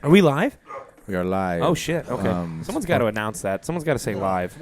Are we live? We are live. Oh, shit. Okay. Someone's got to announce that. Someone's got to say live.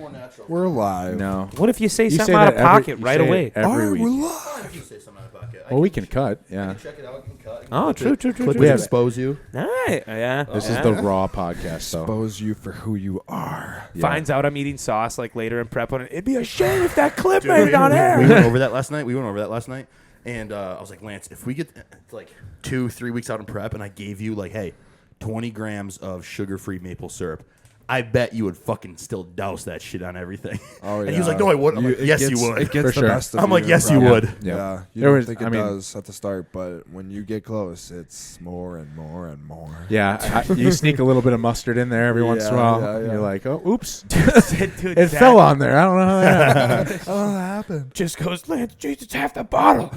We're live. No. What if you say You something say out of that every- pocket you right say it away? every We're week. live. You say something out of pocket. Well, we can cut. Yeah. Check it out. You can cut. Oh, true. Clip We it, have- expose you. All right. Yeah. This is the raw podcast, though. Expose you for who you are. Yeah. Finds out I'm eating sauce like later in prep. It'd be a shame if that clip made it on We air. went over that last night. And I was like, Lance, if we get like 2-3 weeks out in prep, and I gave you like, hey, 20 grams of sugar-free maple syrup, I bet you would fucking still douse that shit on everything. Oh, yeah. And he was like, no, I wouldn't. I'm like, yes, you would. It gets For the sure. best of I'm like, you, yes, bro. you would. Yeah. You There don't was- think I it mean- does at the start, but when you get close, it's more and more and more. Yeah. You sneak a little bit of mustard in there every once in a Yeah, while. yeah, And yeah. you're like, oh, oops. Dude, It fell on there. I don't know how that happened. Oh, that happened. Just goes, Lance, jeez, it's half the bottle.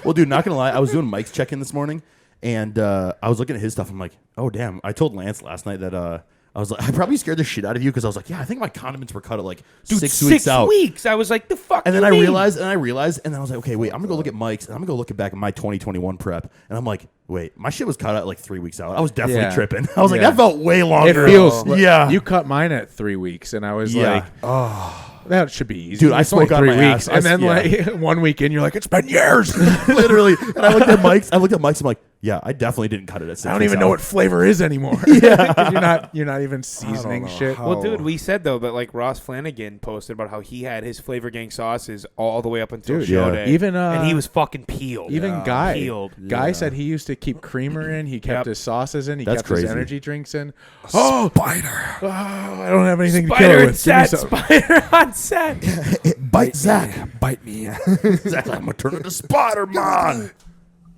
Well, dude, not going to lie. I was doing Mike's check-in this morning, and I was looking at his stuff. I'm like, oh, damn. I told Lance last night that I was like, I probably scared the shit out of you because I was like, yeah, I think my condiments were cut at like Dude, 6 weeks out. 6 weeks. I was like, the fuck And you then I mean? realized, and I was like, okay, wait, I'm gonna go look at Mike's, and I'm gonna go look back at my 2021 prep, and I'm like, wait, my shit was cut at like 3 weeks out. I was definitely Yeah. tripping. I was like, Yeah. that felt way It longer. feels. yeah. You cut mine at 3 weeks, and I was Yeah. like, oh, that should be easy. Dude, I It's only spoke out 3 my weeks. ass. And then, Yeah. like, 1 week in, you're like, it's been years. literally. And I looked at Mike's. I'm like, yeah, I definitely didn't cut it at 6 I don't weeks even know out. what flavor is anymore. Yeah. you're not even seasoning know shit. how- Well, dude, we said, though, that like Ross Flanagan posted about how he had his Flavor Gang sauces all the way up until Dude, show yeah. day. Even, and he was fucking peeled. Even Yeah. Guy. Peeled. Guy Yeah. said he used to keep creamer in. He kept Yep. his sauces in. He That's kept his crazy. energy drinks in. Oh, spider. Oh, I don't have anything to kill Spider it on with. Give me set. some. Spider on set. Bite Zach. Bite me. Zach, I'm gonna turn into Spider-Man.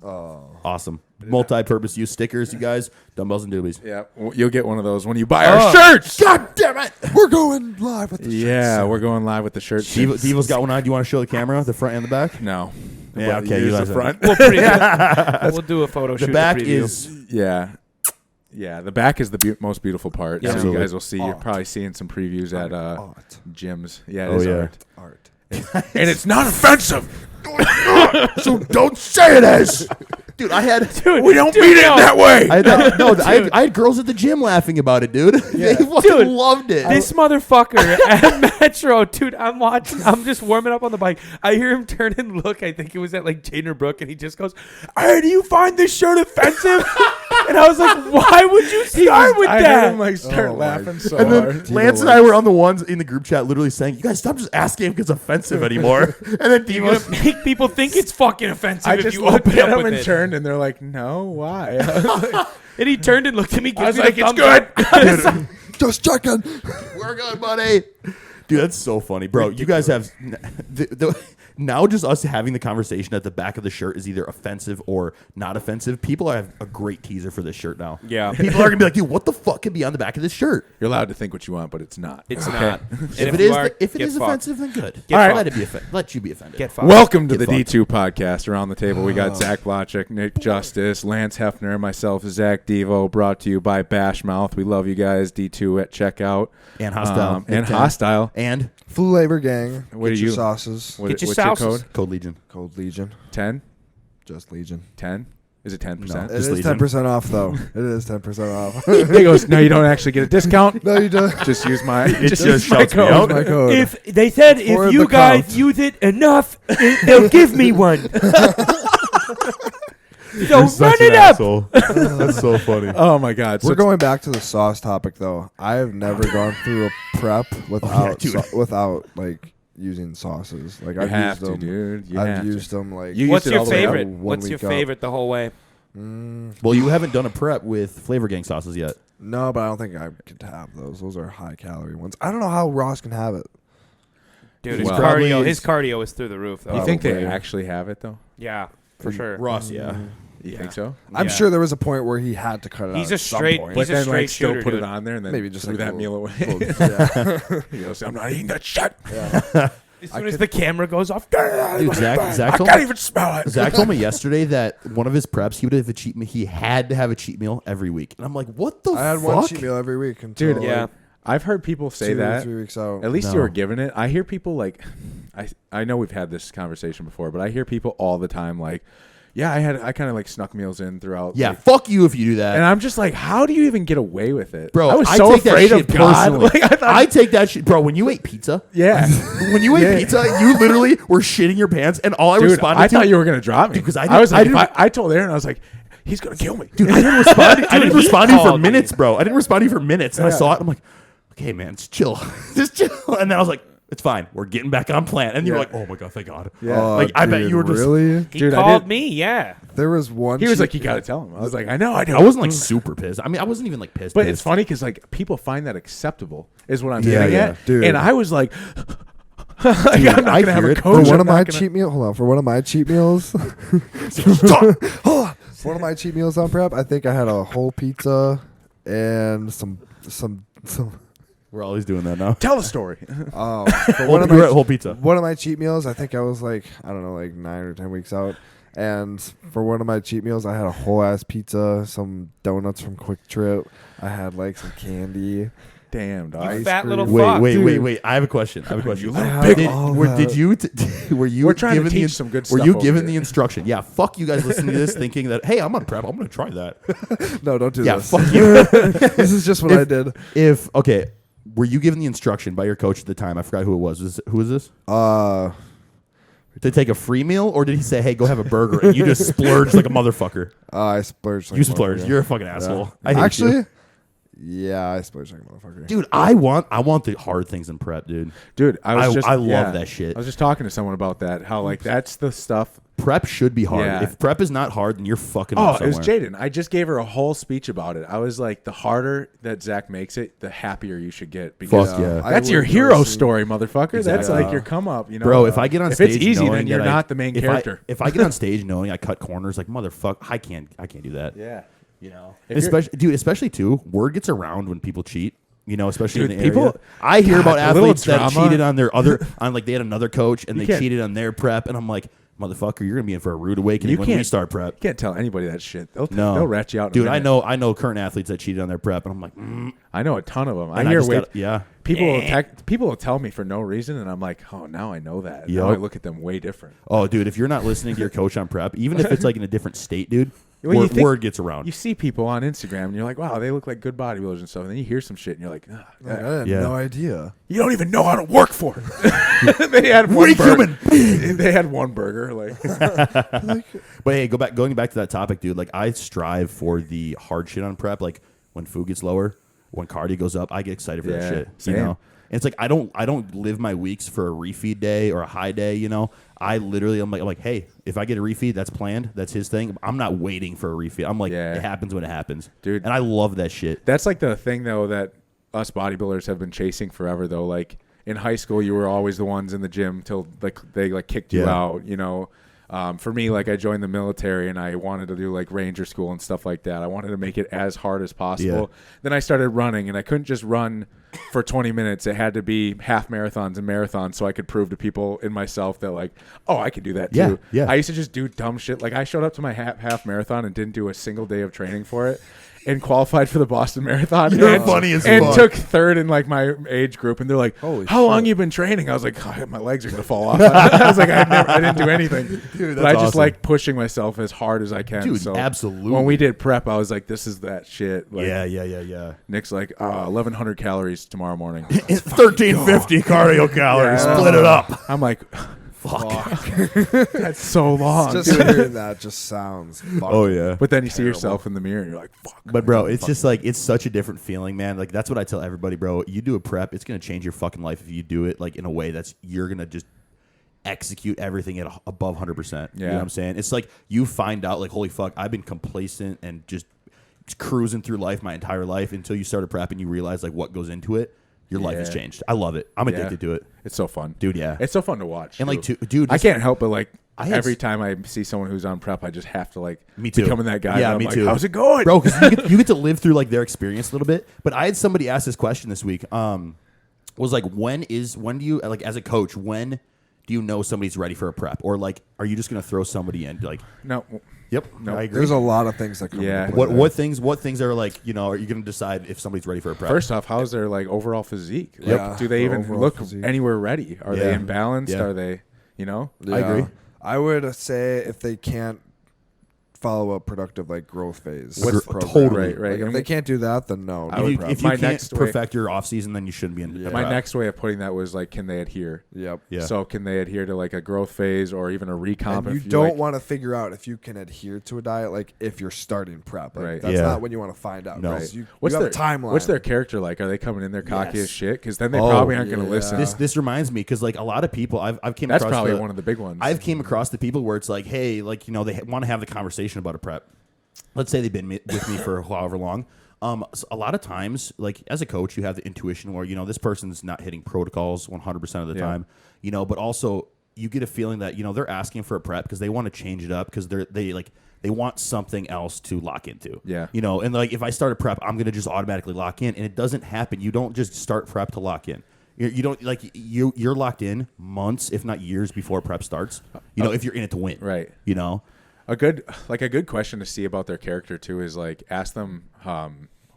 Awesome. Multi-purpose use stickers, you guys. Dumbbells and Doobies. Yeah, you'll get one of those when you buy our shirts. God damn it. We're going live with the Yeah, shirts. we're going live with the shirts. Devo's got one on. Do you want to show the camera, the front and the back? No. Yeah, But okay, use you the guys front. We'll preview. We'll do a photo shoot. The back to preview. is Yeah, the back is the most beautiful part. Yeah. So you Absolutely. guys will see. You're Art. probably seeing some previews at Art. gyms. Yeah, it Oh, is yeah. art. Art. And it's not offensive. so don't say it is. Dude, I had We don't mean it that way. I had girls at the gym laughing about it, dude. They fucking Dude, loved it. This motherfucker at Metro, dude, I'm watching, I'm just warming up on the bike. I hear him turn and look. I think it was at like Janer Brook, and he just goes, hey, do you find this shirt offensive? And I was like, why would you start with I that? heard him like start Oh, my laughing so and then hard. Lance and I were on the ones in the group chat literally saying, you guys stop just asking if it's offensive anymore. And then You're Devo, gonna make people think it's fucking offensive I if just you looked open at up him with and it. turned, and they're like, "No, why?" And he turned and looked at me. I was gives me like, the "It's thumbs good." up. Just checking. we're good, buddy. Dude, that's so funny, bro. You guys have now just us having the conversation at the back of the shirt is either offensive or not offensive. People have a great teaser for this shirt now. Yeah. People are gonna be like, dude, what the fuck could be on the back of this shirt? You're allowed to think what you want, but it's not. It's Okay? not. If And it you is, are, if it get is fucked. offensive, then good. Get Let fucked. it be offended. Let you be offended. Get fucked. Welcome to Get the fucked. D2 podcast. Around the table, we got Zach Blachik, Nick Justice, Lance Hefner, myself, Zach Devo. Brought to you by Bashmouth. We love you guys. D2 at checkout And Hostile. and Big time. Hostile. And Flavor Gang. What Get are your you- sauces. What, Get your what's sauces. your code? Code Legion. Cold Legion. 10? Just Legion. 10? Is it 10%? No. It Just is Legion. 10% off, though. It is 10% off. He goes, no, you don't actually get a discount. No, you don't. Just use my. just use my shouts me code. out. My code. If they said For if you the guys cuff. use it enough, they'll give me one. So run it up. That's so funny. Oh my God! We're going back to the sauce topic, though. I have never gone through a prep without dude. without like using sauces. Like You I've have used to, them. dude. You I've have to. used them like. You What's used it your all the way up. favorite? One What's your week up. favorite the whole way? Well, you haven't done a prep with Flavor Gang sauces yet. No, but I don't think I could have those. Those are high calorie ones. I don't know how Ross can have it. Dude, his Well- cardio. His cardio is through the roof, though. You think they Probably. actually have it though? Yeah, for sure. Ross, yeah. You Yeah. think so? I'm Yeah. sure there was a point where he had to cut it He's out. a at some straight- point. he's But a then straight like still shooter, put dude. it on there and then Maybe just threw like that a meal away. little- yeah. He goes, I'm not eating that shit. As soon as the camera goes off, Dude, Zach I told can't me, even smell it. Zach told me yesterday that one of his preps, he would have a cheat meal. He had to have a cheat meal every week, and I'm like, what the I had fuck? one cheat meal every week until Dude, yeah. like, I've heard people say 2 or that. 3 weeks out. At least No. you were given it. I hear people like, I know we've had this conversation before, but I hear people all the time like, Yeah, I kind of like snuck meals in throughout. Yeah, like, fuck you if you do that. and I'm just like, how do you even get away with it, Bro, I was I so take that afraid shit of God. personally. Like, I thought, I take that shit, bro. When you ate pizza, yeah, when you ate Yeah. pizza, you literally were shitting your pants, and all I dude, responded I to, thought you were gonna drop me because I was like, didn't- I told Aaron, I was like, he's gonna kill me, dude, I didn't respond. I didn't respond to you for called me. minutes, bro. I didn't respond to you for minutes, and I saw it. I'm like, okay, man, just chill, just chill. And then I was like, it's fine. We're getting back on plan. And you were like, oh my god, thank God. Yeah. Like, I bet you were just really. He Dude, I called did- me. Yeah. There was one. He was cheat- like, you gotta tell him. I was like, I know, I do. I wasn't like super pissed. I mean, I wasn't even like pissed. But pissed. it's funny because like people find that acceptable is what I'm Yeah, getting yeah, at. dude. And I was like, like I'm not I gonna have hear a it. coach. for one I'm of not my gonna- cheat meals. Hold on. For one of my cheat meals. Hold on. One of my cheat meals on prep. I think I had a whole pizza and some. We're always doing that now. Tell the story. For One of my whole pizza. One of my cheat meals, I think I was like, I don't know, like 9 or 10 weeks out. And for one of my cheat meals, I had a whole ass pizza, some donuts from Quick Trip. I had like some candy. Damn, dog. Ice Fat cream. little Wait, fuck. wait, Dude. wait. I have a question. I have a question. I had Did, all were, that. did you? Were you? We're trying to given teach the, some good Were stuff you over given here. the instruction? Yeah. Fuck you guys listening to this, thinking that hey, I'm on prep. I'm gonna try that. No, don't do Yeah. this. Fuck you. This is just what I did. If okay, were you given the instruction by your coach at the time? I forgot who it was. Who is this? To take a free meal, or did he say, "Hey, go have a burger," and you just splurged like a motherfucker? I splurged. Like You a splurged. motherfucker. You're a fucking asshole. I hate Actually, you. yeah, I splurged like a motherfucker. Dude, I want the hard things in prep, dude. Dude, I was just I love yeah. that shit. I was just talking to someone about that. How like that's the stuff. Prep should be hard. Yeah. If prep is not hard, then you're fucking Oh, up it was somewhere. Jaden. I just gave her a whole speech about it. I was like, the harder that Zach makes it, the happier you should get. Because Fuck yeah. I that's would your go hero see- story, motherfucker. That's Exactly. like your come up, you know. Bro, if I get on if stage, it's easy, knowing then you're that not the main character. If I get on stage knowing I cut corners, like motherfucker, I can't do that. Yeah. You know, If you're- especially too. Word gets around when people cheat. You know, especially Dude, in the people- area. I hear God, about a little athletes that drama. cheated on their other, on like they had another coach and You they can't- cheated on their prep, and I'm like, motherfucker, you're gonna be in for a rude awakening You when we can't- start prep. You can't tell anybody that shit. They'll No, rat you out. in a dude. I minute. know current athletes that cheated on their prep, and I'm like, I know a ton of them. and I hear just way, gotta- yeah. people will tell me for no reason, and I'm like, oh, now I know that. Yup. Now I look at them way different. Oh, dude, if you're not listening to your coach on prep, even if it's like in a different state, dude, Well, you think- word gets around. You see people on Instagram, and you're like, wow, they look like good bodybuilders and stuff. And then you hear some shit, and you're like, Like, I had Yeah. no idea. you don't even know how to work for it. They had one burger. They had one burger. Like, But hey, going back to that topic, dude. Like I strive for the hard shit on prep. Like when food gets lower, when cardio goes up, I get excited for that Yeah, shit. same. You know, and it's like I don't live my weeks for a refeed day or a high day. You know, I'm like, hey, if I get a refeed, that's planned. That's his thing. I'm not waiting for a refeed. I'm like, Yeah. it happens when it happens, Dude. And I love that shit. that's like the thing, though, that us bodybuilders have been chasing forever, though. Like, in high school, you were always the ones in the gym till like they like kicked you Yeah. out, you know. For me, like I joined the military and I wanted to do like ranger school and stuff like that. I wanted to make it as hard as possible. Yeah. Then I started running, and I couldn't just run for 20 minutes. It had to be half marathons and marathons, so I could prove to people in myself that like, oh, I could do that too. Yeah, yeah. I used to just do dumb shit. Like I showed up to my half marathon and didn't do a single day of training for it. And qualified for the Boston Marathon. You're and, funny as and fuck. took third in like my age group. And they're like, Holy how long shit. you been training? I was like, oh, my legs are gonna fall off. I was like, I didn't do anything. Dude, but I that's just awesome. like pushing myself as hard as I can. Dude, so absolutely. When we did prep, I was like, this is that shit. Like, Yeah. Nick's like, 1,100 calories tomorrow morning. 1350 cardio calories. Yeah. Split it up. I'm like, that's so long. Just dude. hearing that just sounds. Oh yeah. But then you see yourself in the mirror and you're like, fuck. But bro, it's just like it's such a different feeling, man. Like that's what I tell everybody, bro. You do a prep, it's gonna change your fucking life if you do it like in a way that's you're gonna just execute everything at above 100%. You know what I'm saying? It's like you find out like, holy fuck, I've been complacent and just cruising through life my entire life until you start a prep and you realize like what goes into it. Your life has Yeah. changed. I love it. I'm addicted to it, It's so fun. dude. Yeah, It's so fun to watch. and like, too. dude, I just- can't help but like I had every s- time I see someone who's on prep, I just have to like Me too. becoming that guy. Yeah, I'm me like, too. How's it going, bro? Because you get to live through like their experience a little bit. But I had somebody ask this question this week. Was like, when do you like as a coach, when do you know somebody's ready for a prep, or like are you just gonna throw somebody in? Like, No, yep, No. I agree. There's a lot of things that come. Yeah. into play there. What things are like, you know, are you gonna decide if somebody's ready for a prep? first off, how's their like overall physique? Like, Yeah, do they their even overall look physique. anywhere ready? Are they Yeah. imbalanced? Yeah. Are they, you know? Yeah. I agree. I would say if they can't follow a productive like growth phase. What's- program. totally. Right, right. Like, if And they can't do that, then no. I no would- If problem. you My can't next way- perfect your off season, then you shouldn't be in Yeah. a My prep. next way of putting that was like, can they adhere? Yep. Yeah. So can they adhere to like a growth phase or even a recomp? And you if don't like, want to figure out if you can adhere to a diet like if you're starting prep. Like, Right. That's Yeah. not when you want to find out. No. 'cause You, What's you their have a timeline. What's their character like? Are they coming in there cocky Yes. as shit? Because then they Oh, probably aren't going to yeah. listen. This reminds me because like a lot of people I've came That's across probably the- one of the big ones. I've came across the people where it's like, hey, like, you know, they want to have the conversation about a prep. Let's say they've been with me for however long. So a lot of times, like as a coach, you have the intuition where, you know, this person's not hitting protocols 100% of the Yeah. time, you know, but also you get a feeling that, you know, they're asking for a prep because they want to change it up because they want something else to lock into. Yeah. You know, and like if I start a prep, I'm going to just automatically lock in, and it doesn't happen. You don't just start prep to lock in. You don't like you're locked in months, if not years, before prep starts. You know, if you're in it to win, Right. You know, A good question to see about their character too is like ask them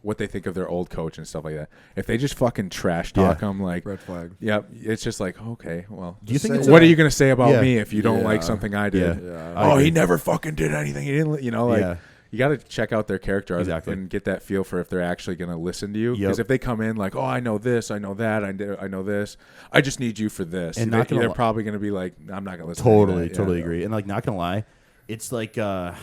what they think of their old coach and stuff like that. If they just fucking trash talk them, like red flag? yep, it's just like okay, well, Do you think say- it's what a- are you gonna say about Yeah. me if you don't like Yeah. something I did? Yeah. Yeah. I Oh, agree. he never fucking did anything. He didn't, you know, like Yeah. you got to check out their character Exactly. and get that feel for if they're actually going to listen to you. Yep. Because if they come in like, oh, I know this, I know that, I know this, I just need you for this, And not gonna they're li- probably going to be like, I'm not going to listen. to any Totally, of that. totally Yeah. agree. And like, not gonna lie, it's like they'll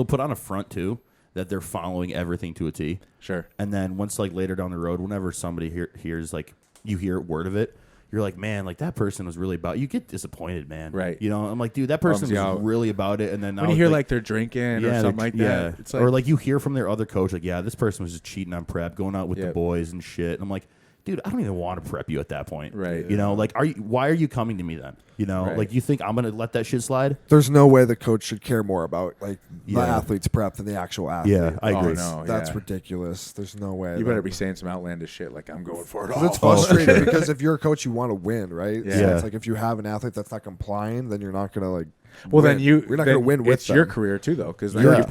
put on a front too that they're following everything to a T. Sure. And then once like later down the road, whenever somebody hears like you hear word of it, you're like, man, like that person was really about. You get disappointed, man. Right. You know, I'm like, dude, that person Bums was you out. really about it. And then When now you hear like like they're drinking or something like that, it's like, or like you hear from their other coach, like, yeah, this person was just cheating on prep, going out with the Yep. boys and shit. And I'm like, dude, I don't even want to prep you at that point. Right. You know, like, why are you coming to me then? You know, Right. like, you think I'm going to let that shit slide? There's no way the coach should care more about like the Yeah. athlete's prep than the actual athlete. Yeah, I oh, agree. no, That's yeah. ridiculous. There's no way. You better be saying some outlandish shit like I'm going for it 'Cause all. it's frustrating because if you're a coach, you want to win, right? So Yeah. it's like if you have an athlete that's not complying, then you're not gonna like. Well, win. then you're not gonna win with it's your them. career too, though, because Yeah.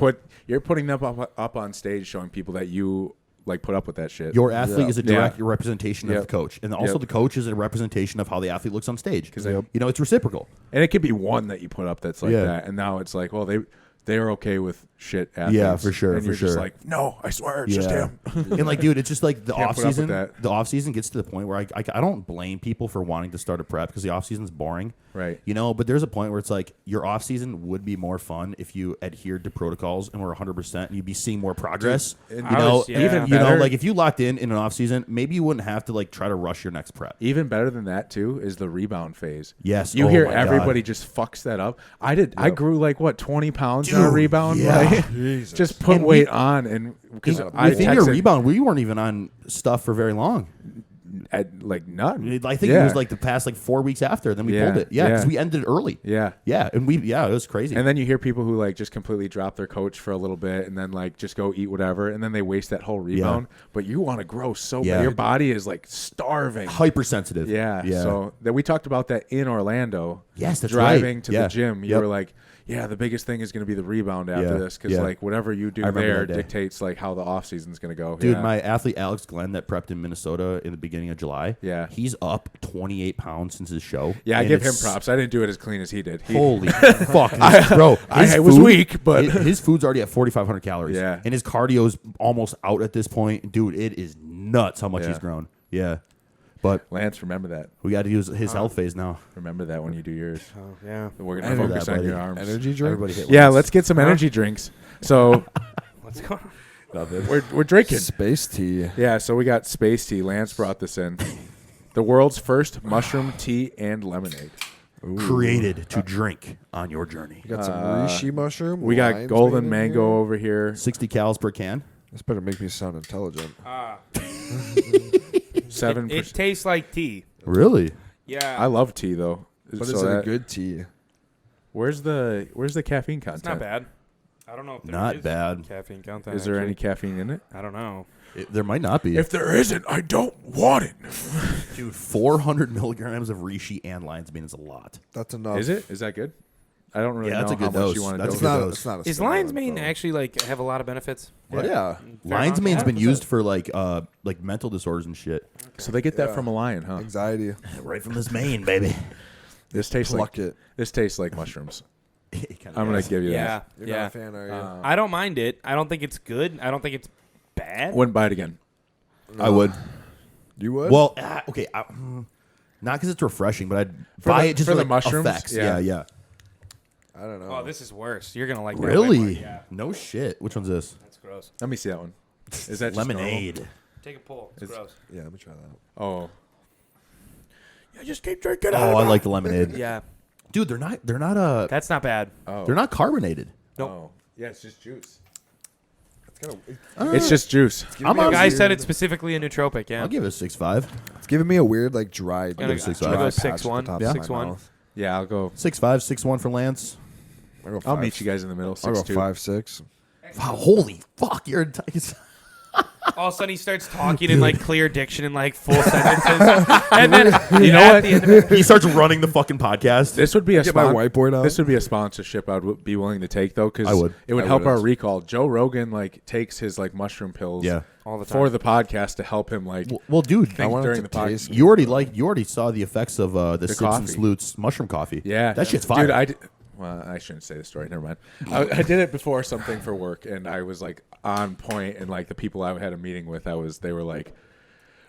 you're putting them up on stage, showing people that you like put up with that shit. Your athlete Yeah. is a direct representation of Yep. the coach. And also Yep. the coach is a representation of how the athlete looks on stage. 'Cause You know, it's reciprocal. And it could be one that you put up that's like Yeah. that, and now it's like, well, they're okay with shit athletes. Yeah, for sure, And for you're just sure. like, no, I swear, it's just him. And like, dude, it's just like the Can't off put up with season. that. The off season gets to the point where I don't blame people for wanting to start a prep because the off season's boring. Right. You know, but there's a point where it's like your off season would be more fun if you adhered to protocols and were 100%, and you'd be seeing more progress. Dude, you and know, yeah. even Even better- like if you locked in an off season, maybe you wouldn't have to like try to rush your next prep. Even better than that too is the rebound phase. Yes. You Oh hear my God. everybody just fucks that up. I grew like what 20 pounds on a Dude, rebound. yeah. Like, Jesus. just put And weight on, and because I Within your texted rebound, we weren't even on stuff for very long. at like none. I think it was like the past like 4 weeks after. Then we Yeah, pulled it. Yeah, because yeah. we ended early. Yeah. Yeah, and it was crazy. And then you hear people who like just completely drop their coach for a little bit and then like just go eat whatever and then they waste that whole rebound. But you want to grow so Yeah. bad. Your body is like starving. hypersensitive. Yeah. yeah. So that we talked about that in Orlando. Yes, that's driving right. to Yeah. the gym. You Yep. were like, yeah, the biggest thing is going to be the rebound after Yeah. this because Yeah. like whatever you do I remember there that day. dictates like how the off season's going to go. Dude, Yeah. my athlete Alex Glenn that prepped in Minnesota in the beginning of July. Yeah. he's up 28 pounds since his show. Yeah, I And give him it's- props. I didn't do it as clean as he did. He, Holy fuck, bro! I was weak, but his food's already at 4,500 calories. Yeah. and his cardio's almost out at this point, dude. It is nuts how much Yeah. he's grown. Yeah, but Lance, remember that. we got to use his health phase now. Remember that when you do yours. Oh, yeah. We're I going to know focus that, on buddy. your arms. Energy drink. Everybody hit Yeah, Lance. let's get some energy drinks. So What's going on? Nothing. we're drinking. Space tea. Yeah, so we got space tea. Lance brought this in. The world's first mushroom tea and lemonade. created to drink on your journey. You got some reishi mushroom. We got lion's golden mane in mango here. over here. 60 calories per can. This better make me sound intelligent. 7%. It tastes like tea. Really? Yeah. I love tea though. But So is it a that- good tea? Where's the caffeine content? It's not bad. I don't know if there Not is bad. caffeine content. Is there any actually. caffeine in it? I don't know. There might not be. If there isn't, I don't want it. Dude, 400 milligrams of reishi and lion's mane is a lot. That's enough. Is it? Is that good? I don't really Yeah, know that's a how good much dose. you want to That's dose. It's a good not. dose. It's not. A Is stimulant, lion's mane though. actually like have a lot of benefits? Yeah. Lion's mane's been 100%. used for like mental disorders and shit. So they get that Yeah. from a lion, huh? Anxiety. Right from his mane, baby. This tastes Pluck like it. this tastes like mushrooms. I'm gonna give you Yeah, that. You're yeah. not a fan, are you? I don't mind it. I don't think it's good. I don't think it's bad. Wouldn't buy it again. I would. You would? Well, okay. Not because it's refreshing, but I'd buy it just for the like, mushrooms? effects. Yeah. Yeah. I don't know. Oh, this is worse. You're gonna like that way more. Really? Yeah, No shit. Which one's this? that's gross. Let me see that one. Is that just Lemonade. Take a pull. It's gross. Yeah, let me try that. normal? Oh, Yeah, just keep drinking. Oh, I like the lemonade. Yeah, Dude, they're not that's not bad. oh, they're not carbonated. Nope. Oh, yeah, it's just juice. It's kind of. It's just juice. I'm The on. guy said it's specifically a nootropic. Yeah. I'll give it a 6.5. It's giving me a weird, like, dry. Gonna give it go 6.5. dry 6-1. patch at the top of my 6-1. mouth. Yeah, I'll go. 6.5, 6.1 for Lance. I'll go I'll 5. meet you guys in the middle. I'll go 6'2". 5'6". Wow, holy fuck! You're All of a sudden, he starts talking in like clear diction and like full sentences, and then You know at what? the end of it, he starts running the fucking podcast. This would be a Get my whiteboard out. This would be a sponsorship I would be willing to take though, because I would. it would I help would. our recall. Joe Rogan like takes his like mushroom pills Yeah. all the time. for the podcast to help him like Well, dude, think want it during to the podcast. taste- you already saw the effects of the Sips and coffee. Sleuths mushroom coffee. Yeah, that shit's fire. Dude, well, I shouldn't say the story. Never mind. I did it before something for work, and I was like on point, and like the people I had a meeting with, they were like,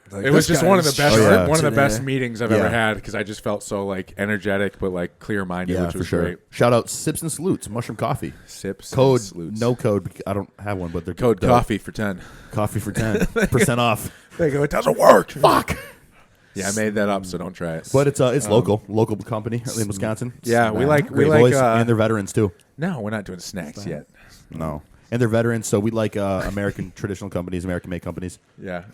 Like, it was this just guy one of the is best, sharp one of the today. best meetings I've ever Yeah. had because I just felt so like energetic, but like clear minded, yeah, which for was sure. great. Shout out Sips and Sleuths mushroom coffee. Sips, Code and salutes. no code. I don't have one, but they're code dope. coffee for 10. Coffee for 10% off. They go, it doesn't work. Fuck. Yeah, I made that up, so don't try it. But it's local company in Wisconsin. Yeah, we like Great we boys, like. and they're veterans too. No, we're not doing snacks yet. No, and they're veterans, so we like American traditional companies, American made companies. Yeah,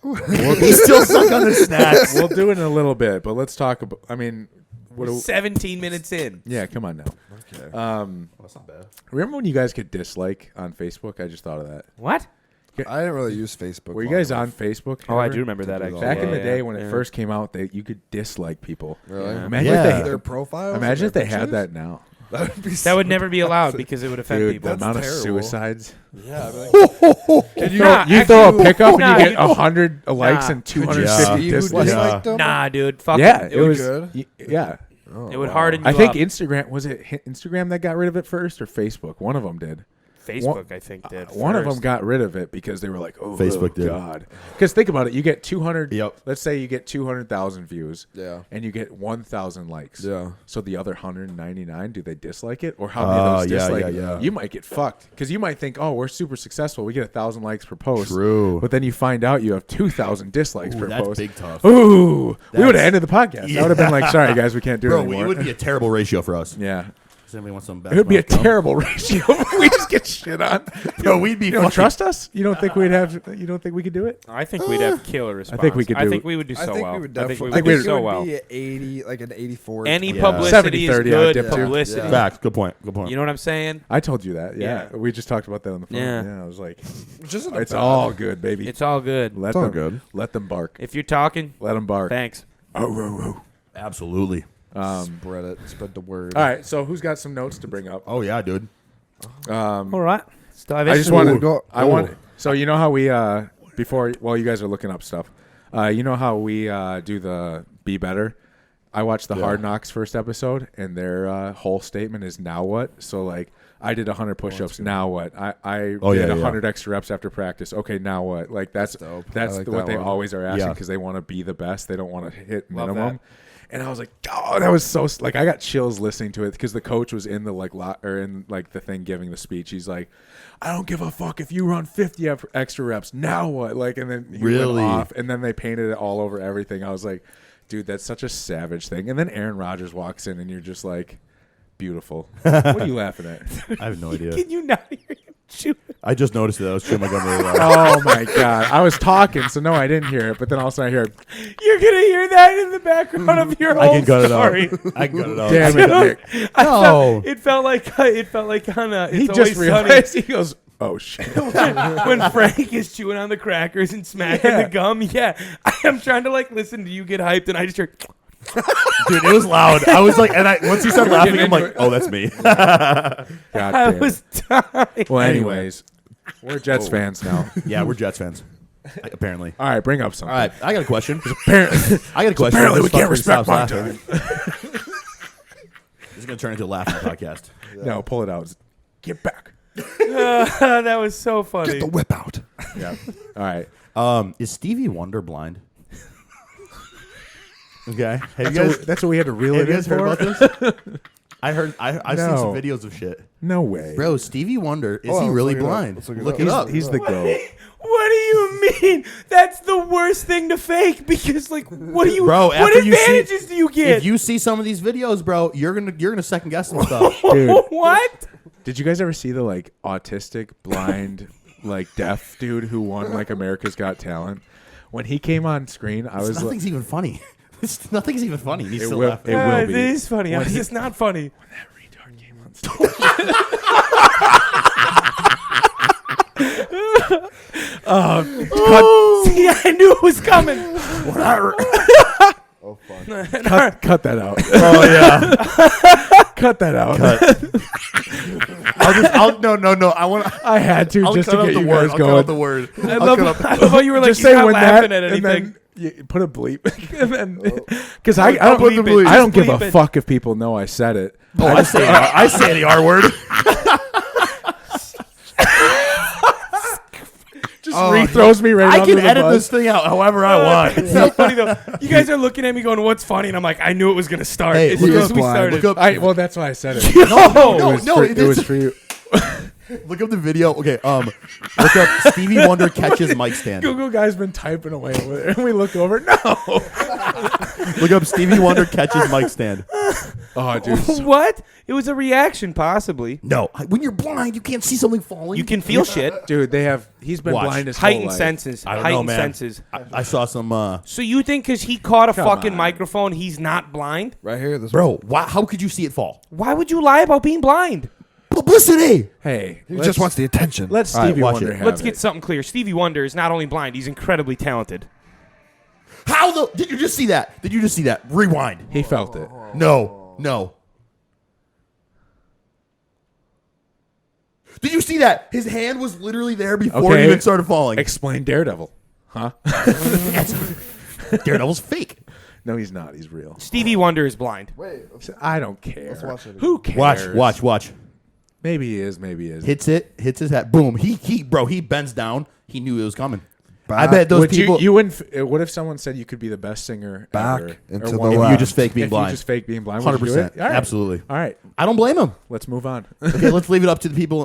We still suck on the snacks. we'll do it in a little bit, but let's talk about. I mean, what? 17 minutes in. Yeah, come on now. Okay. That's not bad. Remember when you guys could dislike on Facebook? I just thought of that. What? I didn't really use Facebook. Were you long guys enough. on Facebook? Oh, I ever? do remember that actually. Back in the Yeah, day yeah, when yeah. it first came out, you could dislike people. Really? Yeah. Imagine Yeah. if Their they profiles? imagine if their they had pictures? that now. That would be That would so never be allowed toxic. because it would offend Dude, people. the amount of terrible. suicides. Yeah. I'd be like, Can You throw a pickup and you get 100 likes Nah. and could you 250 see who dislikes. disliked them? Nah, dude. Fuck Yeah, it. it was. good? Yeah, Oh, It would wow. harden you I think up. Instagram was it Instagram that got rid of it first or Facebook. One of them did. Facebook, I think, did. One of them first. got rid of it because they were like, "Oh, Facebook did. God." Because think about it, you get 200. Yep. Let's say you get 200,000 views. Yeah. And you get 1,000 likes. Yeah. So the other 199, do they dislike it, or how many of those yeah, dislike? yeah, yeah. You might get fucked because you might think, "Oh, we're super successful. We get 1,000 likes per post." True. But then you find out you have 2,000 dislikes Ooh, per that's post. big tough. Ooh, we would have That's- ended the podcast. I would have been like, "Sorry guys, we can't do it Bro, anymore." it would be a terrible ratio for us. yeah. Does anybody want some? It would be a basketball? terrible ratio. if we just get shit on. Bro, we'd be You don't fucking- trust us? You don't think we'd have? You don't think we could do it? I think we'd have killer response. think we could I do think it. we would do so I think well. we would I think definitely. we I would think do we'd- so it would well. be 80, like an 84. Any Yeah. publicity is 70-30, I'd good dip to. publicity. Yeah. Facts. Good point. Good point. You know what I'm saying? I told you that. Yeah. Yeah. We just talked about that on the phone. Yeah. Yeah. I was like, Just it's all good, baby. It's all good. Let It's all them good. Let them bark. If you're talking, Let them bark. thanks. Absolutely. Spread it. Spread the word. All right. So who's got some notes to bring up? Oh yeah, dude. All right. Still have I just issues. want Ooh, to go- I ooh. want. So you know how we before while you guys are looking up stuff, you know how we do the be better. I watched the Hard Knocks first episode, and their whole statement is "now what." So like, I did 100 push-ups. Now what? I did 100 extra reps after practice. Okay, now what? Like that's dope. that's I like what that they one. always are asking Yeah. because they want to be the best. They don't want to hit Love minimum. And I was like, oh, that was so like I got chills listening to it because the coach was in the the thing giving the speech. He's like, I don't give a fuck if you run 50 extra reps. Now what? Like, and then he Really? went off, and then they painted it all over everything. I was like, dude, that's such a savage thing. And then Aaron Rodgers walks in, and you're just like, beautiful. What are you laughing at? I have no idea. Can you not hear him chew? I just noticed that I was chewing my gum really loud. Oh my god! I was talking, so no, I didn't hear it. But then also I heard, You're gonna hear that in the background of your I whole can cut it story. out. I can cut it out. "Damn it, Nick!" No. It felt like on a. It's He Always just Sunny realized. He goes, "Oh shit!" when Frank is chewing on the crackers and smacking Yeah. the gum. Yeah, I am trying to like listen to you get hyped, and I just heard. Dude, it was loud. I was like, and once he started laughing, I'm like, oh, that's me. God I damn it. was dying. Well, anyways, we're Jets fans now. Yeah, we're Jets fans. Apparently. All right, bring up something. All right, I got a question. Apparently, I got a question. apparently we This can't fucker respect stops my laughing. time. This is going to turn into a laughing podcast. No, pull it out. Get back. That was so funny. Get the whip out. Yeah. All right. Is Stevie Wonder blind? Okay. Have you That's what we had to reel it in guys heard for. about this? I've seen some No. videos of shit. No way. Bro, Stevie Wonder, is Oh, he let's really look it up. blind? Let's look it Look up. it up. He's the GOAT. What do you mean? That's the worst thing to fake because, like, what do you? Bro, what after you see- advantages do you get? If you see some of these videos, bro, you're gonna second guess some stuff. Dude. What? Did you guys ever see the like autistic, blind, like deaf dude who won like America's Got Talent? When he came on screen, I was like, Nothing's even funny. Nothing's even funny. He's It still will- laughing. it will be. It is funny. When It's he- just not funny. that retard came on stage. See, I knew it was coming. Oh fuck. Cut that out. Oh yeah. Cut that out. No. I want. I had to I'll just cut to out get the you word. guys I'll cut out going. the word. I love how you were like, Just you're say not when laughing that, at and anything. then you put a bleep, and then because I I'll don't, bleep it. I don't Just give a bleep it. fuck if people know I said it. Oh, I say the R word. Just rethrows me right I under can the edit bus. this thing out however I want. It's so funny though. You guys are looking at me going, "What's funny?" And I'm like, "I knew it was gonna start." Hey, as look soon up as we blind. started. Look up. Well, that's why I said it. No, It was for you. Look up the video. Okay, look up Stevie Wonder catches mic stand. Google guy's been typing away over there, and we look over. No. Look up Stevie Wonder catches mic stand. Oh, dude. What? It was a reaction, possibly. No, when you're blind, you can't see something falling. You can feel shit. Dude, he's been Watch. blind his whole Heightened life. senses. I don't know, Heightened man. senses. I saw some. So you think because he caught a Come fucking on. microphone, he's not blind? Right here, this Bro, how could you see it fall? Why would you lie about being blind? Publicity. Hey, He just wants the attention. Let All right, Stevie watch Wonder it. have Let's it. get something clear. Stevie Wonder is not only blind; he's incredibly talented. How the? Did you just see that? Did you just see that? Rewind. He felt it. No. Did you see that? His hand was literally there before Okay. it even started falling. Explain Daredevil. Huh? Daredevil's fake. No, he's not. He's real. Stevie Wonder is blind. Wait. I don't care. Let's watch it. Who cares? Watch. Maybe he is. Maybe he is. Hits his hat. Boom. He bends down. He knew it was coming. Back. I bet those Would people. you wouldn't? What if someone said you could be the best singer Back ever? into or the one- left. if you just fake being if blind. you just fake being blind, would you do 100%. it? All right. Absolutely. All right. I don't blame him. Let's move on. Okay, let's leave it up to the people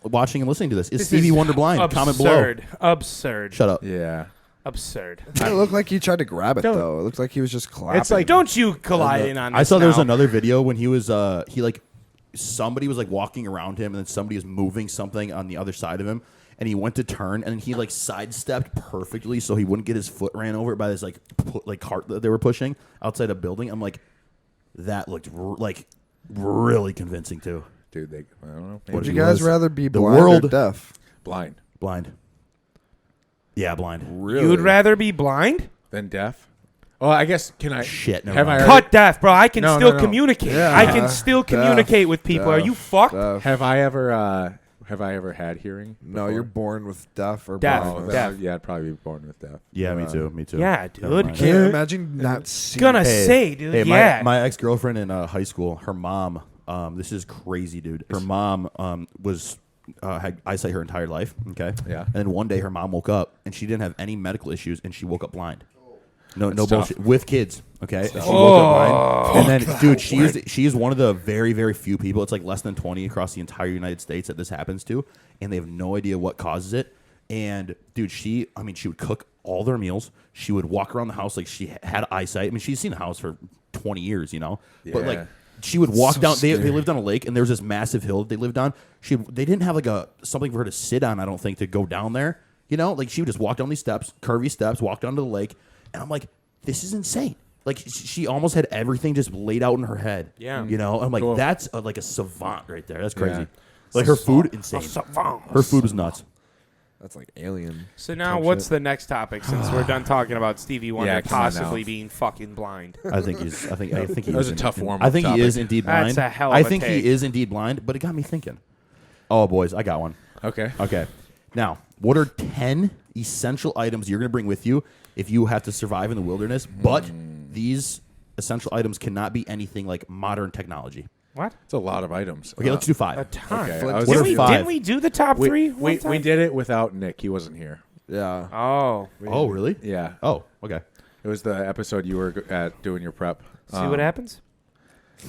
watching and listening to this. Is This Stevie is Wonder blind? Comment below. Absurd. Shut up. Yeah. Absurd. It looked like he tried to grab it Don't- though. It looks like he was just clapping. It's like Don't you collide in on this I saw there was now. another video when he was somebody was like walking around him and then somebody was moving something on the other side of him and he went to turn and he like sidestepped perfectly so he wouldn't get his foot ran over by this cart that they were pushing outside a building. I'm like, that looked really convincing too. dude. I don't know. Would you Maybe guys he was rather be The blind or world- deaf? blind? Blind. Yeah, blind. Really? You'd rather be blind? than deaf? Oh, I guess. Can I? Shit, never Have I mind. already- Cut deaf, bro. I can No, still no. communicate. Yeah. I can still communicate with people. Are you fucked? Deaf. Have I ever had hearing? No, before? you're born with deaf or Deaf. Oh, blind. then Deaf. yeah, I'd probably be born with deaf. Yeah, me too. Me too. Yeah, Never dude. mind. Can't imagine not seeing. Gonna Hey, say, dude. Hey, yeah. my ex girlfriend in high school, her mom. This is crazy, dude. Her mom was had eyesight her entire life. Okay. Yeah. And then one day her mom woke up and she didn't have any medical issues and she woke up blind. No That's bullshit. tough. With kids. Okay. And she Oh. woke up blind. And then, dude, she is one of the very, very few people. It's like less than 20 across the entire United States that this happens to, and they have no idea what causes it. And dude, she would cook all their meals. She would walk around the house like she had eyesight. I mean, she's seen the house for 20 years, you know. But like, Yeah. she would walk So down. They scary. lived on a lake, and there was this massive hill that they lived on. They didn't have like something for her to sit on. I don't think to go down there. You know, like she would just walk down these steps, curvy steps, walk down to the lake, and I'm like, this is insane. Like she almost had everything just laid out in her head. Yeah. You know, I'm like, Cool. that's like a savant right there. That's crazy. Yeah. Like her food, insane. Her food was nuts. That's like alien. So now, type what's shit. the next topic? Since we're done talking about Stevie Wonder Yeah, come on possibly now. being fucking blind. I think he is. That was a tough warm-up I think he topic. is indeed blind. That's a hell of I a think take. he is indeed blind, but it got me thinking. Oh, boys, I got one. Okay. Okay. Now, what are 10 essential items you're going to bring with you if you have to survive in the wilderness? But these essential items cannot be anything like modern technology. What? It's a lot of items. Okay, let's do A 5. ton. Okay, Flint- I was What gonna are say- 5? Didn't we do the top three? We did it without Nick. He wasn't here. Yeah. Oh. Oh, really? Yeah. Oh, okay. It was the episode you were at doing your prep. See what happens?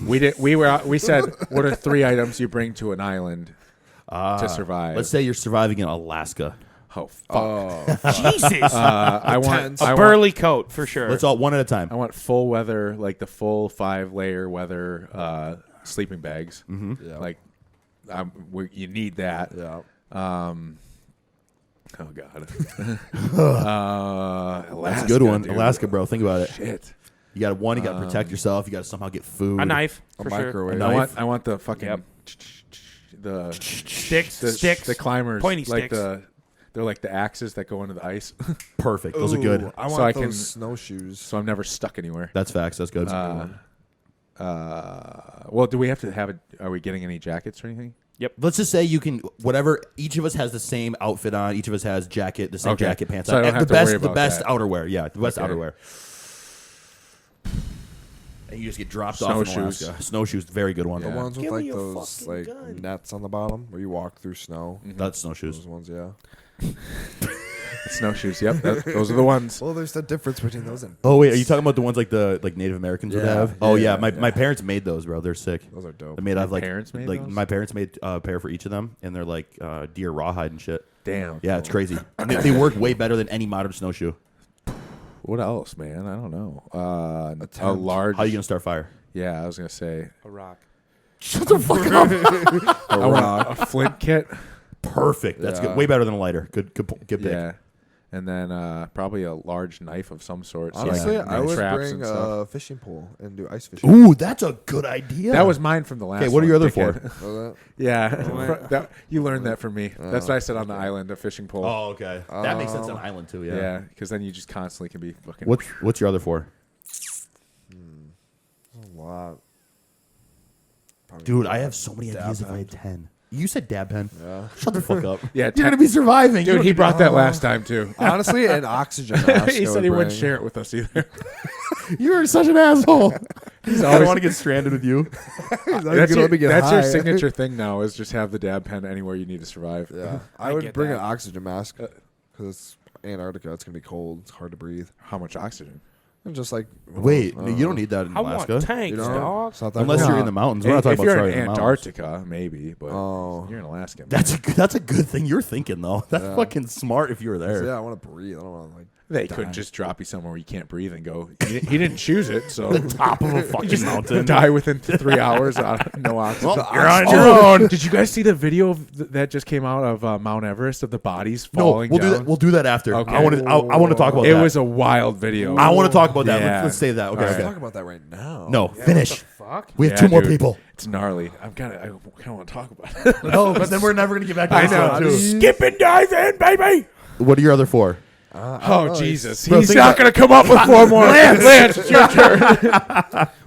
We did. We said, what are 3 items you bring to an island to survive? Let's say you're surviving in Alaska. Oh fuck! Jesus. I want A burly coat for sure. Let's all one at a time. I want full weather, like the full 5-layer weather sleeping bags. Mm-hmm. Yeah. Like, you need that. Yeah. Oh god. That's a good one. dude. Alaska, bro. Think about it. Shit. You got to You got to protect yourself. You got to somehow get food. a knife A for sure. microwave. A knife. I want the fucking Yep. the Sticks. the climbers, Pointy like sticks. they're like the axes that go into the ice, Perfect. Those are good. I So want I those can- snowshoes. so I'm never stuck anywhere. That's facts. That's good. Well, do we have to have it? Are we getting any jackets or anything? Let's just say you can whatever. Each of us has the same outfit on. Each of us has the same Okay. jacket, pants So I on. don't And have the to best, worry the about best that. outerwear. Yeah, the best Okay. outerwear. And you just get dropped off in Snowshoes. Alaska. Snowshoes, very good one. The Yeah. ones with Give like me a those fucking like gun. nets on the bottom where you walk through snow. That's snowshoes. Those ones, yeah. Snowshoes. Yep, those are the ones. Well, there's the difference between those and Oh wait, are you talking about the ones like the Native Americans would Yeah, have? Oh yeah, yeah, my parents made those, bro. They're sick. those are dope. They made out of Your like parents made like those? my parents made a pair for each of them, and they're like deer rawhide and shit. Damn. Yeah, it's crazy. And they work way better than any modern snowshoe. What else, man? I don't know. A tent. large. How are you gonna start fire? Yeah, I was gonna say. A rock. Shut the fuck up. I want a flint kit. Perfect. That's Yeah. good. Way better than a lighter. Good pick. Yeah, and then probably a large knife of some sort. so Honestly, can I make would traps bring and stuff. a fishing pole and do ice fishing. Ooh, that's a good idea. That was mine from the last. Okay, what are your one, other four? dickhead. So Yeah, you learned that from me. That's why I said on the island a fishing pole. Oh, okay. That makes sense on island too. Yeah. yeah, because then you just constantly can be fucking. What's your other four? a lot. Probably Dude, I have so many dab ideas if I had 10. You said dab pen. Yeah. Shut the fuck up. Yeah, You're gonna be surviving. dude. He brought that last time too. Honestly, an oxygen mask. He I said he would wouldn't bring. share it with us either. You're such an asshole. I don't always- want to get stranded with you. He's not That's, gonna your, let me get that's your high. signature thing now is just have the dab pen anywhere you need to survive. Yeah, I I would get bring that. an oxygen mask because it's Antarctica. It's gonna be cold. It's hard to breathe. How much oxygen? And just like Wait, I you don't need that in I want Alaska. tanks, you know, dog. it's not that Unless cold. you're in the mountains. We're not talking if about you're starting in in the mountains. Antarctica, maybe, but Oh. you're in Alaska. Man. That's a good thing you're thinking though. That's Yeah. fucking smart if you were there. So, yeah, I want to breathe. I don't want to like. They die. couldn't just drop you somewhere where you can't breathe and go. He didn't choose it, so Top of a fucking mountain. die within 3 hours. No oxygen. Well, you're on your own. Did you guys see the video that just came out of Mount Everest of the bodies No, falling we'll do down? that. We'll do that after. Okay. I want to talk about It that. was a wild video. I want to talk about that. Yeah. Let's save that. Okay. All Let's right. talk about that right now. No, finish. Fuck. We have Yeah, 2 more dude. people. It's gnarly. I kind of want to talk about it. No, but then we're never gonna get back to I this know. one, too. Skip and dive in, baby. What are your other 4? Oh Jesus! Bro, He's think not about- going to come up with 4 more. Lance, it's your turn.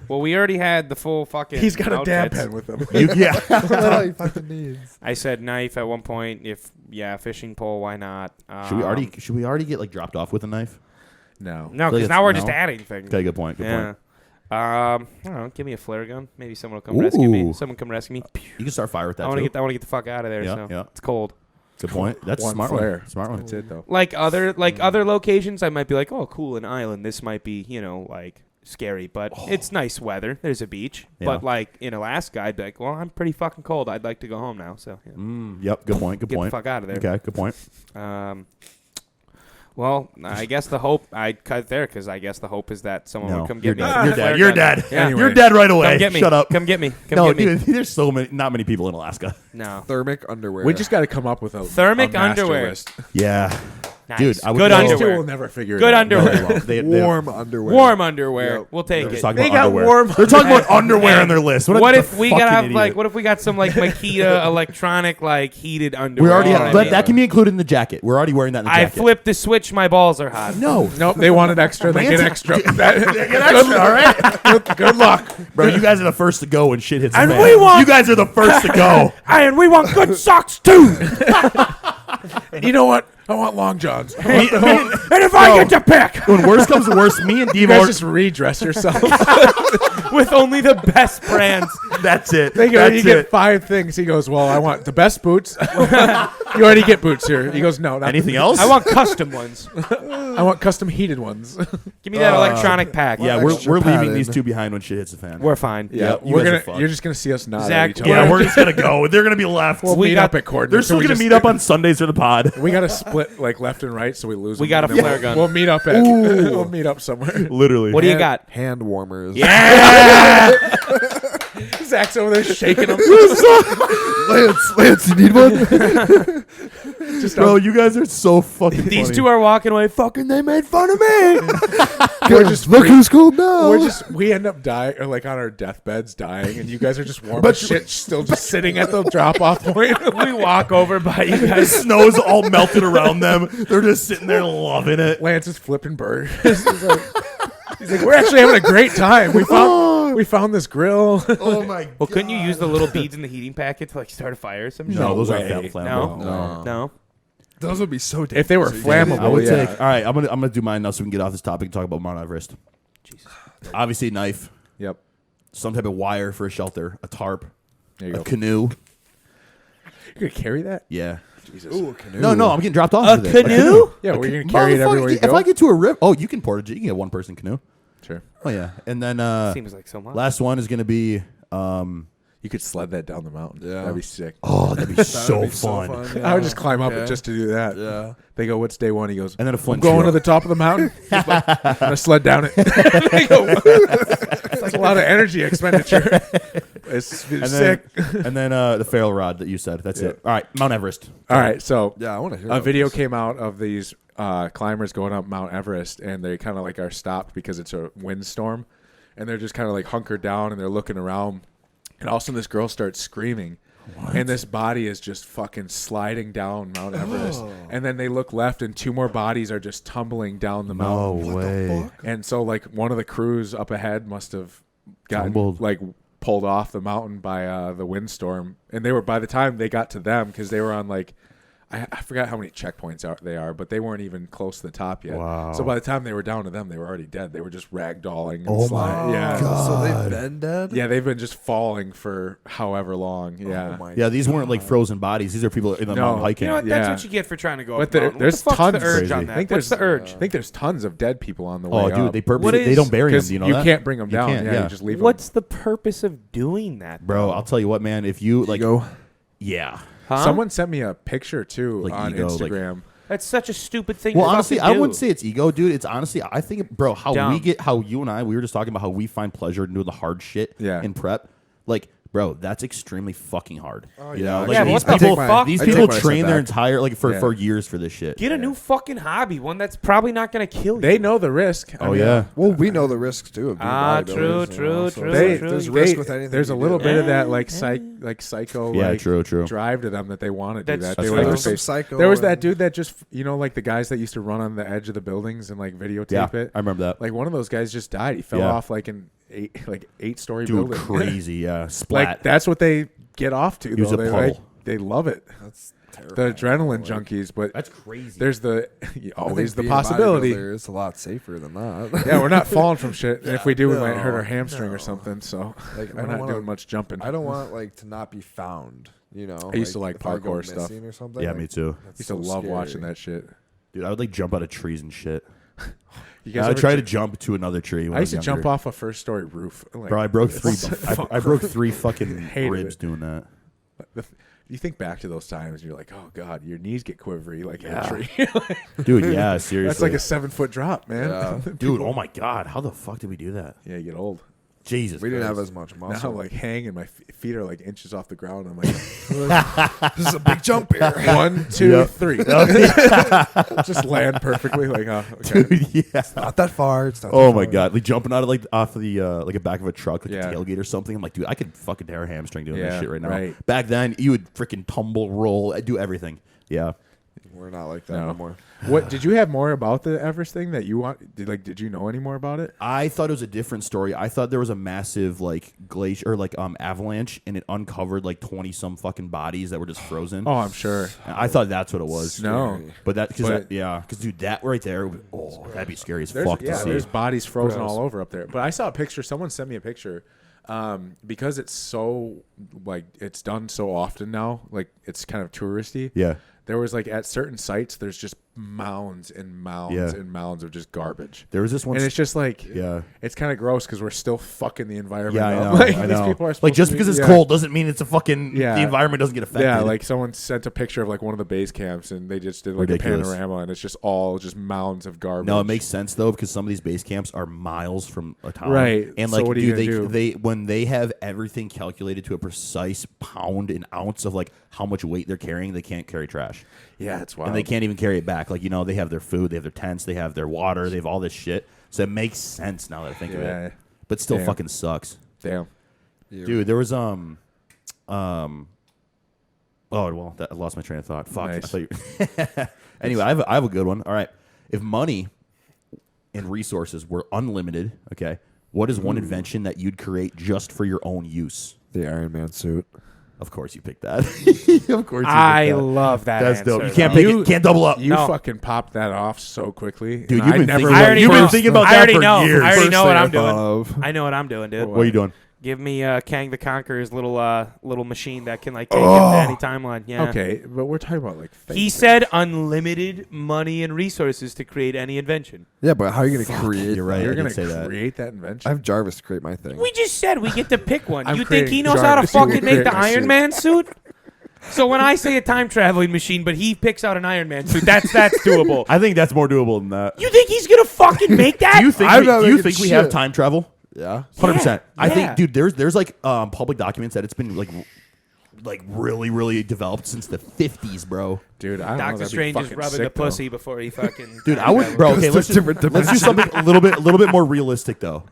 Well, we already had the full fucking. He's got a dab outfits. pen with him. Yeah. That's all he fucking needs. I said knife at one point. Fishing pole. Why not? Should we already get like dropped off with a knife? No. No, Like because it's- now we're just no. adding things. Okay, good point. Good Yeah. point. I don't know. Give me a flare gun. Maybe someone will come rescue me. Ooh. Someone come rescue me. You can start fire with that. I want to too. get. I want to get the fuck out of there. Yeah, so yeah. it's cold. Good point. That's a One smart flare. one. Smart one. That's it though. Like other locations, I might be like, oh, cool, an island. This might be like scary, but it's nice weather. There's a beach. Yeah. But like in Alaska, I'd be like, well, I'm pretty fucking cold. I'd like to go home now. So Yep. Good point. Good get point. the fuck out of there. Okay. Good point. Well, I guess the hope I'd cut there because I guess the hope is that someone No, would come you're get me. dead. with You're a flare dead. You're gun. dead. Yeah. Anyway. You're dead right away. Come get me. Shut up. Come get me. Come No, get me. dude. There's not many people in Alaska. No. Thermic underwear. We just got to come up with a Thermic a master underwear. list. Yeah. Nice. Dude, I would good go- These two underwear. will never figure Good it out. underwear. They- warm underwear. Warm underwear. Yep. We'll take They're it. just talking They about got underwear. warm. They're talking about underwear on their list. What a if we fucking got have idiot. what if we got some like Makita electronic heated underwear? We already You know have, what I that, mean? that can be included in the jacket. We're already wearing that in the I jacket. flipped the switch. My balls are hot. No. Nope, they wanted extra. They get extra. All right. Good luck. Bro, you guys are the first to go when shit hits the And fan. we want- You guys are the first to go. And we want good socks too. And you know what? I want long johns. And if I get to pick When worse comes to worse, me and You Devo guys are just redress yourself. with only the best brands. That's it. They go, That's you it. get 5 things. He goes, well, I want the best boots. You already get boots here. He goes, no, not Anything else? I want custom ones. I want custom heated ones. Give me that electronic pack. Yeah, extra we're leaving padding. these two behind when shit hits the fan. We're fine. Yeah, you we're guys are gonna. fucked. You're just gonna see us nod Zach, at each other. Yeah, we're just gonna go. They're gonna be left. We'll we meet got- up at coordinates. They're so still we gonna just- meet up on Sundays for the pod. We gotta split like left and right, so we lose. We them, got a and then flare gun. We'll meet up at. We'll meet up somewhere. Literally. What do you got? Hand warmers. Zach's over there shaking them. Lance, you need one? Bro, you guys are so fucking These funny. two are walking away. Fucking, they made fun of me. We're just Look who's cool now. we end up dying or like on our deathbeds dying, and you guys are just warm as shit, still just sitting at the drop off point. We walk over by you The guys. snow's all melted around them. They're just sitting there loving it. Lance is flipping burgers. He's like, we're actually having a great time. We found this grill. Oh my god. Well, couldn't you use the little beads in the heating packet to like start a fire or some shit? No, those way. aren't flammable. No? No. Those would be so dangerous. If they were flammable, I would yeah. take. All right, I'm gonna do mine now, so we can get off this topic and talk about Mount Everest. Jesus. Obviously, a knife, Yep. some type of wire for a shelter, a tarp, There you a go. canoe. You're gonna carry that? Yeah. Jesus. Ooh, a canoe. No, I'm getting dropped off. A with it. canoe? Yeah, we're gonna carry it everywhere you If go. I get to a river, you can portage it. You can get one person canoe. Sure. Oh yeah, and then Seems like so much. last one is gonna be. You could sled that down the mountain. Yeah. That'd be sick. Oh, that'd be so be fun. yeah. I would just climb up Okay. it just to do that. Yeah. They go, "What's day one?" He goes, And then a "I'm flint. going to shield. the top of the mountain. I'm gonna sled down it." They go, it's like a lot of energy expenditure. It's and sick. and then the ferrule rod that you said. That's Yeah. it. All right, Mount Everest. All right, so Yeah, I want to hear a about video this. came out of these climbers going up Mount Everest, and they kind of like are stopped because it's a windstorm, and they're just kind of like hunkered down and they're looking around, and all of a sudden this girl starts screaming. And this body is just fucking sliding down Mount Everest. And then they look left, and 2 more bodies are just tumbling down the mountain. way. And so, like, one of the crews up ahead must have gotten, Tumbled. like, pulled off the mountain by the windstorm. And they were, by the time they got to them, because they were on, like, I forgot how many checkpoints they are, but they weren't even close to the top yet. Wow. So by the time they were down to them, they were already dead. They were just ragdolling and Oh my sliding. Yeah. So they've been dead? Yeah, they've been just falling for however long. Yeah. Oh my Yeah, these weren't like frozen bodies. These are people in the No. mountain hiking. You know what? Yeah. That's what you get for trying to go But up the there, mountain. there's What the fuck's tons. the urge Crazy. on I that? think What's there's the urge? I think there's tons of dead people on the way Oh, up. dude, they purposely What they is- don't bury them. 'Cause Do you know you that? can't bring them You down. can't, yeah, yeah. you just leave What's the purpose of doing that, Bro, I'll tell you what, man. If you like, Ego. yeah. Huh? them. Someone sent me a picture too Like on ego, like- Instagram. That's such a stupid thing. Well, to honestly, fucking I do. wouldn't say it's ego, dude. It's honestly, I think, bro, how Dumb. how you and I, we were just talking about how we find pleasure in doing the hard shit Yeah. in prep. Like, bro, that's extremely fucking hard. Oh, You yeah. know, Yeah, like but these what the people, fuck? these I people take what I said train their back. entire like Yeah. for years for this shit. Get a new fucking hobby, one that's probably not going to kill you. They know the risk. I Oh mean, yeah. Well, we know the risks too of being Ah, bodybuilders, true, you know, true, so true, They, true. There's they- risk with anything. there's a you little do. bit of that like psycho Yeah, like true. drive to them that they want to do That's that. They true. like There's to some face- psycho. There was that and- dude that just like the guys that used to run on the edge of the buildings and like videotape Yeah, it. I remember that. Like one of those guys just died. He fell Yeah. off like an 8-story Dude, building. crazy. Yeah, splat. Like that's what they get off to. He was Though. a They puddle. like they love it. That's The terrifying. adrenaline junkies, but That's crazy. there's the I think always the being a possibility. bodybuilder is a lot safer than that. Yeah, we're not falling from shit. And if we do, we might hurt no, our hamstring no. or something. So Like, I we're don't not wanna- doing much jumping. I don't want like to not be found. You know, I used to like if I go parkour stuff. missing or something. yeah, like, me too. that's used to so love scary. watching that shit. Dude, I would like jump out of trees and shit. You I ever would try to ju- jump to another tree. When I used to was jump younger. off a first-story roof. Like, Bro, I broke three. it's I broke 3 fucking Hated ribs it. doing that. You think back to those times, you're like, oh god, your knees get quivery like in Yeah. a tree. Dude, yeah, seriously. That's like a 7-foot drop, man. Yeah. dude. Oh my god, how the fuck did we do that? Yeah, you get old. Jesus, We didn't have Christ. as much Now muscle. I'm like hang and my feet are like inches off the ground. I'm like this is a big jump here. 1, 2, Yep. 3. Just land perfectly. Like oh, okay. Dude, yeah. Not that far. It's not Oh that my far. god, like jumping out of like off of the like a back of a truck, like Yeah. a tailgate or something. I'm like, dude, I could fucking tear a hamstring doing this Yeah, shit right now. right. Back then, you would freaking tumble, roll, do everything. Yeah, We're not like that No. anymore. What did you have more about the Everest thing that you want? Did you know any more about it? I thought it was a different story. I thought there was a massive like glacier or like avalanche, and it uncovered like 20 some fucking bodies that were just frozen. Oh, I'm sure. I thought that's what it was. No. But that But- because dude, that right there, that'd be scary as fuck to see. There's bodies frozen Gross. all over up there. But I saw a picture. Someone sent me a picture. Because it's so like it's done so often now. Like it's kind of touristy. Yeah. There was like at certain sites, there's just mounds and mounds Yeah. and mounds of just garbage. There was this one. And it's just like, Yeah. it's kind of gross because we're still fucking the environment. Yeah, I up. know. Like, I these know. people are Like supposed just to be- because it's yeah. cold doesn't mean it's a fucking Yeah. the environment doesn't get affected. Yeah, like someone sent a picture of like one of the base camps and they just did like Ridiculous. a panorama and it's just all just mounds of garbage. No, it makes sense though because some of these base camps are miles from a town, Right. And So like, what are you dude, gonna do? they when they have everything calculated to a precise pound and ounce of like how much weight they're carrying, they can't carry trash, Yeah, it's wild. and they can't even carry it back. Like they have their food, they have their tents, they have their water, they have all this shit. So it makes sense now that I think of Yeah. it, but still Damn. fucking sucks, Damn. dude. There was Oh well, I lost my train of thought. Fuck. Nice. I thought you anyway, I have a good one. All right, if money and resources were unlimited, okay, what is one invention that you'd create just for your own use? The Iron Man suit. Of course, you picked that. Of course, you I picked that. love that. That's answer, dope. You can't though. pick it. Can't double up. You No. fucking popped that off so quickly. Dude, and you've I been never thinking would- about- you've been thinking about I that already for know. years. I already First know what thing I'm I thought doing. of. I know what I'm doing, dude. What are you doing? Give me Kang the Conqueror's little machine that can like take it to any timeline. Yeah. Okay, but we're talking about like fake He things. said unlimited money and resources to create any invention. Yeah, but how are you going to create? You're right. You're I gonna didn't say that. create that I invention. have Jarvis to create my thing. We just said we get to pick one. I'm You think he creating knows how to Jarvis. You will fucking make create the my Iron suit. Man suit? So when I say a time traveling machine, but he picks out an Iron Man suit, that's doable. I think that's more doable than that. You think he's gonna fucking make that? Do you think? I'm not Do you making think we have shit. time travel? Yeah. 100%. I Yeah. think, dude. There's like public documents that it's been like really really developed since the 50s, bro. Dude, I don't know. Doctor That'd be Strange is fucking rubbing sick, the though. pussy before he fucking. Dude, I would, bro. Okay, let's do something a little bit more realistic though.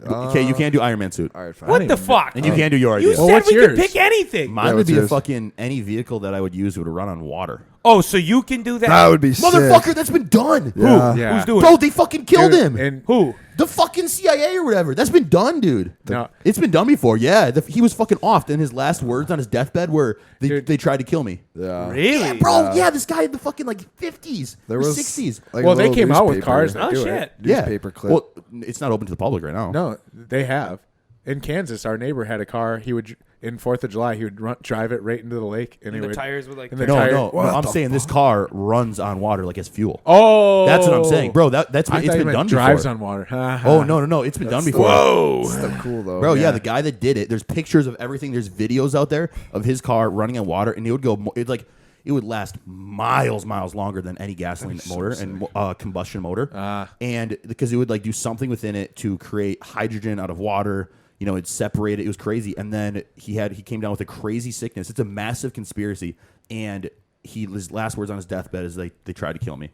Okay, you can't do Iron Man suit, All right, fine. What the fuck? and you can't do your You idea. Well, said what's we yours? could pick anything. Mine Yeah, would what's be a yours? fucking any vehicle that I would use would run on water. Oh, so you can do that? That would be sick. Motherfucker, that's been done. Yeah. Yeah. Who's doing Bro, it? they fucking killed Dude, him. And Who? The fucking CIA or whatever. That's been done, dude. No. It's been done before. Yeah, he was fucking off. And his last words on his deathbed were, Dude. they tried to kill me. Yeah. Really? Yeah, bro. Yeah, this guy in the fucking like 50s There or was 60s. like well, a they little came out with newspaper- cars that Oh, do shit. it. Newspaper clip. Well, it's not open to the public right now. No, they have. In Kansas, our neighbor had a car. He would in 4th of July. He would drive it right into the lake, and he And the would. tires would like. and the No, tire- no. What I'm the saying this car runs on water like it's fuel. Oh, That's what I'm saying, bro. That's I it's thought you been meant done drives before. on water. Oh no, it's been done before. Whoa. Still cool though. Bro, yeah. Yeah. The guy that did it, there's pictures of everything. There's videos out there of his car running on water, and it would go. It would last miles longer than any gasoline motor and combustion motor. And because it would like do something within it to create hydrogen out of water. You know, it separated. It was crazy. And then he came down with a crazy sickness. It's a massive conspiracy. And his last words on his deathbed is they tried to kill me.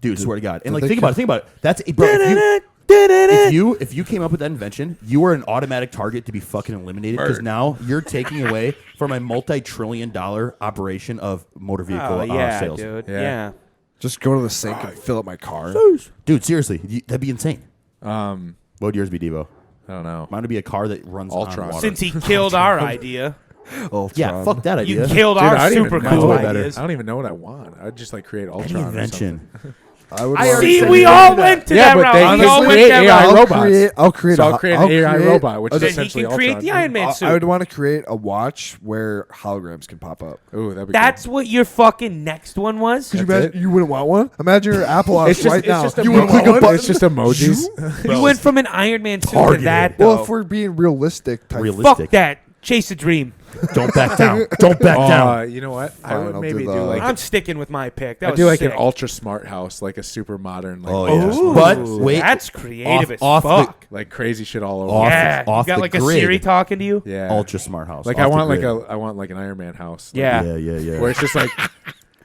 Dude, swear to God. And like they think about it. That's bro. If you came up with that invention, you were an automatic target to be fucking eliminated because now you're taking away from a multi-trillion-dollar operation of motor vehicle Oh yeah, sales. dude. Yeah. Yeah. Just go to the sink and fill up my car. Dude, seriously, that'd be insane. I What would yours be, Devo? don't know. Mine would be a car that runs Ultron. on water. Since he killed our idea, Ultron. Yeah, fuck that you idea. killed Dude, our I don't super even cool know. ideas. I don't even know what I want. I'd just like create Ultron. Any or invention. I would. I want- already See, said we you all did went to Yeah, that but route. they We just all went create that AI route. robots. I'll create. So I'll create an AI robot, which is Then he essentially can create Ultron. the Iron Man suit. I would want to create a watch where holograms can pop up. Ooh, that'd be That's what your fucking next one was. Could you That's imagine? You wouldn't want one. Imagine your Apple cool. Watch It's just, right it's now. just a You wouldn't click a emoji. button. It's just emojis. You went from an Iron Man suit to Targeted. that, Well, though. if we're being realistic, type Realistic. Fuck that. Chase a dream. Don't back down. Don't back down. You know what? I Fine, would I'll maybe do do the- like I'm sticking with my pick. That I was do like sick. an ultra smart house, like a super modern, like Oh, ultra yeah. smart But house. wait, that's creative as off the- fuck. like crazy shit all over. Off- Yeah, off you got the like grid. a Siri talking to you. Yeah, Ultra smart house. Like Off I the want like grid. I want like an Iron Man house. Like, Yeah. Yeah. where it's just like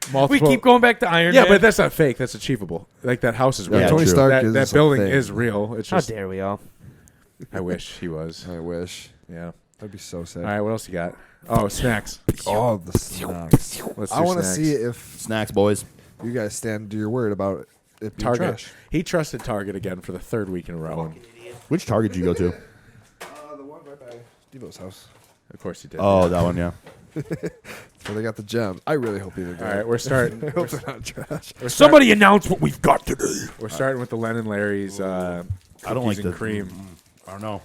We multiple. keep going back to Iron Yeah, Man. but that's not fake. That's achievable. Like that house is real. Yeah, Tony true. Stark that is that a building thing. is real. It's How just dare we all? I wish he was. I wish. Yeah. That'd be so sad. All right, what else you got? Oh, snacks. Oh, the snacks. Let's do I want to snacks. see if Snacks, boys. you guys stand to your word about it being Target. trash. He trusted Target again for the third week in a row. Which Target did you go to? The one right by Devo's house. Of course he did. Oh, that one, yeah. So they got the gems. I really hope these are All good. right, we're starting. I hope they're not trash. Somebody announce what we've got today. We're starting with the Len and Larry's. I don't like cookies and the cream. I don't know.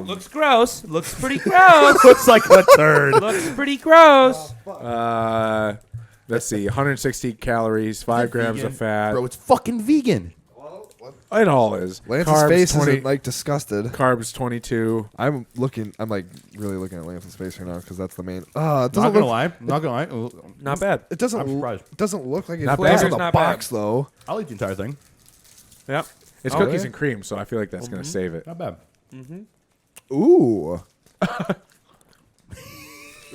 Looks gross. Looks pretty gross. Looks like a third. Looks pretty gross. Let's see, 160 calories, 5 grams of fat. Bro, it's fucking vegan. It all is. Lance's Carbs, face 20 isn't like disgusted. Carbs 22. I'm like really looking at Lance's face right now because that's the main. It Not doesn't gonna look. lie. Not gonna lie. Not bad. It doesn't. I'm surprised. It doesn't look like it Not flies bad. on the Not box though. I'll eat the entire thing. Yep. It's Oh, cookies really? and cream, so I feel like that's going to save it. Not bad. Ooh.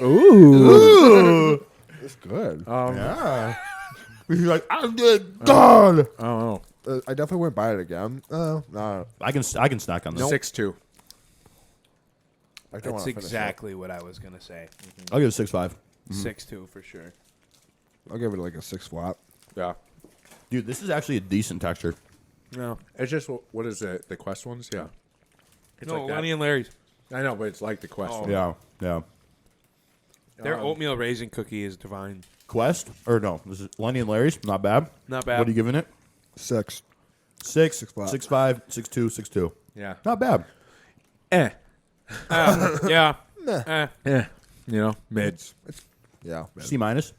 Ooh. It's good. Yeah. He's like, I'm good. God. Oh, I definitely wouldn't buy it again. No. I can snack on this. 6'2". I don't That's wanna finish exactly what I was gonna say. I'll give it 6.5. 6'2" for sure. it. I'll give it like a 6 flat. Yeah. Dude, this is actually a decent texture. No, It's just, what is it? The Quest ones? Yeah. It's no, like that. Lenny and Larry's. I know, but it's like the Quest Oh. one. Yeah. Their oatmeal raisin cookie is divine. Quest? Or no, this is Lenny and Larry's. Not bad. Not bad. What are you giving it? 6. 6, Six flat. 6.5, 6.2, 6.2. Yeah. Not bad. Yeah. Yeah. You know, mid. Yeah. C minus.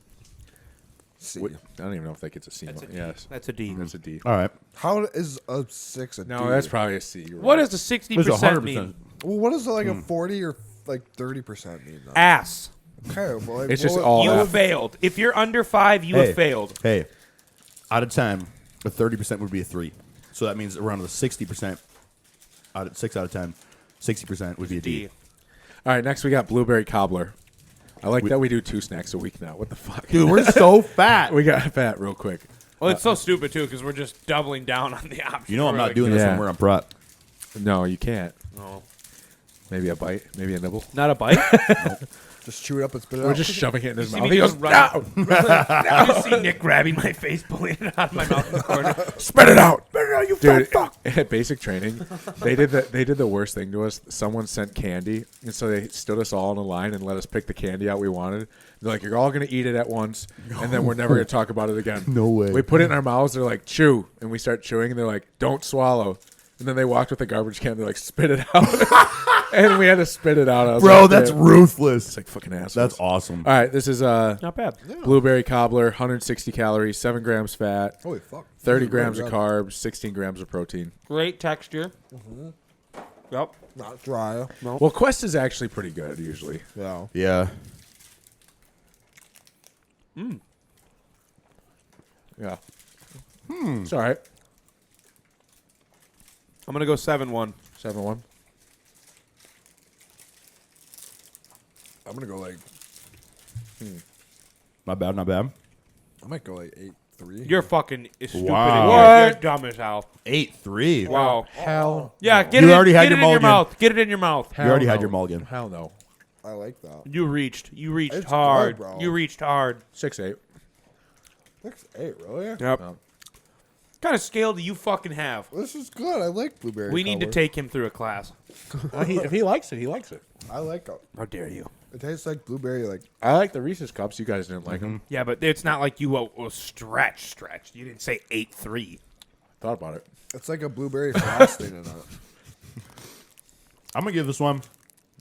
C. I don't even know if that gets a C. That's a D. Yes. That's a D. That's a D. All right. How is a 6 a No, D? that's probably a C. You're What right. does the This is 60% mean? Well, what does like a 40 or like 30% mean? Though? Ass. Okay, well, like, It's just what- all You F. failed. If you're under 5, you have failed. Hey, out of 10, a 30% would be a 3. So that means around the 60%, 6 out of 10, 60% would be a D. D. All right, next we got blueberry cobbler. I like that we do 2 snacks a week now. What the fuck? Dude, we're so fat. We got fat real quick. Well, it's so stupid, too, because we're just doubling down on the option. You know I'm We're not like, doing this Yeah. when we're on prep. No, you can't. No. Maybe a bite. Maybe a nibble. Not a bite? just chew it up and spit it We're out. just shoving it in his See mouth. me He goes, just run- no! You just see Nick grabbing my face, pulling it out of my mouth in the corner. Spit it out! Spit it out, you Dude, fat fuck! at basic training, they did the worst thing to us. Someone sent candy, and so they stood us all in a line and let us pick the candy out we wanted. They're like, "You're all gonna eat it at once, and then we're never gonna talk about it again." No way. We put it in our mouths. They're like, "Chew," and we start chewing, and they're like, "Don't swallow." And then they walked with the garbage can. They're like, "Spit it out," and we had to spit it out. I was Bro, like, that's "Man." ruthless. It's like fucking assholes. That's awesome. All right, this is Not bad. blueberry cobbler, 160 calories, 7 grams fat, Holy fuck. 30 grams of carbs, 16 grams of protein. Great texture. Yep. Not dry. Well, Quest is actually pretty good usually. Yeah. Yeah. Yeah. It's all right. I'm going to go 7-1. 7-1. I'm gonna go like. Not bad, not bad. I might go like 8-3. You're fucking stupid. Wow. You're dumb as hell. 8-3. Wow. Hell. Yeah, get You it, already had get your it in your mulligan. mouth. Get it in your mouth. You already Hell had no. your mulligan. Hell no. I like that. You reached. You reached It's hard. good, bro. You reached hard. 6-8. 6-8, really? Yep. No. What kind of scale do you fucking have? This is good. I like blueberry. We need to cobbler. take him through a class. If he likes it, he likes it. I like it. How dare you? It tastes like blueberry. Like I like the Reese's cups. You guys didn't like them. Yeah, but it's not like you will stretch. You didn't say 8-3. Thought about it. it's like a blueberry frosting in it. I'm gonna give this one.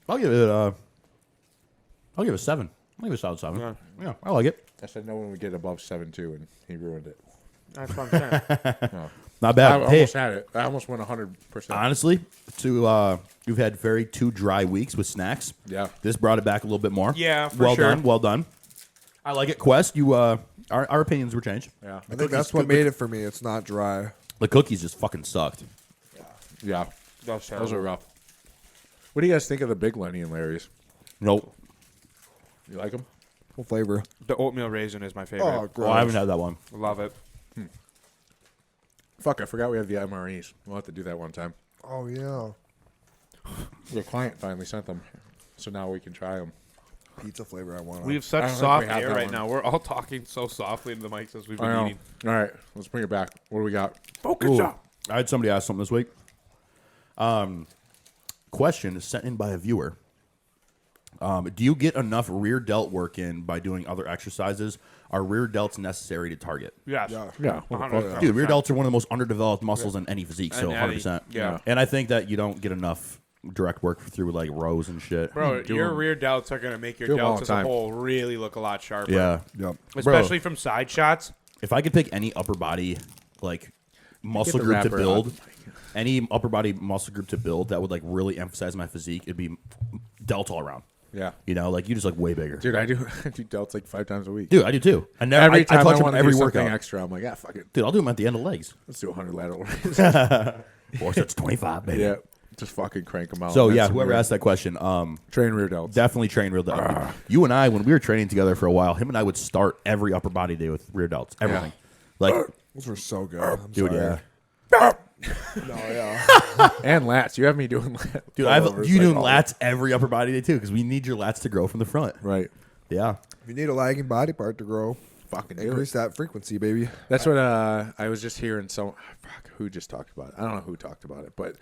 I'll give it a 7. I'll give it a solid 7. Yeah, I like it. I said no when we get above 7-2, and he ruined it. That's what I'm saying. Not I bad. Hey, almost had it. I almost went 100%. honestly, you've had very 2 dry weeks with snacks. Yeah. This brought it back a little bit more. Yeah, for well sure. done. Well done. I like it. Quest, you our opinions were changed. Yeah. I think that's what made it for me. It's not dry. The cookies just fucking sucked. Yeah. That's Those are rough. What do you guys think of the big Lenny and Larry's? Nope. You like them? Full flavor. The oatmeal raisin is my Oh, favorite. gross. Oh, I haven't had that one. Love it. Fuck, I forgot we have the MREs. We'll have to do that one time. Oh yeah. The client finally sent them, so now we can try them. pizza flavor I want. We have I such don't think soft we have air that right one. now. We're all talking so softly into the mics as we've I been know. eating. All right, let's bring it back. What do we got? Focus Ooh, up. I had somebody ask something this week. Question sent in by a viewer. Do you get enough rear delt work in by doing other exercises? Are rear delts necessary to target? Yes. Yeah. 100%. Dude, rear delts are one of the most underdeveloped muscles in any physique, so And 100%. yeah. And I think that you don't get enough direct work through like rows and shit. Bro, Do your them. rear delts are going to make your Do them all delts the as a time. whole really look a lot sharper. Yeah. Yep. Especially from side shots. If I could pick any upper body like muscle the group to wrapper build, on. any upper body muscle group to build that would like really emphasize my physique, it'd be delt all around. Yeah. You know, like you just like way bigger. Dude, I do delts like 5 times a week. Dude, I do too. I never. Every I time I, touch them want to every do something workout. extra, I'm like, yeah, fuck it. Dude, I'll do them at the end of legs. Let's do 100 lateral raises. Or it's 25, baby. Yeah. Just fucking crank them out. So That's yeah, some whoever real- asked that question, train rear delts. definitely train rear delts. You and I, when we were training together for a while, him and I would start every upper body day with rear delts. Everything. Like, Those were so good. I'm dude, sorry. yeah. No, yeah. And lats. You have me doing lats. Dude, you doing lats every upper body day too, because we need your lats to grow from the front. Right. Yeah. If you need a lagging body part to grow, Fucking do increase it. that frequency, baby. That's what I was just hearing. Who just talked about it? I don't know who talked about it, but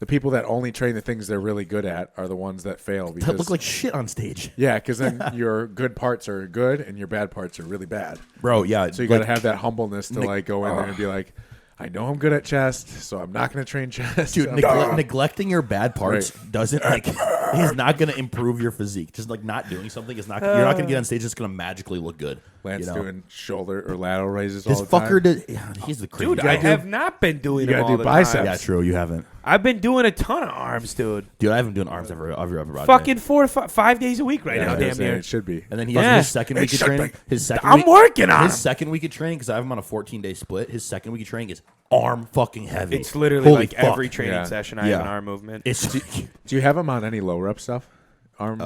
the people that only train the things they're really good at are the ones that fail. Because, That look like shit on stage. yeah, because then your good parts are good and your bad parts are really bad. Bro, yeah. So you like, got to have that humbleness to like go in there and be like, I know I'm good at chest, so I'm not going to train chest. Dude, I'm- neglecting your bad parts doesn't like is not going to improve your physique. Just like not doing something is not. You're not going to get on stage. It's going to magically look good. Lance you know? doing shoulder or lateral raises This all the time. fucker did. Yeah, he's the crazy. Dude, guy. I have not been doing You them gotta all do the biceps. time. Yeah, true. You haven't, I've been doing a ton of arms, dude. dude. I haven't been doing arms every upper body. Fucking 4 to 5 days a week right Yeah, now, I was damn saying near. it should be. And then he Yeah. has his second week of training. His second. I'm week, working on his him. second week of training because I have him on a 14-day split. His second week of training is arm fucking heavy. It's literally Holy like fuck. every training Yeah. session I have Yeah. an arm movement. It's Do you have him on any low rep stuff? Arm.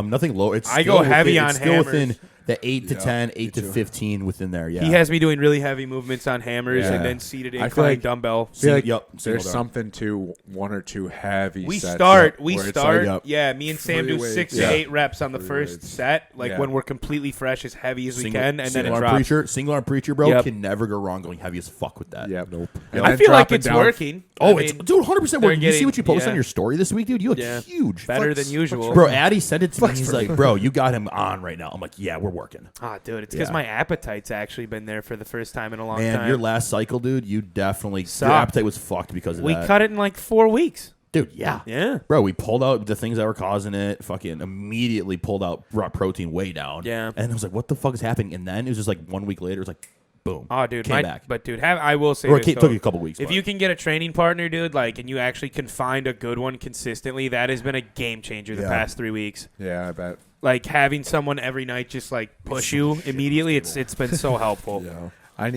nothing low. It's I still go heavy within, on it's still hammers. within the 8 to 10, 8 to too. 15 within there. Yeah, He has me doing really heavy movements on hammers Yeah. and then seated I feel incline like- dumbbell. I feel like Yep, single there's down. something to 1 or 2 heavy We sets start. where it's Like, like, yeah, me and Sam do Free 6 weights. to Yeah. 8 reps on the first weights. set, like Yeah. when we're completely fresh, as heavy as we Single- can, and then single it arm drops. preacher, single arm preacher, bro, Yep. can never go wrong going heavy as fuck with that. Yep. Nope. And I then feel like dropping it's down. working. Oh, I it's mean, dude, 100% they're working. You see getting- what you post yeah. on your story this week, dude? You look Yeah. huge. better than usual. Bro, Addy sent it to me. He's like, bro, you got him on right now. I'm like, yeah, we're working. Ah, dude, it's because Yeah. my appetite's actually been there for the first time in a long Man, time. your last cycle, dude, you definitely your Sucked. appetite was fucked because of we that. cut it in like 4 weeks. Dude, yeah. Yeah. Bro, we pulled out the things that were causing it, fucking immediately pulled out, brought protein way down. Yeah. And I was like, what the fuck is happening? And then it was just like 1 week later, it was like, boom. Oh, dude, Came back. But dude, I will say Or this, it though. took you a couple weeks. If but- you can get a training partner, dude, like, and you actually can find a good one consistently, that has been a game changer the Yeah. past 3 weeks. Yeah, I bet. Like having someone every night just like push you immediately, it's been so helpful. Yeah. I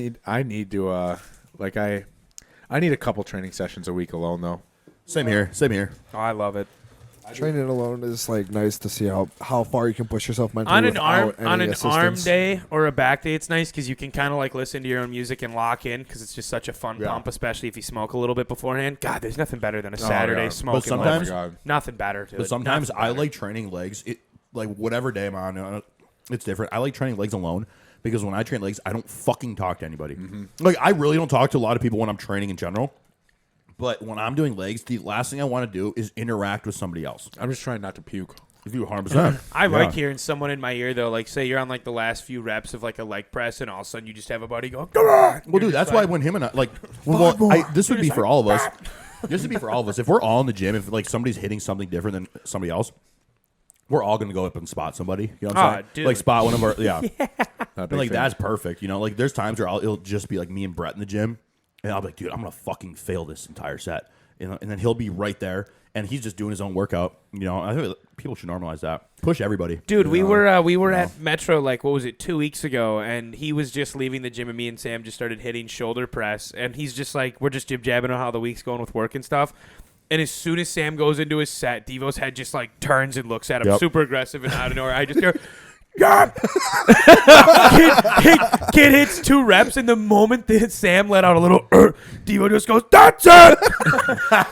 need to like I need a couple training sessions a week alone though. Same here. Same here. Oh, I love it. Training alone is like nice to see how far you can push yourself mentally On an without arm any assistance. day or a back day, it's nice because you can kind of like listen to your own music and lock in because it's just such a fun Yeah. pump, especially if you smoke a little bit beforehand. God, there's nothing better than a yeah. Saturday smoking. But sometimes- Oh my God. nothing better. Dude. But sometimes Nothing I better. like training legs. It like whatever day I'm on, it's different. I like training legs alone because when I train legs, I don't fucking talk to anybody. Like I really don't talk to a lot of people when I'm training in general. But when I'm doing legs, the last thing I want to do is interact with somebody else. I'm just trying not to puke. If you 100%. I like hearing someone in my ear though. Like, say you're on like the last few reps of like a leg press, and all of a sudden you just have a buddy going, "Come on!" Well, dude, that's why when him and I like, this would be for all of us. This would be for all of us. If we're all in the gym, if like somebody's hitting something different than somebody else, we're all gonna go up and spot somebody. You know what I'm saying? Dude. Like spot one of our yeah. Not a And, big like fan. that's perfect. You know, like there's times where it'll just be like me and Brett in the gym, and I'll be like, dude, I'm gonna fucking fail this entire set. You know, and then he'll be right there, and he's just doing his own workout. You know, I think people should normalize that. Push everybody. Dude, we were at Metro like what was it 2 weeks ago, and he was just leaving the gym, and me and Sam just started hitting shoulder press, and he's just like we're just jib jabbing on how the week's going with work and stuff. And as soon as Sam goes into his set, Devo's head just like turns and looks at him, Yep. super aggressive and out of nowhere. I just go, yeah. kid hits 2 reps, and the moment that Sam let out a little, Devo just goes, that's it.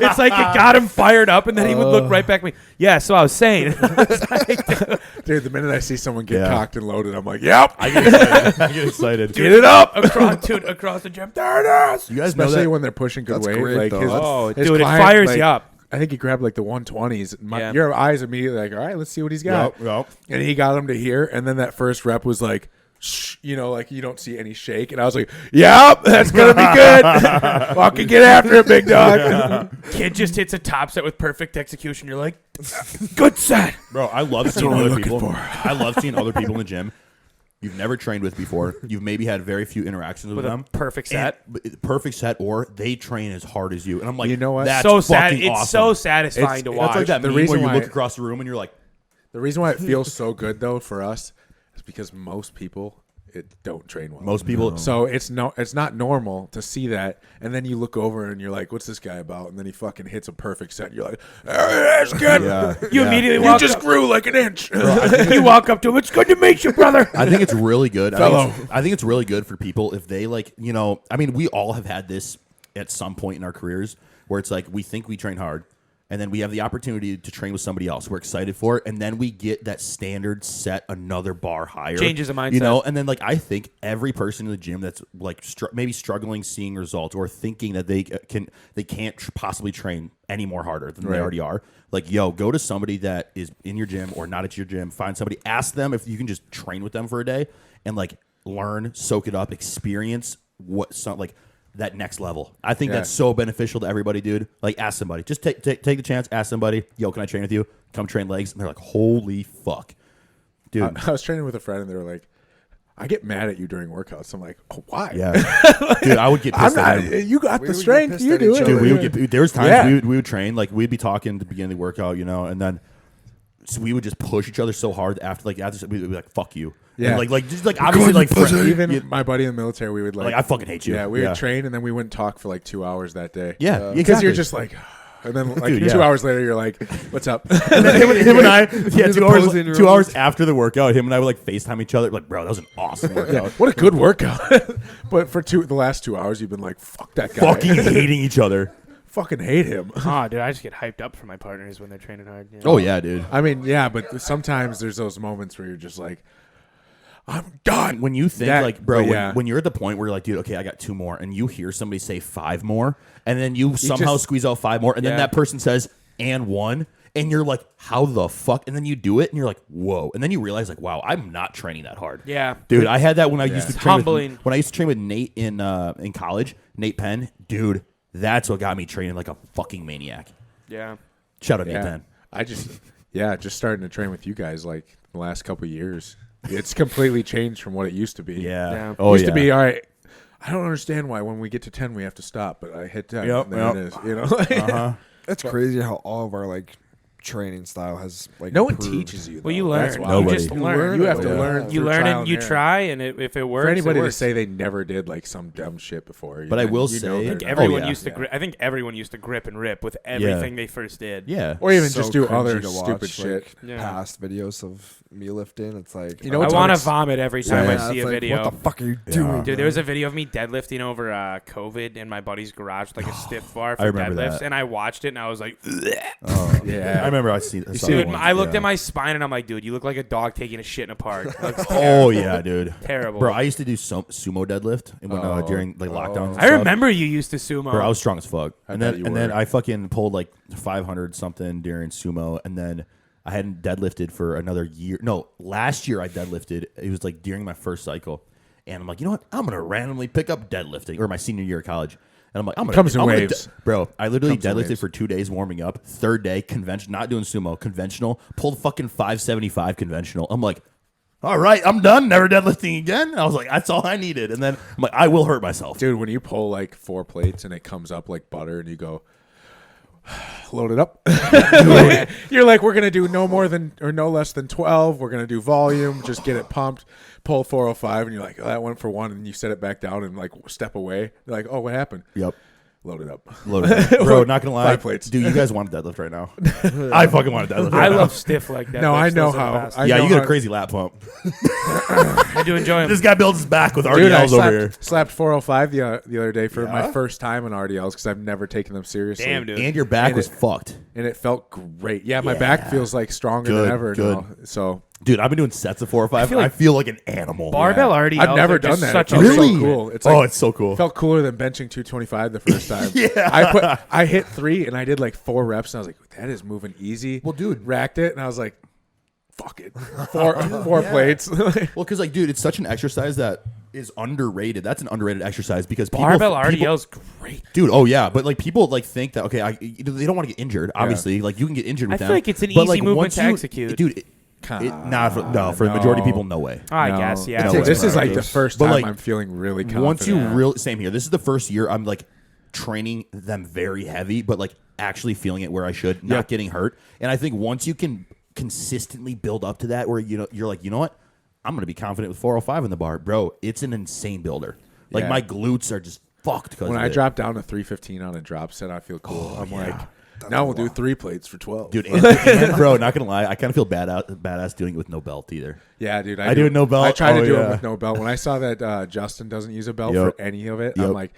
It's like it got him fired up, and then he would look right back at me. Yeah, so I was saying. Dude, the minute I see someone get cocked and loaded, I'm like, yep. I get excited. Get it up. across the gym. There it is. You guys know Especially that? when they're pushing good That's weight. great, like though. his Dude, it client, fires like, you up. I think he grabbed like the 120s. Yeah. Your eyes immediately like, all right, let's see what he's got. Yep. And he got him to here. And then that first rep was like, shh, like you don't see any shake. And I was like, yep, that's going to be good. Fucking get after it, big dog. Kid just hits a top set with perfect execution. You're like, good set. Bro, I love seeing what I'm other looking people. for. I love seeing other people in the gym you've never trained with before. You've maybe had very few interactions with With a them. perfect set. Perfect set, or they train as hard as you. And I'm like, You know what? That's So sad. fucking It's awesome. so satisfying to It's watch. That's like that The meme reason where you why- look across the room and you're like, The reason why it feels so good though for us is because most people don't train well. most people. So it's not normal to see that, and then you look over and you're like, "What's this guy about?" And then he fucking hits a perfect set. And you're like, "That's good." You immediately You walk just up. grew like an inch. You walk up to him. It's good to meet you, brother. I think it's really good. Fellow. I think it's really good for people if they like, I mean, we all have had this at some point in our careers where it's like we think we train hard and then we have the opportunity to train with somebody else. We're excited for it, and then we get that standard set another bar higher. Changes the mindset. And then like I think every person in the gym that's like maybe struggling seeing results or thinking that they can't possibly train any more harder than they already are. Like, go to somebody that is in your gym or not at your gym. Find somebody, ask them if you can just train with them for a day and like learn, soak it up, experience that next level. I think that's so beneficial to everybody, dude. Like, ask somebody. Just take the chance. Ask somebody, can I train with you? Come train legs. And they're like, holy fuck. Dude. I was training with a friend, and they were like, "I get mad at you during workouts." I'm like, "Oh, why?" Yeah. Dude, I would get pissed at him. You got We the would get strength. pissed You at do each it. other. Dude, there was times we would train, like we'd be talking at the beginning of the workout, and then so we would just push each other so hard after we'd be like, fuck you. Yeah. And like just like obviously like Even my buddy in the military, we would like I fucking hate you. Yeah, we would train, and then we wouldn't talk for like 2 hours that day. Yeah, because exactly. you're just like, and then like Dude, 2 hours later, you're like, "What's up?" And then him and I, yeah, 2 hours, opposing 2 hours after the workout, him and I would like FaceTime each other. Like, bro, that was an awesome workout. What a good workout! But for the last 2 hours, you've been like, "Fuck that guy." Fucking hating each other. Fucking hate him. Oh, dude, I just get hyped up for my partners when they're training hard. Oh yeah, dude. I mean, yeah, but sometimes there's those moments where you're just like, "I'm done." When you think That- like, bro, but yeah. when you're at the point where you're like, dude, okay, I got 2 more, and you hear somebody say 5 more, and then you somehow just- squeeze out 5 more, and then Yeah. that person says and 1, and you're like, how the fuck? And then you do it, and you're like, whoa, and then you realize like, wow, I'm not training that hard. Yeah. Dude, I had that when I used to It's train humbling. when I used to train with Nate in college, Nate Penn. Dude, that's what got me training like a fucking maniac. Yeah. Shout out Nate Yeah, Penn. I just starting to train with you guys like the last couple of years. It's completely changed from what it used to be. Yeah. Oh, Used yeah. to be all right. I don't understand why when we get to 10 we have to stop, but I hit 10. Yep, and there yep. it is. You know, It's crazy how all of our like training style has like no one improved. teaches you. Well, you though. learn. That's You why. Nobody. just You learn. learn. You have to Yeah. learn. You through learn trial and you error. try, and if it works, For anybody it to works. say they never did like some dumb shit before, But I will you say- know I they're I think not. everyone yeah. used to. I think everyone used to grip and rip with everything they first did. Yeah. or even So just do cringy other to stupid watch, shit. like, Yeah. past videos of me lifting. It's like You know I what's want to always- vomit every time I yeah, see it's a like, video. What the fuck are you doing? Dude, there was a video of me deadlifting over COVID in my buddy's garage with like a stiff bar I for remember deadlifts, that. and I watched it and I was like, Yeah, I remember I saw dude, that one. I looked at my spine and I'm like, dude, you look like a dog taking a shit in a park. It looks Oh yeah, dude. terrible. Bro, I used to do sumo deadlift when, during like lockdowns. and I stuff. remember you used to sumo. Bro, I was strong as fuck. And bet then you and then were. I fucking pulled like 500 something during sumo, and then I hadn't deadlifted for another year. No, last year I deadlifted. It was like during my first cycle, and I'm like, you know what? I'm gonna randomly pick up deadlifting, or my senior year of college. And I'm like, I'm gonna Comes in I'm gonna waves. bro. I literally Comes in deadlifted waves. for 2 days warming up. Third day convention, not doing sumo, conventional. Pulled fucking 575 conventional. I'm like, all right, I'm done. Never deadlifting again. And I was like, that's all I needed. And then I'm like, I will hurt myself. dude, when you pull like 4 plates and it comes up like butter, and you go, load it up. You're like, we're gonna do no more than or no less than 12. We're gonna do volume, just get it pumped. Pull 405, and you're like, oh, that went for 1, and you set it back down and like step away. You're like, oh, what happened? Yep. Load it up. Bro, not gonna lie, 5 plates. dude. You guys want a deadlift right now? I fucking want a deadlift. I Right now. love stiff like that. No, I know how. Yeah, know you get how- a crazy lap pump. I do enjoy them. This guy builds his back with Dude, I RDLs over here. slapped 405 the other day for my Yeah? first time in RDLs because I've never taken them seriously. Damn, dude. And your back And was it- fucked. And it felt great. Yeah, my Yeah. back feels like stronger Good, than ever good. now. So Dude, I've been doing sets of 4 or 5. I feel like an animal. Barbell Yeah. RDLs I've never are done just that. such It a felt so Really? cool. It's Oh, like, it's so cool. felt cooler than benching 225 the first time. Yeah. I hit 3 and I did like 4 reps and I was like, that is moving easy. Well, dude. Racked it and I was like, fuck it. Four plates. Well, because like, dude, it's such an exercise that is underrated. That's an underrated exercise because Barbell people, RDL's great. dude. Oh yeah, but like people like think that okay, they don't want to get injured. Obviously, like you can get injured with I them. feel like it's an but, easy like, movement once to you- execute. dude. For the majority of people, no way. I No. guess, yeah. It takes This is like the practice. first But, time like, I'm feeling really confident. Once you really same here. This is the first year I'm like training them very heavy, but like actually feeling it where I should, not getting hurt. And I think once you can consistently build up to that, where you're like, you know what, I'm gonna be confident with 405 in the bar, bro. It's an insane builder. Like Yeah. my glutes are just fucked. When I drop down to 315 on a drop set, I feel cool. I'm like, now we'll do 3 plates for 12. dude, and bro, not gonna lie, I kind of feel badass doing it with no belt either. Yeah, dude. I do it no belt. I try to Oh, do yeah. it with no belt. When I saw that Justin doesn't use a belt Yep. for any of it, Yep. I'm like,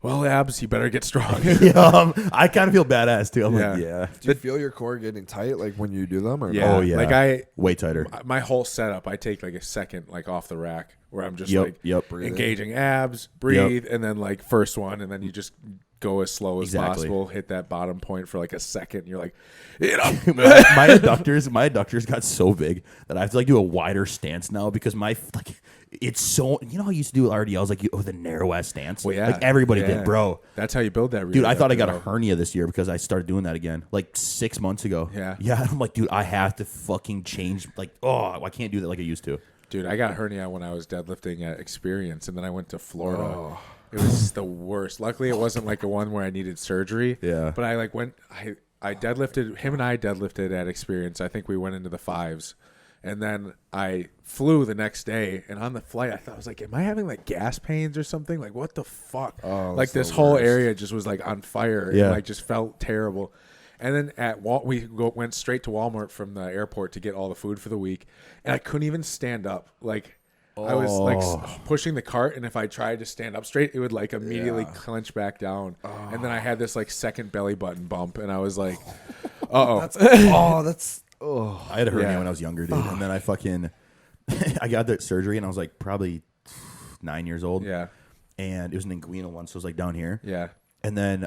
well, Abs, you better get strong. I kind of feel badass too. I'm Yeah. like, yeah, Do you feel your core getting tight like when you do them? Or Yeah. Oh, yeah. Like way tighter. my whole setup, I take like a second like off the rack where I'm just Yep, like yep. engaging abs, breathe, and then like first one, and then you just go as slow as Exactly. possible, hit that bottom point for like a second, and you're like, you know, my adductors got so big that I have to like do a wider stance now because it's so, you know how you used to do RDLs like with a narrow ass stance. Well, yeah. like everybody Yeah. did, bro. That's how you build that. Dude, I thought I got a hurt. hernia this year because I started doing that again, like 6 months ago. Yeah. I'm like, dude, I have to fucking change. Like, oh, I can't do that like I used to. Dude, I got hernia when I was deadlifting at Experience, and then I went to Florida. It was the worst. Luckily, it wasn't like a one where I needed surgery. Yeah. But I like went. I deadlifted him and I deadlifted at Experience. I think we went into the 5s, and then I flew the next day. And on the flight, I thought I was like, "Am I having like gas pains or something? Like what the fuck?" Oh, like that's this the whole worst. area just was like on fire. Yeah. And like just felt terrible. And then went straight to Walmart from the airport to get all the food for the week, and I couldn't even stand up. Like I was like pushing the cart, and if I tried to stand up straight, it would like immediately clench back down. And then I had this like second belly button bump, and I was like, that's I had a hernia Yeah. when I was younger, dude, and then I fucking I got the surgery, and I was like probably 9 years old. yeah, And it was an inguinal one, so it was like down here. yeah. And then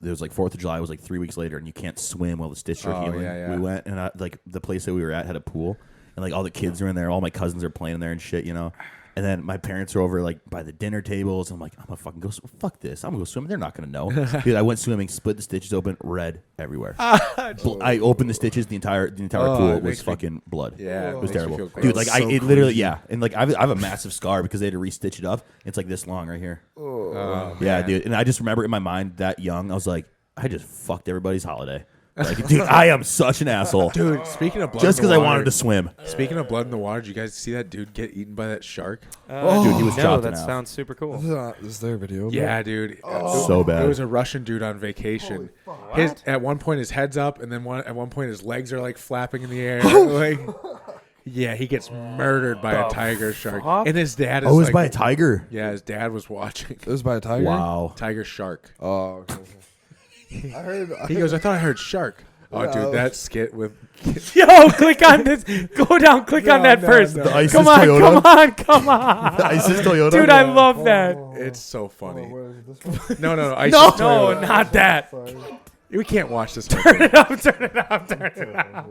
there was like 4th of July was like 3 weeks later, and you can't swim while the stitches are Oh, healing. yeah, yeah. We went, and like the place that we were at had a pool, and like all the kids are in there, all my cousins are playing in there and shit, you know. And then my parents are over like by the dinner tables. I'm like, I'm gonna fucking go. Fuck this. I'm gonna go swim. They're not gonna know, dude. I went swimming, split the stitches open, red everywhere. I opened the stitches. The entire pool it was makes me- fucking blood. Yeah, it it was makes me terrible, feel gross. dude. Like So it literally, crazy. yeah. And like I have a massive scar because they had to re-stitch it up. It's like this long right here. Oh, Yeah, man. dude. And I just remember in my mind that young, I was like, I just fucked everybody's holiday. Like, dude, I am such an asshole. Dude, speaking of blood, Just in the because I water- wanted to swim. Speaking of blood in the water, did you guys see that dude get eaten by that shark? Dude, he was no, chopped in that half. sounds super cool. Is there a video? of Yeah, it? dude. So bad. It was a Russian dude on vacation. At one point, his head's up, and then at one point, his legs are like flapping in the air. like, yeah, he gets murdered by a tiger shark, fuck? and his dad is. Oh, it was like, by a tiger. Yeah, his dad was watching. It was by a tiger. Wow. Tiger shark. Oh, okay. I heard. He goes, I thought I heard shark. Oh, dude, that skit with. Yo, click on this. Go down. Click on that first. no. The ISIS Come on, Toyota. come on. ISIS Toyota. Dude, I love that. It's so funny. Where is this one? No. No, Toyota. not that. We can't watch this. Turn it up, turn it up, turn it up.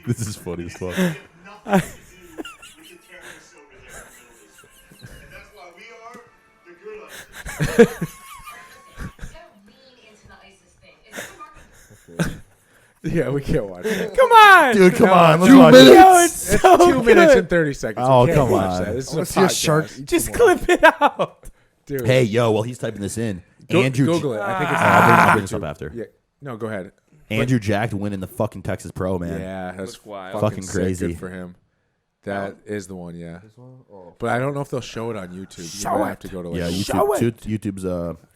This is funny as fuck. Yeah, we can't watch it. Come on. Dude, come on. Let's 2 watch minutes. it. Yo, it's so 2 minutes good. and 30 seconds. Oh, We can't come watch on. that. This is I a want to see a shark. podcast. eat Just some clip it out. Dude. Hey, yo, while he's typing this in, Andrew. Google it. I think it's I'll bring this up after. Yeah. No, go ahead. Andrew Jacked winning the fucking Texas Pro, man. Yeah, that's Looks wild. Fucking sick. crazy. Good for him. That is the one, yeah. This one? Oh. But I don't know if they'll show it on YouTube. Show You might it. have to go to like Yeah, Show YouTube's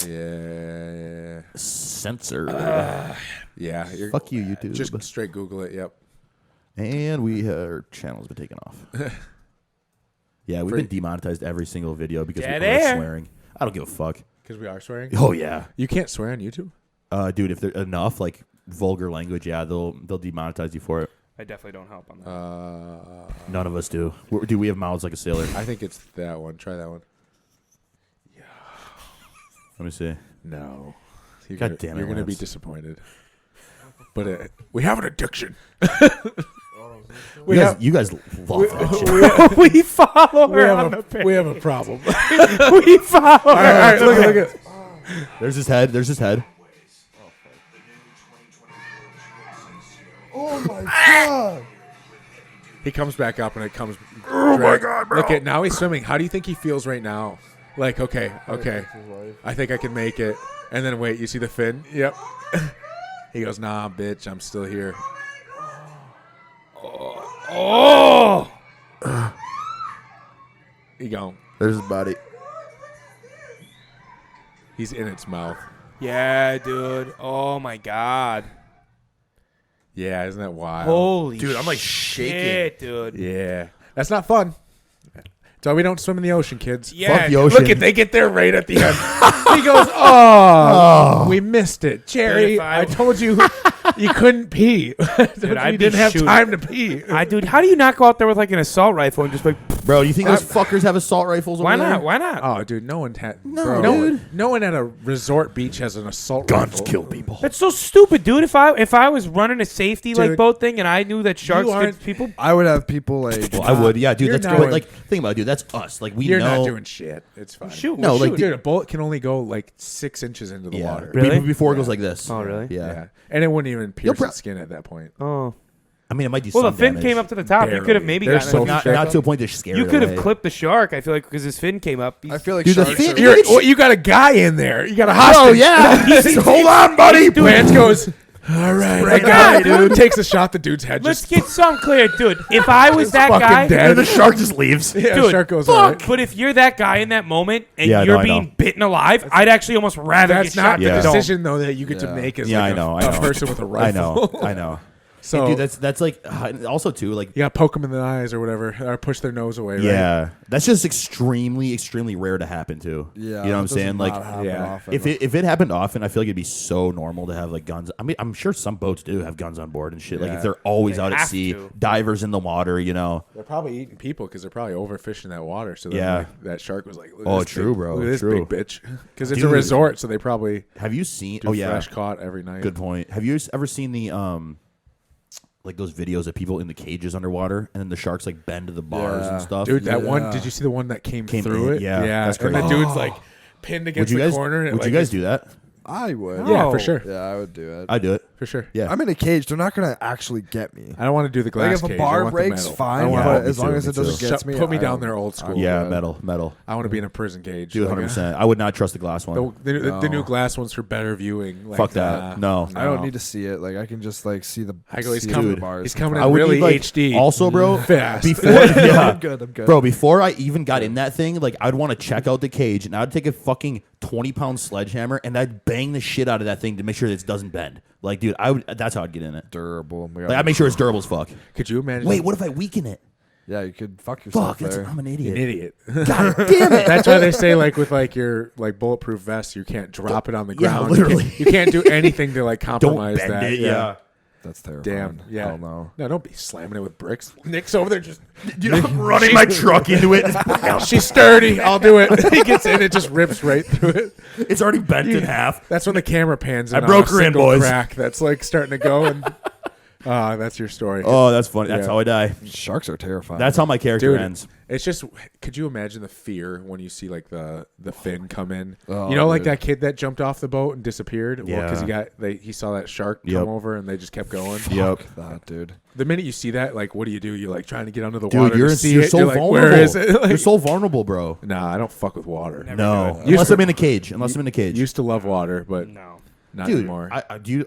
yeah. censored. Yeah. Fuck you, YouTube. Just straight Google it. Yep. And our channel's been taken off. Yeah, we've been demonetized every single video because Dead we are air. swearing. I don't give a fuck. Because we are swearing. Oh yeah, You can't swear on YouTube. dude. If there's enough like vulgar language, yeah, they'll demonetize you for it. I definitely don't help on that. None of us do. Dude, we have mouths like a sailor. I think it's that one. Try that one. Let me see. No. God damn it, You're gonna be Lance. disappointed. But we have an addiction. You guys love that shit. We follow her on the page. we have a problem. We follow her. All right, look at. There's his head. There's his head. Oh my god! He comes back up and it comes. Oh my god, bro! Look at now he's swimming. How do you think he feels right now? Like, okay, I think I can make it. And then wait, you see the fin? Yep. He goes, nah, bitch, I'm still here. Oh! He gone. There's his body. He's in its mouth. Yeah, dude. Oh my god. Yeah, isn't that wild? Holy Dude, I'm, like, shit, dude. Yeah. That's not fun. That's why we don't swim in the ocean, kids. Yeah. Fuck the ocean. Look at they get there right at the end. He goes, oh, we missed it. Jerry, Dude, I told you you couldn't pee. Dude, you didn't have time to pee. Dude, how do you not go out there with like an assault rifle and just like, Bro, you think those fuckers have assault rifles over why there? not? Why not? Oh, dude, no one had. No, no, dude. one, no one at a resort beach has an assault Guns rifle. kill people. That's so stupid, dude. If I was running a safety like Dude, boat thing and I knew that sharks aren't- could people, I would have people like. Well, I would, yeah, dude. You're That's not- good. Like, think about it, dude. That's us. Like, we You're know. not doing shit. It's fine. shoot. No, we'll like, shoot. Dude, a bullet can only go like 6 inches into the Yeah. water. Really? Before it goes like this. Oh, really? Yeah. And it wouldn't even pierce pro- its skin at that point. Oh. I mean, it might do Well, some the fin damage. came up to the top. You Barely. could have maybe They're gotten so it. Not to a point to scare You it could have away. clipped the shark. I feel like because his fin came up. I feel like Dude, the sharks fin- are- You're, well, you got a guy in there. You got a hostage. Oh, yeah. Hold on, buddy. Lance goes, all right. I got it, dude. Takes a shot. The dude's head Let's just get something clear, dude. If I was that fucking guy, dead. And the shark just leaves. Yeah, dude, shark goes, fuck. all right. But if you're that guy in that moment and Yeah, you're no, I know. being bitten alive, I'd actually almost rather That's get not shot the than Yeah. don't. decision, though, that you get to Yeah. make as Yeah, like I know. a person with a rifle. I know. So Hey, dude, that's like also too like you got to poke them in the eyes or whatever, or push their nose away. Right? yeah, that's just extremely rare to happen too. Yeah, you know what I'm it does saying? Like not happen yeah. often. if it happened often, I feel like it'd be so normal to have like guns. I mean, I'm sure some boats do have guns on board and shit. Like Yeah. if they're always They out at have sea, to. divers in the water, you know. They're probably eating people because they're probably overfishing that water. So then, Yeah. like, that shark was like, look at Oh, this true, big, bro, Look at this true. big bitch. Because it's a Dude. resort, so they probably Have you seen? do Oh yeah, fresh caught every night. good point. Have you ever seen the like those videos of people in the cages underwater and then the sharks like bend to the bars Yeah. and stuff? Dude, that one, Yeah. did you see the one that came Came through in, it? yeah, that's And the crazy. dude's like pinned would against you the guys? corner. and Would like you guys his- do that? I would. Yeah, No. for sure. Yeah, I would do it. I do it. For sure. Yeah. I'm in a cage. They're not gonna actually get me. I don't want to do the glass Like if a cage. I bar want the breaks, metal. I fine. want Yeah, But me as long too, as me it doesn't too. get me, Put me I down don't- there old school. Yeah, good. metal. I want to be in a prison cage. Dude, Like, 100%. I would not trust the glass one. The new glass ones for better viewing. Like, Fuck that. No. I don't need to see it. Like I can just like see the. I go, he's see coming. the bars He's in coming front in of me. really need, like, HD. Also, bro, Fast. before yeah, I'm good. I'm good. bro, before I even got in that thing, like I'd want to check out the cage and I'd take a fucking 20-pound sledgehammer and I'd bang the shit out of that thing to make sure that it doesn't bend. Like, dude, that's how I'd get in it. durable. Like, I make sure it's durable as fuck. Could you imagine? Wait, what if I weaken it? Yeah, you could fuck yourself Fuck, there. I'm an An idiot. idiot. God damn it. That's why they say like with like your like bulletproof vest, you can't drop it on the Yeah, ground. literally. You can't do anything to like Don't compromise bend that. it. Yeah. That's terrifying. Damn. Yeah. Hell no. No, don't be slamming it with bricks. Nick's over there just. Dude, I'm running my truck into it. She's sturdy. I'll do it. He gets in. It just rips right through it. It's already bent in half. That's when the camera pans in. I on broke a her in, single boys. Crack that's like starting to go and. That's your story. Oh, that's funny. That's Yeah. how I die. Sharks are terrifying. That's how my character Dude, ends. it's just. Could you imagine the fear when you see like the fin come in? Oh, you know, like dude. that kid that jumped off the boat and disappeared. Well, because Yeah. he saw that shark Yep. come over and they just kept going. Yep. that, dude. The minute you see that, like, what do? You're like trying to get under the Dude, water. you're to see you're it. so You're like, vulnerable. where is it? Like, You're so vulnerable, bro. nah, I don't fuck with water. No, Used unless to- I'm in a cage. Unless I'm in a cage. Used to love water, but No. not Dude, anymore. I do.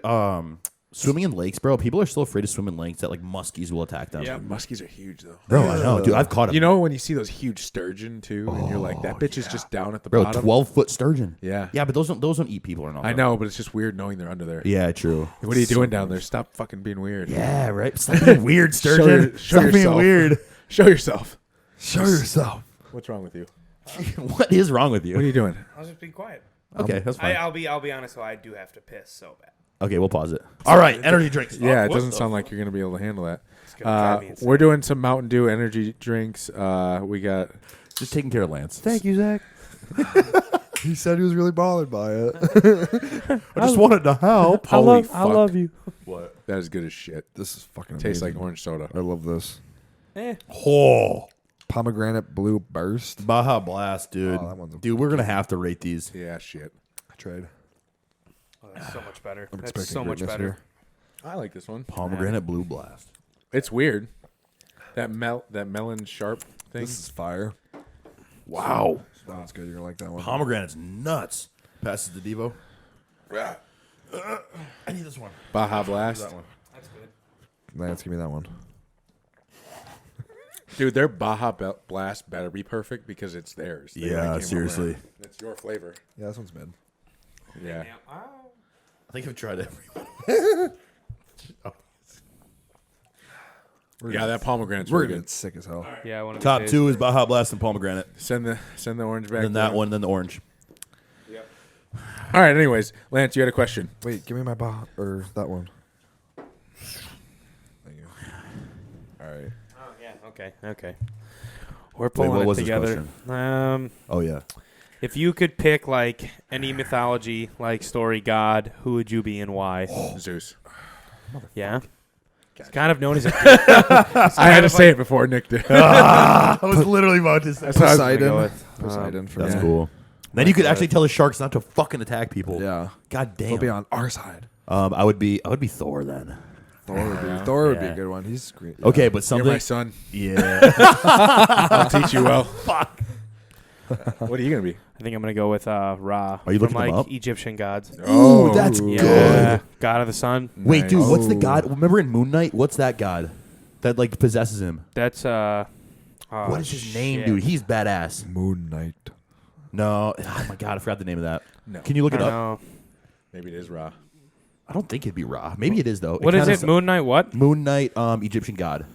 Swimming in lakes, bro. People are still afraid to swim in lakes that like muskies will attack them. Yeah. Muskies are huge though. Bro, I know, dude. I've caught them. You know when you see those huge sturgeon too, and you're like, that bitch is just down at the bro, bottom. 12-foot sturgeon. Yeah. Yeah, but those don't eat people or not. I know, but it's just weird knowing they're under there. Yeah, true. What are you doing down there? Stop fucking being weird. Yeah, right. Stop being weird, sturgeon. Show Stop being yourself. weird. Show yourself. Show yourself. What's wrong with you? What is wrong with you? What are you doing? I'll just be quiet. Okay, that's fine. I'll be honest though. I do have to piss so bad. Okay, we'll pause it. All right, energy drinks. Yeah, Oh, it what doesn't the sound like you're gonna be able to handle that. gonna drive me insane. We're doing some Mountain Dew energy drinks. We got Just taking care of Lance. you, Zach. He said he was really bothered by it. I just wanted to help. holy fuck. you. What? That is good as shit. This is fucking Tastes amazing. like orange soda. I love this. Oh, Pomegranate Blue Burst. Baja Blast, dude. Oh, that one's a Dude, we're gonna have to rate these. Yeah, shit. I tried. Oh, that's so much better. I'm That's expecting so much greatness better. here. I like this one. Pomegranate Blue Blast. It's weird. That melon sharp thing. This is fire. Wow. That one's good. You're gonna like that one. Pomegranate's nuts. Passes to Devo. I need this one. Baja Blast. That one. That's good. Lance, give me that one. Dude, their Baja Blast better be perfect because it's theirs. They Yeah, came up with seriously. it. It's your flavor. Yeah, this one's mid. Yeah. I think I've tried every Yeah, that pomegranate's We're really gonna good. get sick as hell. Yeah, one of Top these two is Baja Blast and Pomegranate. Send the orange back. Then that there. one, then the orange. All right. Anyways, Lance, you had a question. Wait, give me my or that one. Thank you. All right. Oh yeah. Okay. We're pulling what it was this together. Oh yeah. If you could pick like any mythology like story god, who would you be and why? Zeus. Yeah. It's kind of known as a I had to say it before Nick did. I was literally about to say. That's what I was gonna Poseidon. go with. Poseidon for That's me. cool. Then you could actually tell the sharks not to fucking attack people. Yeah. God damn. He'll be on our side. I would be Thor then. Thor would be Yeah. a good one. He's great. Okay, but You're something. my son. Yeah. I'll teach you well. Fuck. What are you gonna be? I think I'm gonna go with Ra. Are you looking from them like up? Egyptian gods? Ooh, that's Yeah, good. god of the sun. Wait, dude, Nice. what's the god? Remember in Moon Knight? What's that god that like possesses him? That's What is his name, shit. dude? He's badass. Moon Knight. No, oh my god, I forgot the name of that. No. Can you look I it don't up? know. Maybe it is Ra. I don't think it'd be Ra. Maybe it is though. What is kinda it? Moon Knight? What? Moon Knight, Egyptian god.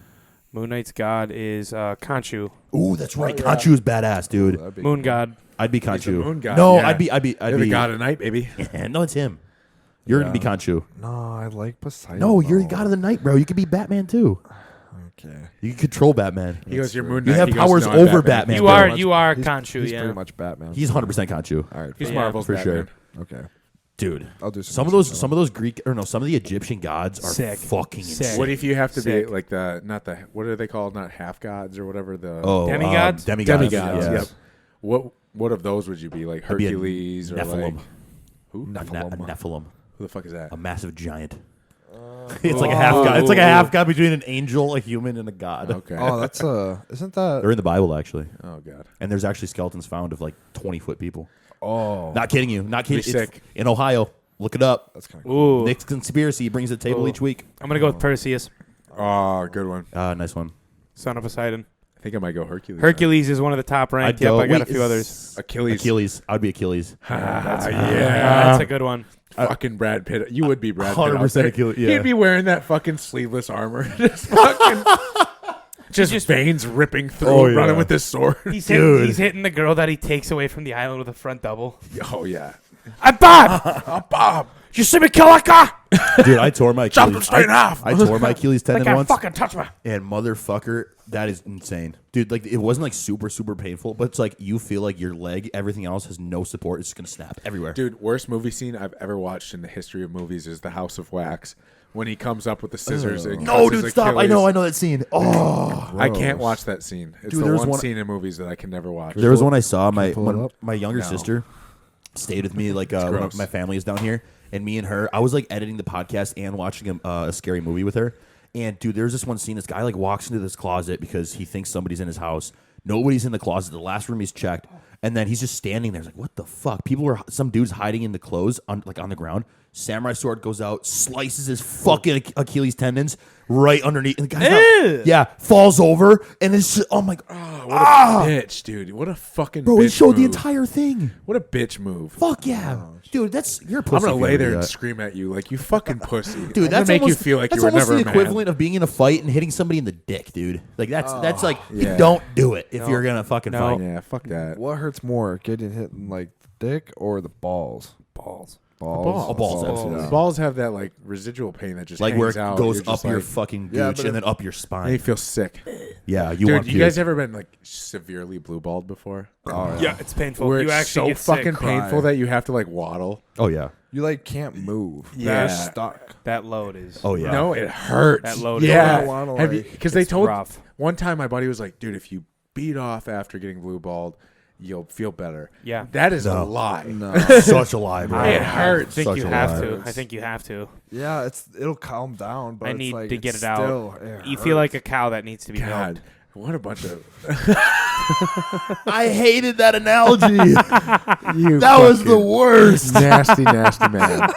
Moon Knight's god is Khonshu. Ooh, that's right. Khonshu's badass, dude. That'd be Moon god. I'd be He's the Khonshu. moon god, No, yeah. I'd be. You're the god of night, baby. No, it's him. You're gonna be Khonshu. No, I like Poseidon. No, you're the though. god of the night, bro. You could be Batman too. Okay. You can control Batman. He goes, "Your moon You knight." have He goes, powers "No, I'm over Batman. You bro. are much- you are He's Khonshu. He's Yeah. pretty much Batman. He's 100% Khonshu, all right. He's He's Yeah, Marvel's for Batman. sure. Okay. dude. I'll do Some of those Greek or no, some of the Egyptian gods are Sick. fucking Sick. insane. What if you have to Sick. be like what are they called? Not half gods or whatever the Demigods? Demigods. demigods. Yes. Yep. What of those would you be? Like I'd be a Hercules or Nephilim. like who? A Nephilim. Who the fuck is that? A massive giant. It's like a half god. It's like a half god between an angel, a human, and a god. Okay. Oh, that's isn't that? They're in the Bible actually, Oh god. and there's actually skeletons found of like 20-foot people. Oh, Not kidding you. Not kidding. Be It's sick. in Ohio. Look it up. that's kind of cool. Ooh. Nick's conspiracy brings to the table Ooh. each week. I'm gonna go with Perseus, Oh, good one. Nice one. son of Poseidon. I think I might go Hercules. Hercules is one of the top ranked. Yep, I got a few others. Achilles. I'd be Achilles. Ah, That's yeah. a good one. Fucking Brad Pitt. You would be Brad Pitt. 100% Achilles, yeah. He'd be wearing that fucking sleeveless armor. Just fucking. just veins ripping through, Oh, yeah. running with this sword. He's Dude. hitting the girl that he takes away from the island with a front double. Oh, yeah. I'm Bob. Oh, Bob. You see me kill that guy? Dude, I tore my Chop Achilles. him straight in half. I tore my Achilles That tendon guy once. fucking touched me. And motherfucker, that is insane. Dude, like it wasn't like super, super painful, but it's like you feel like your leg, everything else has no support. It's just gonna snap everywhere. Dude, worst movie scene I've ever watched in the history of movies is The House of Wax. When he comes up with the scissors and No, cuts his dude, stop. Achilles. I know that scene. Oh. I can't watch that scene. It's Dude, the there's one one- scene in movies that I can never watch. There was one I saw. My pull it when up? my younger No. sister stayed with me. Like when gross. my family is down here, and me and her. I was like editing the podcast and watching a scary movie with her. And dude, there's this one scene. This guy like walks into this closet because he thinks somebody's in his house. Nobody's in the closet. The last room he's checked, and then he's just standing there. He's like, "What the fuck?" Some dude's hiding in the clothes on the ground. Samurai sword goes out, slices his fucking Achilles tendons right underneath. And the guy's falls over, and it's just, oh my god, What a bitch, dude! What a fucking bro! bitch He showed the move. entire thing. What a bitch move! Fuck yeah, dude! You're a pussy. I'm gonna if you lay ever there do and that. scream at you like you fucking pussy. Dude, I'm that's gonna make almost, you feel like that's you were almost never the a man. equivalent of being in a fight and hitting somebody in the dick, dude. Like that's like yeah. don't do it if you're gonna fucking fight. Yeah, fuck that. What hurts more, getting hit in like the dick or the balls? Balls. Balls. Balls. Yeah. Balls have that like residual pain that just Like where hangs it out. goes You're just up your like, fucking Yeah, gooch but and then up your and you spine. feel sick. Yeah, you Dude, want you puke. guys ever been like severely blue balled before? Oh, Yeah, it's painful. Where You it's actually so get sick. fucking painful Cry. that you have to like waddle. Oh yeah. You like can't move. Yeah. You're stuck. That load is. Oh yeah. No, it hurts. That load is yeah, rough. I wanna, like, because they it's told rough. one time my buddy was like, "Dude, if you beat off after getting blue balled, you'll feel better." Yeah. that is a No. lie. No. Such a lie, bro. It I hurts. think Such you a have lie. to. I think you have to. Yeah, it'll calm down, but I it's need like, to get it's it out. still, You feel like a cow that needs to be God, milked. what a bunch of I hated that analogy. you. That was fucking the worst. nasty, nasty man.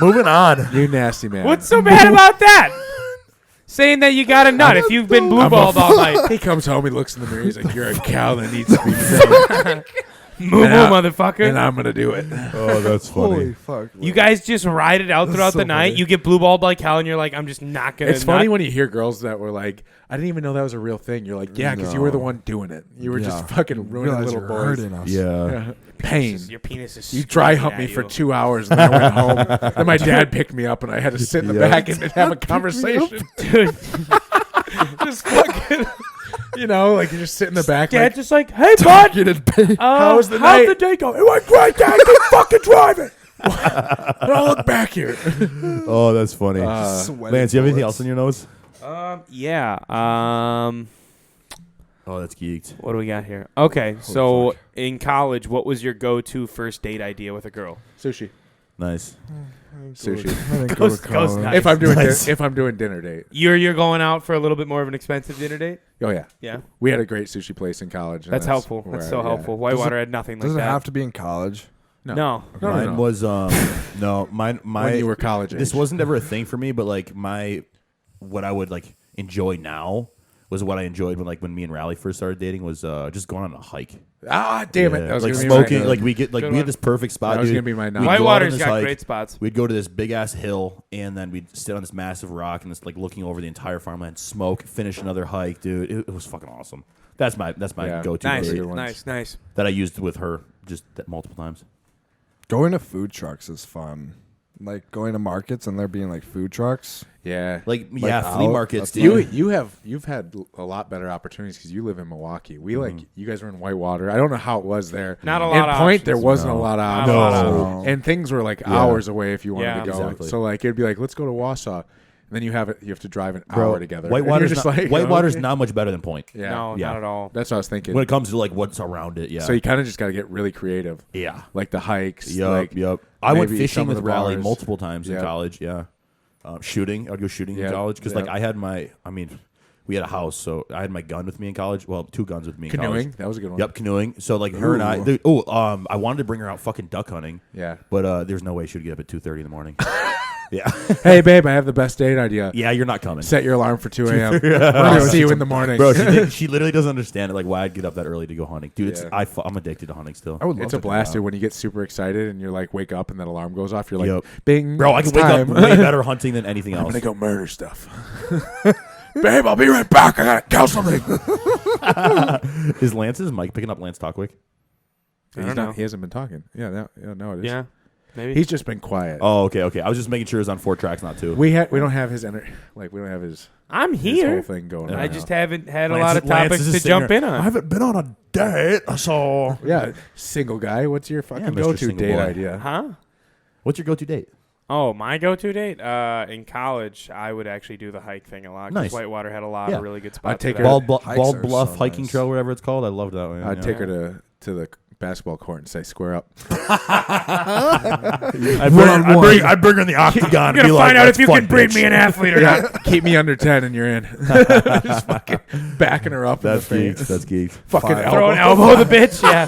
Moving on. You nasty man. What's so bad about that? Saying that you got a nut if you've been blue balled all night. He comes home, he looks in the mirror, he's like, "You're a cow that needs to be milked, Moo moo, motherfucker. and I'm gonna do it." Oh, that's Holy fuck. You guys just ride it out That's throughout so the night. funny. You get blue balled like hell, and you're like, I'm just not gonna. It's funny nut. when you hear girls that were like, "I didn't even know that was a real thing." You're like, "Yeah, because you were the No. one doing it. You were just Yeah. fucking ruining realize little you're boys." hurting us. Yeah. Pain. Your penis is. You dry screaming humped at me for you. 2 hours, and then I went home. Then my dad picked me up, and I had to sit in the Yeah. back and have a conversation. Dude, Just fucking, like you just sit in the back. Dad Like, just like, hey bud, How's the how'd night? the day go? it went great, Dad. Keep fucking driving. Don't look back here. Oh, that's funny. Sweaty Lance, you have anything bullets. else in your nose? Yeah. Oh, that's geeked. What do we got here? Okay, so in college, what was your go-to first date idea with a girl? Sushi. Nice. Sushi. I didn't go Ghost- to ghost college. night. If I'm doing Nice. if I'm doing dinner date. You're going out for a little bit more of an expensive dinner date? Oh yeah. Yeah. We had a great sushi place in college. and That's helpful. where That's I- so yeah. helpful. Whitewater had nothing like Does it that. have to be in college? No. No. No, Mine no. was no, mine my When you were college This age. wasn't ever a thing for me, but like what I would like enjoy now was what I enjoyed when me and Riley first started dating was just going on a hike. Ah, damn it. Yeah. That was Like gonna be my- smoking, like we Good had one. this perfect spot. That was dude. gonna be my We'd number. go out on Whitewater's this got hike. great spots. We'd go to this big ass hill, and then we'd sit on this massive rock and just like looking over the entire farmland, smoke, finish another hike, dude. It was fucking awesome. That's my Yeah. go-to Nice, Very date good ones. nice. that I used with her just multiple times. Going to food trucks is fun. Like going to markets and there being like food trucks. Yeah. Flea out, markets, that's dude. You've had a lot better opportunities because you live in Milwaukee. We you guys were in Whitewater. I don't know how it was there. Not a In lot of Point, options. there wasn't a lot of Not options. a lot of options. And things were like Yeah. hours away if you wanted Yeah. to go. Exactly. So like it'd be like, let's go to Wausau. And then you have to drive an Bro, hour together. And you're Whitewater's just not, like, Whitewater's okay. not much better than Point. Yeah. No, Yeah. not at all. That's what I was thinking. When it comes to like what's around it, yeah. So you kind of just got to get really creative. yeah. Like the hikes. Yup, like yup. I went maybe fishing some of with the Riley bars. multiple times in Yep. college. Yeah, shooting. I'd go shooting in Yep, college because yep. like I had we had a house, so I had my gun with me in college. Well, 2 guns with me in college. Canoeing. That was a good one. Yep, canoeing. So like her and I. Ooh. I wanted to bring her out fucking duck hunting, Yeah. but there's no way she would get up at 2:30 in the morning. Yeah, Hey, babe, I have the best date idea. yeah, you're not coming, Set your alarm for 2 a.m. I'll see you in the morning. bro. She literally doesn't understand it. Like why I'd get up that early to go hunting, dude. Yeah. I'm addicted to hunting still. I would love It's to a do blast, that. dude, when you get super excited and you're like, wake up and that alarm goes off. You're like, Yep. bing. Bro, I it's can wake time. up way better hunting than anything I'm else. going to go murder stuff. Babe, I'll be right back. I got to kill something. Is Lance's mic picking up Lance Talkwick? I don't know. He hasn't been talking. Yeah, no, it is. Yeah, maybe. He's just been quiet. Oh, okay. I was just making sure it was on 4 tracks, not 2. We don't have his energy. Like, we don't have his I'm whole here. thing going Yeah. on. I just haven't had a Lance lot is- of Lance topics is to just sitting jump there, in on. I haven't been on a date, so. Yeah, single guy. What's your fucking Mr. go-to Single date Boy. idea? Huh? What's your go-to date? Oh, my go-to date? In college, I would actually do the hike thing a lot. 'Cause Nice. Whitewater had a lot Yeah. of really good spots. I'd take for her- that. Hikes Bald are Bluff so hiking nice. trail, whatever it's called. I loved that one. I'd yeah. take her to basketball court and say square up. I'd bring her in the octagon. I'm gonna find out if you can breed me an athlete or not. Keep me under 10 and you're in. Just fucking backing her up. That's in the geeks. face. That's geeks. Fucking Throw an elbow. elbow the bitch. Yeah.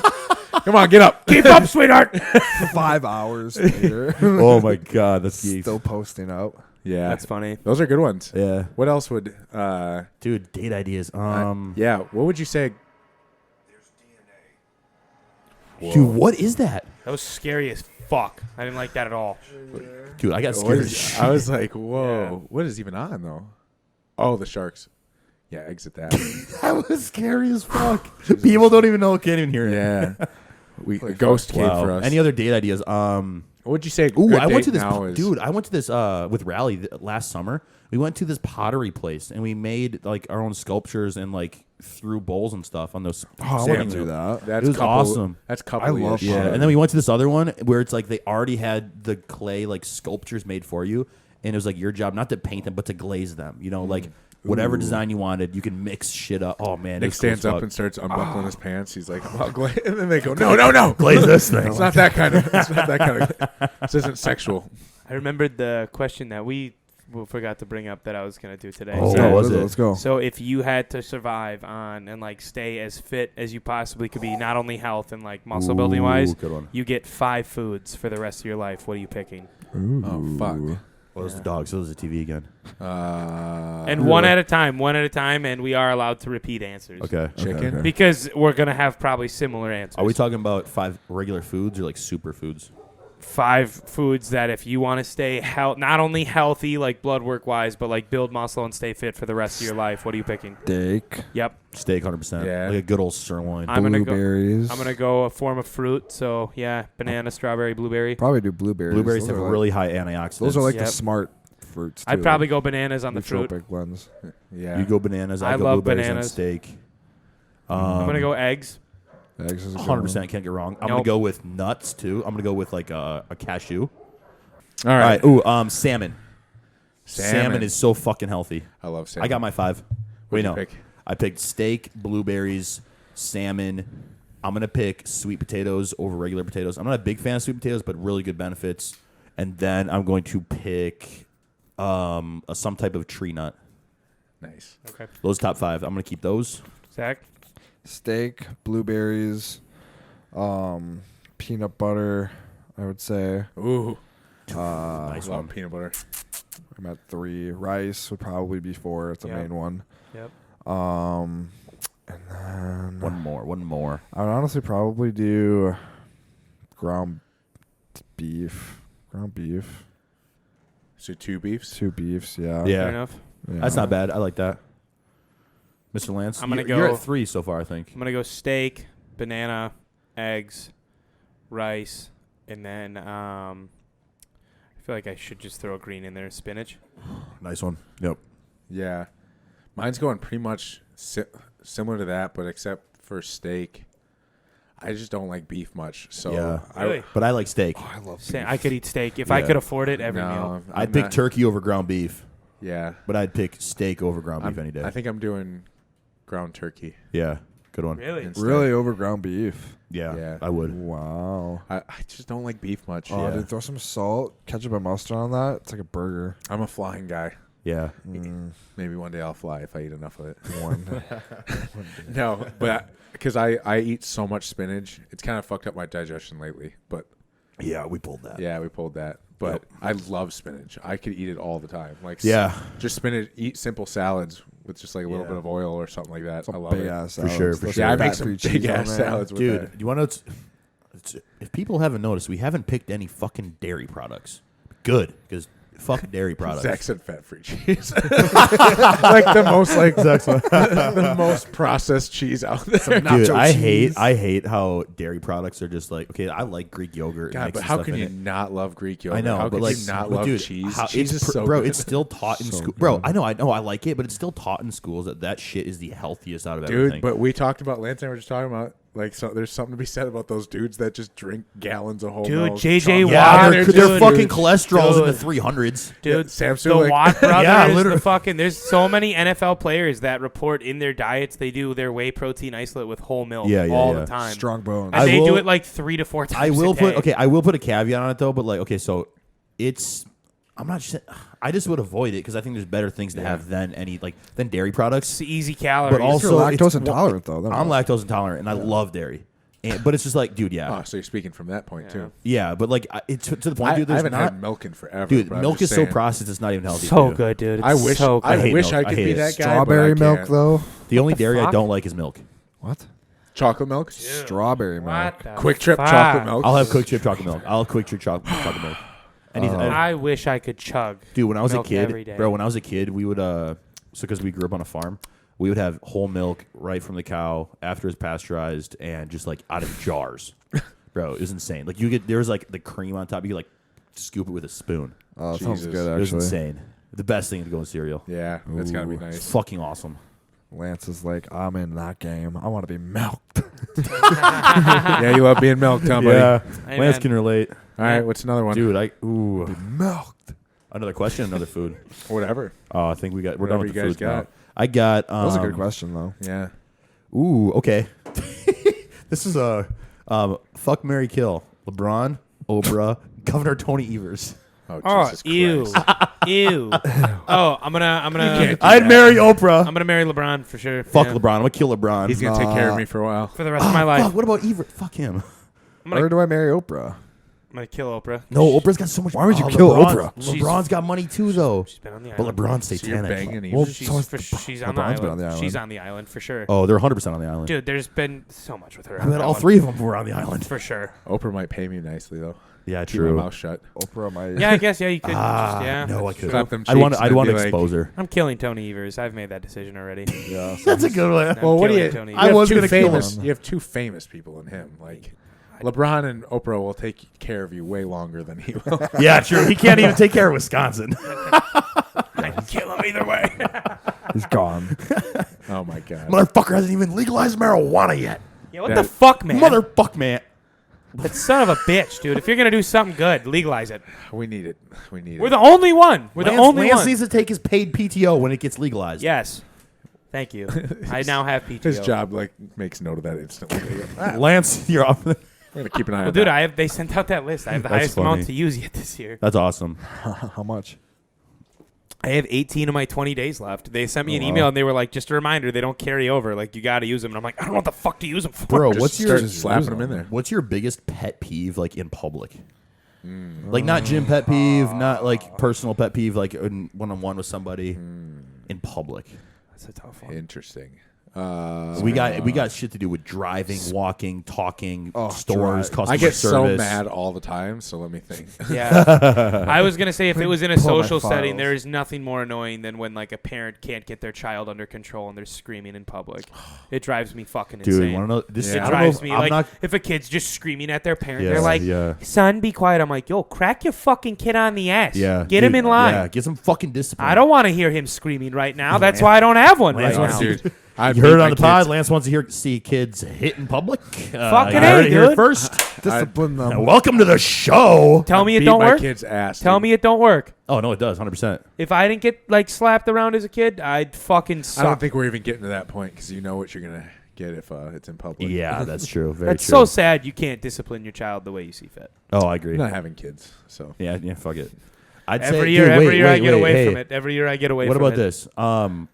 Come on, get up. Keep up, sweetheart. 5 hours later. Oh my god, that's geeks. Still posting up. Yeah, That's funny. those are good ones. Yeah, What else would? dude, date ideas. Yeah. What would you say? Dude, what is that? That was scary as fuck. I didn't like that at all. Dude, I got What scared. is- I was like, whoa, what is even on though? Oh, the sharks. Yeah, exit that. That was scary as fuck. People don't even know. Can't even hear it. Yeah, a ghost came for us. Any other date ideas? What would you say? Ooh, good I went to date this, now is- dude. I went to this with Rally last summer. We went to this pottery place and we made like our own sculptures and like threw bowls and stuff on those. Oh, I want Same. to do that. That's It was couple- awesome. That's couple. I love Yeah, pottery. and then we went to this other one where it's like they already had the clay like sculptures made for you, and it was like your job not to paint them but to glaze them. You know, like whatever design you wanted, you can mix shit up. Oh man, Nick it's cool as stands up fuck. and starts unbuckling his pants. He's like, "I'm glaze," and then they go, "No, glaze this thing. It's not that kind of. It's not that kind of. This isn't sexual." I remembered the question that we forgot to bring up that I was gonna do today. Oh, So- what was it? Let's go. So if you had to survive on and like stay as fit as you possibly could be, not only health and like muscle building wise, Good one. you get 5 foods for the rest of your life. What are you picking? Oh fuck. What was the dog? So was the TV again. And one at a time, and we are allowed to repeat answers. Okay. Chicken. okay. Because we're gonna have probably similar answers. Are we talking about 5 regular foods or like super foods? 5 foods that if you want to stay not only healthy like blood work wise, but like build muscle and stay fit for the rest of your life? What are you picking? Steak. Yep. Steak, 100%. Yeah. Like a good old sirloin. I'm gonna go. Blueberries. I'm gonna go a form of fruit. So yeah, banana, strawberry, blueberry. Probably do blueberries. Blueberries Those have are like- really high antioxidants. Those are like Yep. the smart fruits. I'd too, probably like go bananas on the fruit. nootropic ones. Yeah. You go bananas. I I go love blueberries bananas. on steak. I'm gonna go eggs. Eggs is a good 100% can't get wrong. I'm gonna Nope. go with nuts too. I'm gonna go with like a cashew. All All right. right. Ooh, salmon. Salmon is so fucking healthy. I love salmon. I got my 5. What'd Wait, you no. pick? I picked steak, blueberries, salmon. I'm gonna pick sweet potatoes over regular potatoes. I'm not a big fan of sweet potatoes, but really good benefits. And then I'm going to pick some type of tree nut. Nice. Okay. Those top 5. I'm gonna keep those. Zach. Steak, blueberries, peanut butter. I would say. Ooh. Nice Love one. peanut butter. I'm at 3. Rice would probably be 4. It's a Yep. main one. Yep. And then One more. I would honestly probably do ground beef. Ground beef. So 2 beefs. 2 beefs. Yeah. Yeah. Fair enough. Yeah. That's not bad. I like that. Mr. Lance, I'm gonna you're go- at 3 so far, I think. I'm gonna go steak, banana, eggs, rice, and then I feel like I should just throw green in there. Spinach. Nice one. Yep. Yeah. Mine's going pretty much similar to that, but except for steak. I just don't like beef much. So Yeah. Really? But I like steak. I love I could eat steak if I Yeah. could afford it every meal. no, I'd pick turkey over ground beef, Yeah. but I'd pick steak over ground beef any day. I think I'm doing ground turkey. yeah. Good one. Really? instead. Really over ground beef. Yeah, Yeah. I would. Wow. I just don't like beef much. Oh, Yeah. dude, throw some salt, ketchup, and mustard on that. It's like a burger. I'm a flying guy. Yeah. Maybe one day I'll fly if I eat enough of it. One. No, but because I eat so much spinach, it's kind of fucked up my digestion lately. But Yeah, we pulled that. yeah, we pulled that. But I love spinach. I could eat it all the time. Like Yeah. just spinach. Eat simple salads with just like a little Yeah. bit of oil or something like that. I love Big it. ass For salads. sure, Throw for some sure. Yeah, I make fat-free some cheese big on ass there. salads with Dude, that. you want to know? If people haven't noticed, we haven't picked any fucking dairy products. Good, because fuck dairy products. Zach said fat-free cheese. Like the most the most processed cheese out there. Dude, Nacho I cheese. hate how dairy products are just like, okay, I like Greek yogurt. God, and but mix how stuff can in you it. not love Greek yogurt? I know, How but could like, you not but love dude, cheese? how- Cheese it's is so bro. good. It's still taught in So school, bro. good. I know, I like it, but it's still taught in schools that shit is the healthiest out of Dude, everything. but we talked about Lance and I were just talking about Like, so there's something to be said about those dudes that just drink gallons of whole Dude, milk. JJ chocolate. Yeah, Watt, their dude. fucking cholesterol's in the Dude. 300s. Dude, Samsung, the like- Watt brothers, Yeah, the literally. fucking. There's so many NFL players that report in their diets they do their whey protein isolate with whole milk all the time. Strong bones. And I they do will- it like 3 to 4 times. I will a day. I will put a caveat on it though, but like, okay, so it's. I'm not. I just would avoid it because I think there's better things to have than dairy products. It's easy calories. But also, You're lactose it's- intolerant, though. I'm lactose intolerant, and I love dairy. But it's just like, dude, yeah, Oh, so you're speaking from that point too. yeah. But like, it's to the point, I dude. There's haven't not, had milk in forever. dude. but I'm Milk is just so saying. processed; it's not even healthy. so dude. good, dude. It's I wish so I good. hate wish milk. I I could hate be it. that guy. Strawberry but I milk, can't. though. The only dairy I fuck? don't like is milk. What? Chocolate milk. Strawberry milk. What the Quick Trip fuck? chocolate milk. I'll have Quick Trip chocolate milk. I'll have Quick Trip chocolate milk. Anything. I wish I could chug. Dude, when I was a milk every kid, day. bro, when I was a kid, we would so because we grew up on a farm, we would have whole milk right from the cow after it's pasteurized and just like out of jars. Bro, it was insane. Like there was like the cream on top. You could like scoop it with a spoon. Oh, that sounds Jesus. good, It was actually. insane. The best thing to go in cereal. Yeah, that's gotta be Ooh. nice. It's fucking awesome. Lance is like, I'm in that game. I want to be milked. Yeah, you love being milked, huh, buddy? Hey, Lance man. can relate. All right, what's another one? Dude, Milked. another question, another food. Whatever. Oh, I think we're done Whatever with the you guys food now. got. I got. That was a good question, though. Yeah. Ooh, okay. This is a fuck, marry, kill. LeBron, Oprah, Governor Tony Evers. Oh, Oh, Jesus ew, Christ. ew. Oh, I'm gonna, I'd marry Oprah. I'm gonna marry LeBron for sure. Fuck Yeah. LeBron. I'm gonna kill LeBron. He's gonna take care of me for a while. For the rest of my life. Fuck, what about Evers? Fuck him. I'm gonna, Or do I marry Oprah? I'm gonna kill Oprah. No, Oprah's got so much. Why would you kill Oprah? LeBron's got money too, though. She's been on the But island. LeBron's So you're satanic. banging Well, Evers? She's, so is she's on the LeBron's been on island. the island. She's on the island for sure. Oh, they're 100% on the island. Dude, there's been so much with her. I on bet that all one. three of them were on the island. For sure. Oprah might pay me nicely though. Yeah, Keep my mouth shut. Oprah might. Yeah, I guess. Yeah, you could. just, yeah. No, I could. Slap them I'd want. cheeks I'd and want to be like- expose her. I'm killing Tony Evers. I've made that decision already. Yeah. That's a good one. I'm killing Tony I Evers. was two gonna kill famous. him. You have two famous people in him. Like LeBron and Oprah will take care of you way longer than he will. Yeah, true. He can't even take care of Wisconsin. I'd kill him either way. He's gone. Oh my god. Motherfucker hasn't even legalized marijuana yet. Yeah, what That- the fuck, man? Motherfuck, man. That son of a bitch, dude. If you're gonna do something good, legalize it. We need it. We need We're it. the only one. We're the only Lance one. needs to take his paid PTO when it gets legalized. Yes. Thank you. I now have PTO. His job like makes note of that instantly. Lance, you're off. We're gonna keep an eye Well, on dude, that. they sent out that list. I have the That's highest funny. amount to use yet this year. That's awesome. How much? I have 18 of my 20 days left. They sent me an wow. email and they were like, just a reminder, they don't carry over. Like, you got to use them. And I'm like, I don't know what the fuck to use them for. Bro, Just what's start your slapping them in there? what's your biggest pet peeve like in public? Like not gym pet peeve, not like personal pet peeve, like in one-on-one with somebody in public. That's a tough one. Interesting. We got shit to do with driving, walking, talking, stores, drive. customer I get service. so mad all the time. So let me think. Yeah. I was going to say, if it was in a Pull my social setting, files. there is nothing more annoying than when, like, a parent can't get their child under control and they're screaming in public. It drives me fucking Dude, insane. want to know this? Yeah. It I don't know drives if- me. I'm Like, not. if a kid's just screaming at their parent, Yeah, they're like, yeah. son, be quiet. I'm like, yo, crack your fucking kid on the ass. Yeah, Get him dude, in line. Yeah, get some fucking discipline. I don't want to hear him screaming right now. That's why I don't have one Lance right wants now. to- Dude, I You heard it on the pod. Lance wants to see kids hit in public. Fucking you heard A, it here dude. first. Discipline them. Now, welcome to the show. Tell me it beat don't my work. kid's ass. Tell dude. me it don't work. Oh no, it does, 100%. If I didn't get like slapped around as a kid, I'd fucking suck. I don't think we're even getting to that point because you know what you're gonna get if it's in public. Yeah, that's true. Very That's true. so sad. You can't discipline your child the way you see fit. Oh, I agree. You're not having kids, so Yeah, fuck it. I'd Every say, year, dude, every wait, year I wait, get wait, away hey, from it. Every year I get away What from about it. this? I'm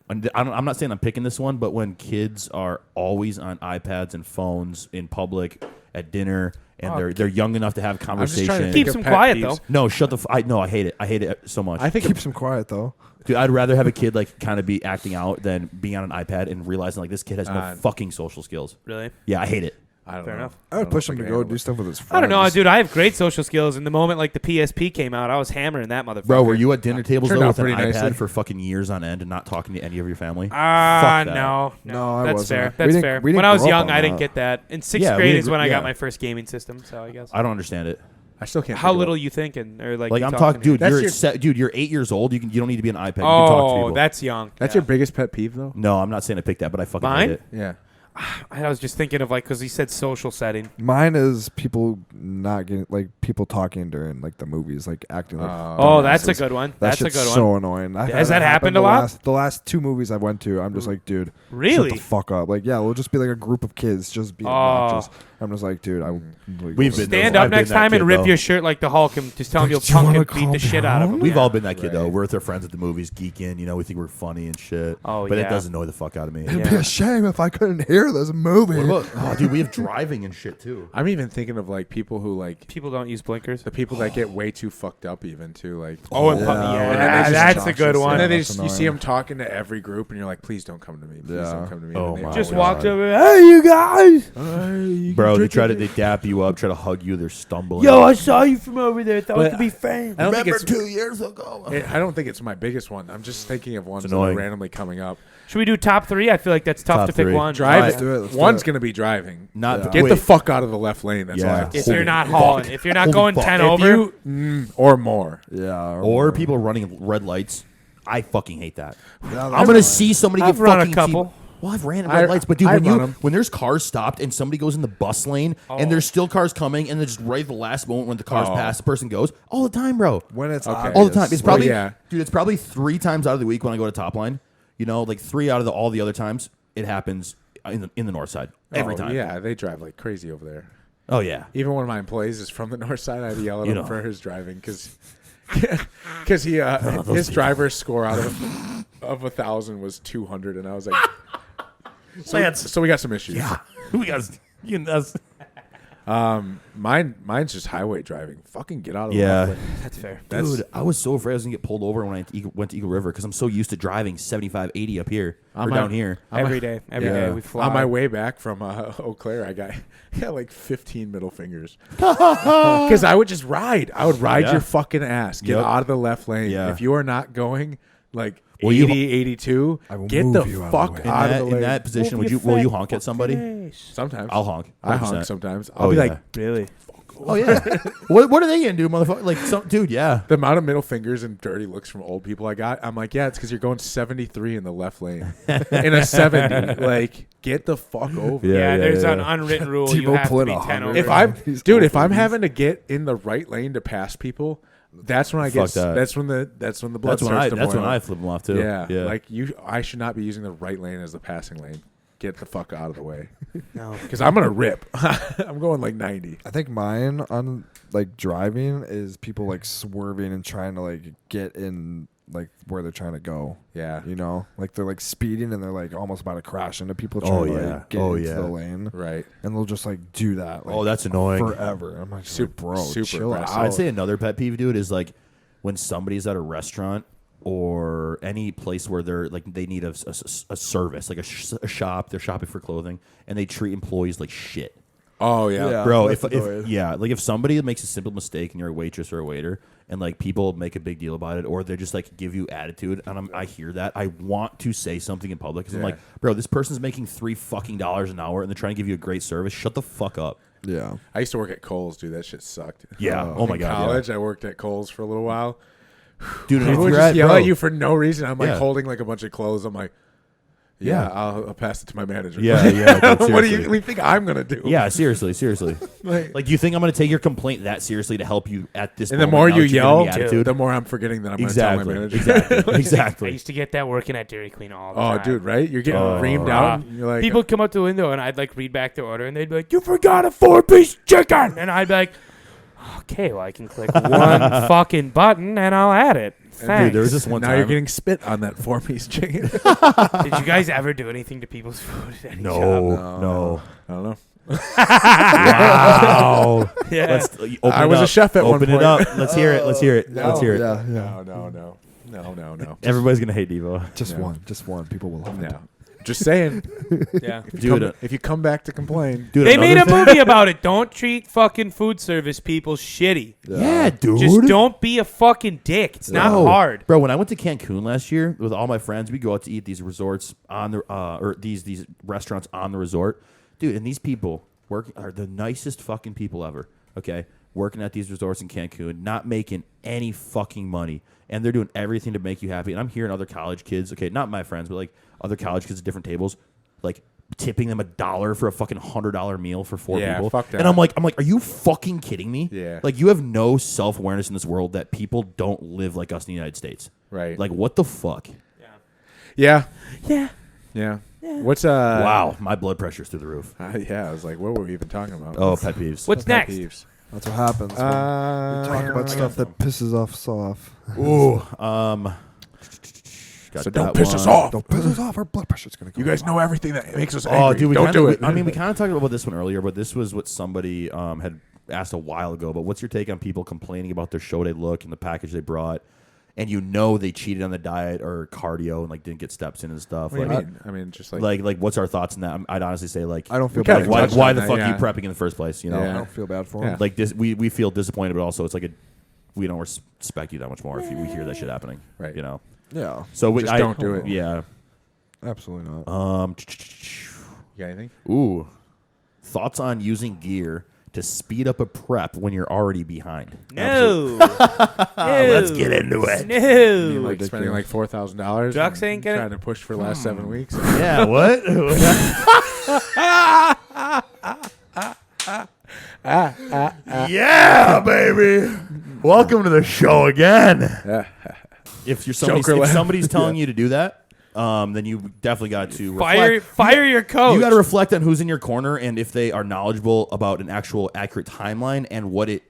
not saying I'm picking this one, but when kids are always on iPads and phones in public at dinner, and Oh, they're young enough to have just trying to conversation. think Keeps of them pet quiet peeves. though. No, shut the. No, I hate it. I hate it so much. I think Keeps them quiet, though. Dude, I'd rather have a kid like kind of be acting out than being on an iPad and realizing like this kid has no fucking social skills. Really? Yeah, I hate it. I don't Fair know. enough. I would push him to go do stuff with his friends. I don't know, dude. I have great social skills. In the moment like the PSP came out, I was hammering that motherfucker. Bro, were you at dinner tables Turned though out with an pretty iPad nicely. for fucking years on end and not talking to any of your family? Ah, Fuck that. no. No, I That's wasn't. fair. We That's didn't- fair. we didn't When I was grow up young, on I didn't that. get that. In sixth Yeah, we grade didn't is gr- when I got yeah. my first gaming system. So I guess. I don't understand it. I still can't. How think of little it. you thinking, or like Like you I'm talking, dude. That's You're 8 years old. You don't need to be an iPad. You can talk to Oh, people. that's young. That's Yeah. your biggest pet peeve, though. No, I'm not saying I picked that, but I fucking Mine? hate it. Yeah. I was just thinking of like because he said social setting. Mine is people not getting like people talking during like the movies, like acting like. Oh, that's a dumbasses. good one. That That's a shit's good so one. annoying. Has that happened a lot? The last 2 movies I went to, I'm just like, dude, Really? shut the fuck up. Like, yeah, we'll just be like a group of kids just being Oh. obnoxious. I'm just like, dude, like, We've been Stand I've up been next that time and kid, rip though. your shirt like the Hulk and just tell him you'll Do you punk wanna and beat the calm shit out of him. down? We've all been that kid though. Right. We're with our friends at the movies, geeking. We think we're funny and shit. Oh, but yeah. it does annoy the fuck out of me. It'd be Yeah. a shame if I couldn't hear this movie. What about? Oh, dude, we have driving and shit too. I'm even thinking of like people who like People don't use blinkers. the people that get way too fucked up even too like. Oh, and Yeah. yeah, And then they just that's a obnoxious. good And one. And then they That's just, you see annoying. them talking to every group, and you're like, "Please don't come to me. Please Yeah. don't come to me." Oh And they my Just always walks are. over. Hey, you guys! Bro, they try to they dap you up, try to hug you. They're stumbling. Yo, I saw you from over there. Thought we But could be friends. I don't think it's. 2 years ago? I don't think it's my biggest one. I'm just thinking of ones that are annoying. randomly coming up. Should we do top 3? I feel like that's tough Top to pick 3. one. Driving. Let's do it, let's do One's it. gonna be driving. Not Yeah. Get wait, the fuck out of the left lane. That's all I Yeah. have to If say. you're not Holy hauling, fuck. if you're not Holy going fuck. 10 If over, you or more. Yeah. or people running red lights. I fucking hate that. Yeah, I'm that's gonna fine. see somebody I've get run a fucking couple. Well, I've ran at I- red lights, but dude, I when run 'em. when there's cars stopped and somebody goes in the bus lane and there's still cars coming and then just right at the last moment when the cars Oh. pass, the person goes all the time, bro. When it's Okay. All the time. It's obvious. probably yeah. dude. It's probably 3 times out of the week when I go to Top Line. Like 3 out of all the other times it happens in the north side every Oh, time. Yeah, they drive like crazy over there. Oh yeah. Even one of my employees is from the north side. I had to yell at You him know. for his driving because he his driver's score out of 1,000 was 200, and I was like, so we got some issues. Yeah. We got. That's, Mine's just highway driving. Fucking get out of the Yeah. left lane. that's fair. dude, I was so afraid I was gonna get pulled over when I went to Eagle River because I'm so used to driving 75, 80 up here or down here. Every day we fly. On my way back from Eau Claire, I got like 15 middle fingers because I would just ride. I would ride Yeah. your fucking ass. Get Yep. out of the left lane. Yeah. If you are not going like Well, you- 80, 82, I will get move the you out of the fuck way. In out that, of the in lane. that position, Move your will you fat honk at somebody? face. Sometimes I'll honk. I honk 100%. sometimes. I'll Oh, be yeah. like, Really? Oh yeah. what are they gonna do, motherfucker? Like, dude, yeah. the amount of middle fingers and dirty looks from old people I got. I'm like, yeah, it's because you're going 73 in the left lane in a 70. Like, get the fuck over. Yeah, there's an unwritten rule. You Tebow have to pulling be a 10 hundred. over. If I'm, These dude, old if I'm ladies. having to get in the right lane to pass people, that's when I Fuck get. that. That's when the blood That's when starts to that's boil. when I flip them off too. Yeah, Yeah. like I should not be using the right lane as the passing lane. Get the fuck out of the way No. because I'm gonna rip. I'm going like 90. I think mine on like driving is people like swerving and trying to like get in like where they're trying to go. Yeah, You know, like they're like speeding and they're like almost about to crash into people Oh, trying to yeah. like get Oh, into yeah. the lane, right. and they'll just like do that. Like, Oh, that's annoying. forever. I'm like, Super- bro, super chill aggressive. out. I'd say another pet peeve, dude, is like when somebody's at a restaurant or any place where they're like they need a service, like a shop, they're shopping for clothing, and they treat employees like shit. Oh yeah. Yeah. Bro, that's if annoying. yeah, like if somebody makes a simple mistake and you're a waitress or a waiter, and like people make a big deal about it, or they just like give you attitude, and I hear that, I want to say something in public because I'm Yeah. like, bro, this person's making $3 an hour and they're trying to give you a great service. Shut the fuck up. Yeah. I used to work at Kohl's, dude. That shit sucked. Yeah. Oh my In God, yeah. college, I worked at Kohl's for a little while. Dude, and if People would you're just at, yell bro, at you for no reason. I'm like Yeah. holding like a bunch of clothes. I'm like, yeah, Yeah. I'll pass it to my manager. Yeah, yeah, dude, what do seriously. you think I'm gonna do? Yeah, seriously. Like, Like, you think I'm going to take your complaint that seriously to help you at this and the moment more now you that you're yell, giving me attitude? the more I'm forgetting that I'm Exactly. gonna tell my manager. Exactly. I Exactly. used to get that working at Dairy Queen all the Oh, time. dude, right? You're getting reamed Uh, out. And you're like, People come up to the window and I'd like read back their order and they'd be like, "You forgot a 4-piece chicken," and I'd be like, "Okay, well I can click one fucking button and I'll add it." Thanks. Dude, there was this one now time. you're getting spit on that 4-piece chicken. Did you guys ever do anything to people's food at any job? No. I don't know. Wow. Yeah. Let's open I it was a up. chef at one Open point. it up. Let's hear it. Let's hear it. Let's hear it. Yeah. No. Everybody's going to hate Devo. Just No. one. Just one. People will love it. No. Just saying. Yeah. Dude, If you come back to complain, dude, They made a another movie about it. Don't treat fucking food service people shitty. thing- Yeah, dude. Just don't be a fucking dick. It's not No. hard. Bro, when I went to Cancun last year with all my friends, we go out to eat these resorts on the or these restaurants on the resort. Dude, and these people are the nicest fucking people ever. Okay? Working at these resorts in Cancun, not making any fucking money. And they're doing everything to make you happy. And I'm hearing other college kids, okay, not my friends, but like other college kids at different tables, like tipping them $1 for a fucking $100 meal for 4 Yeah, people. fuck that. And I'm like, are you fucking kidding me? Yeah. Like, you have no self-awareness in this world that people don't live like us in the United States. Right. Like, what the fuck? Yeah. Yeah. Yeah. What's Wow, my blood pressure's through the roof. Yeah, I was like, what were we even talking about? Oh, pet peeves. What's Pet next? peeves. That's what happens when we talk about stuff that pisses us off. Ooh, So don't piss us off. Don't piss us off. Our blood pressure's going to go You guys up. know everything that makes us Oh, angry. dude, we don't kinda, do it. I mean, we kind of talked about this one earlier, but this was what somebody had asked a while ago. But what's your take on people complaining about their show day look and the package they brought, and you know they cheated on the diet or cardio and like didn't get steps in and stuff? What do you Like, mean? I mean, just like, like what's our thoughts on that? I'd honestly say like, I don't feel kinda bad. why, touched why on the that, fuck yeah. are you prepping in the first place? You know, I Yeah. don't feel bad for Yeah. him. like this, we feel disappointed, but also it's like we don't respect you that much more if we hear that shit happening. Right. You know. Yeah, So Just don't do it. Yeah. absolutely not. you got anything? Ooh. Thoughts on using gear to speed up a prep when you're already behind? No. Let's get into it. You No. like spending like $4,000? Ducks ain't gonna- trying to push for the last 7 weeks. Yeah, what? Yeah, baby. Welcome to the show again. If somebody's telling you to do that, then you definitely got to Fire your coach. You got to reflect on who's in your corner and if they are knowledgeable about an actual accurate timeline and what it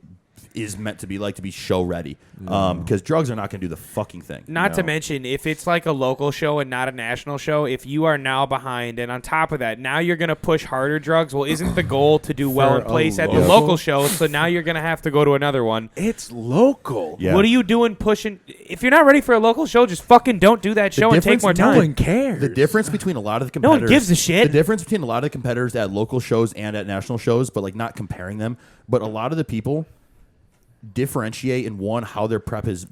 is meant to be like to be show ready. Because drugs are not going to do the fucking thing. Not to mention, if it's like a local show and not a national show, if you are now behind, and on top of that, now you're going to push harder drugs. Well, isn't the goal to do well For in place a at the local? local show? So now you're going to have to go to another one. It's local. Yeah. What are you doing pushing? If you're not ready for a local show, just fucking don't do that show and take difference- more No time. one cares. The difference between a lot of the No one competitors, gives a shit. The difference between a lot of the competitors at local shows and at national shows, but like not comparing them, but a lot of the people differentiate in one how their prep has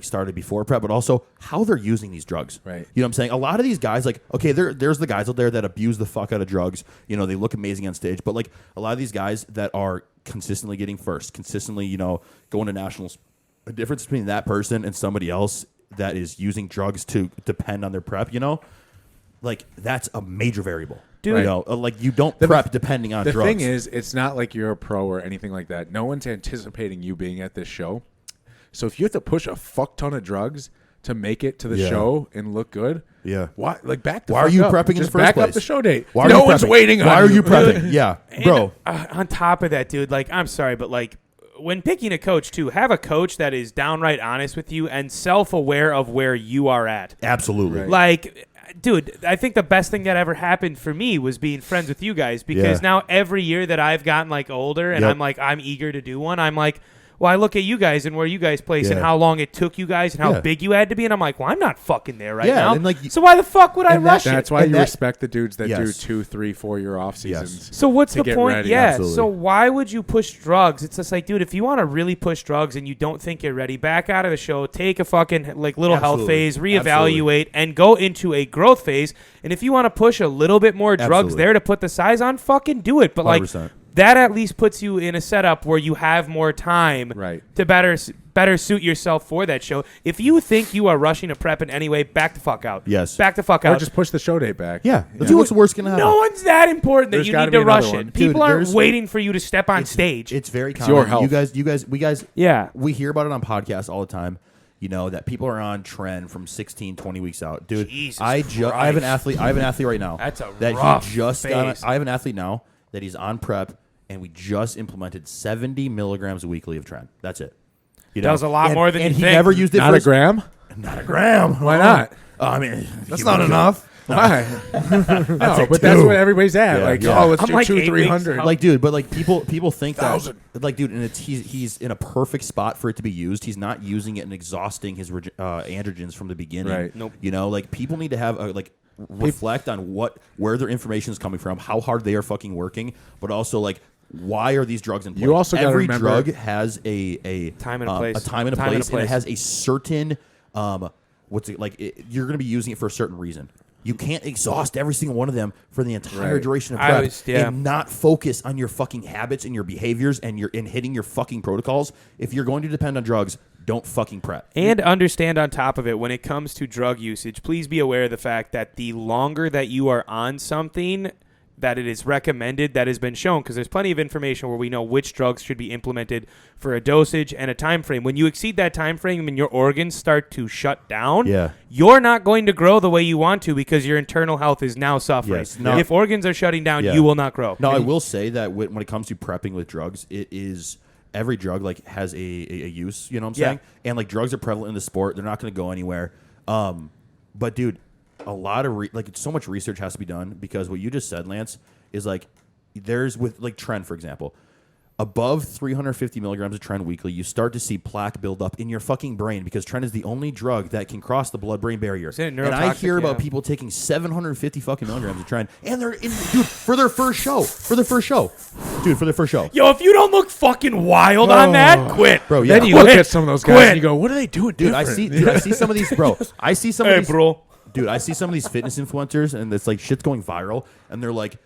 started before prep, but also how they're using these drugs. Right. You know what I'm saying? A lot of these guys, like, okay, there's the guys out there that abuse the fuck out of drugs. You know, they look amazing on stage, but like a lot of these guys that are consistently getting first, consistently, you know, going to nationals. The difference between that person and somebody else that is using drugs to depend on their prep, you know, like that's a major variable. Dude. You know, like you don't prep depending on The drugs. thing is, it's not like you're a pro or anything like that. No one's anticipating you being at this show. So if you have to push a fuck ton of drugs to make it to the Yeah. show and look good, Yeah. why? Like back the Why fuck are you up. prepping in the Just first back place? up the show date. Why are no you one's prepping? waiting on Why are you you. prepping? Yeah, bro. On top of that, dude, like, I'm sorry, but like, when picking a coach, too, have a coach that is downright honest with you and self-aware of where you are at. Absolutely. Right. Like, dude, I think the best thing that ever happened for me was being friends with you guys, because Yeah. now every year that I've gotten like older and Yep. I'm eager to do one, I'm like, well, I look at you guys and where you guys place and Yeah. how long it took you guys and how Yeah. big you had to be, and I'm like, well, I'm not fucking there right Yeah, now. and, like, so why the fuck would I and rush it? That's why And you that- respect the dudes that do Yes. 2, 3, 4 year off seasons. So what's to the get point? ready. Yeah. Absolutely. So why would you push drugs? It's just like, dude, if you want to really push drugs and you don't think you're ready, back out of the show, take a fucking like little health Absolutely. phase, reevaluate, and go into a growth phase. And if you want to push a little bit more drugs Absolutely. there to put the size on, fucking do it. But like 100%. that at least puts you in a setup where you have more time Right. to better suit yourself for that show. If you think you are rushing a prep in any way, back the fuck out. Yes. Back the fuck Or out. just push the show date back. Yeah. Let's see what's the worst going to happen. No one's that important that There's you gotta need be to rush another it. one. People Dude, aren't there's- waiting for you to step on stage. It's very It's common. your health. You guys, Yeah. we hear about it on podcasts all the time. You know that people are on trend from 16, 20 weeks out, dude. Jesus I have an athlete. I have an athlete right now. That's a that rough he just got. phase. I have an athlete now that he's on prep, and we just implemented 70 milligrams weekly of tren. That's it. You That was a lot more than and you he think. never used it. Not for a his- gram? Not a gram. Why not? I mean, That's not enough. Why? No, take but that's two. what everybody's at. Yeah, like, yeah. oh, let's I'm do like 2, 8 300. weeks Like, dude, but like people think that, 1,000. like, dude, and he's in a perfect spot for it to be used. He's not using it and exhausting his androgens from the beginning. Right. Nope. You know, like people need to have reflect on where their information is coming from, how hard they are fucking working, but also like why are these drugs in place? You also gotta every remember- drug has a Time and a place. a time and a place, and it has a certain you're going to be using it for a certain reason. You can't exhaust every single one of them for the entire Right. duration of I prep was- yeah. and not focus on your fucking habits and your behaviors and hitting your fucking protocols. If you're going to depend on drugs, don't fucking prep. And understand on top of it, when it comes to drug usage, please be aware of the fact that the longer that you are on something, that it is recommended that has been shown, because there's plenty of information where we know which drugs should be implemented for a dosage and a time frame. When you exceed that time frame and your organs start to shut down, you're not going to grow the way you want to because your internal health is now suffering. Yes. No. If organs are shutting down, you will not grow. No, I will say that when it comes to prepping with drugs, it is every drug like has a use. You know what I'm saying? And like drugs are prevalent in the sport; they're not going to go anywhere. But dude, a lot of so much research has to be done, because what you just said, Lance, is like there's with like Tren, for example. Above 350 milligrams of Tren weekly, you start to see plaque build up in your fucking brain, because Tren is the only drug that can cross the blood-brain barrier. And I hear about people taking 750 fucking milligrams of Tren, and they're in, dude, for their first show. Yo, if you don't look fucking wild on that, quit. Bro, yeah. Then you look at some of those guys and you go, what are they doing Dude, different? I see some of these, bro. I see some of these. Bro. Dude, I see some of these fitness influencers, and it's like shit's going viral, and they're like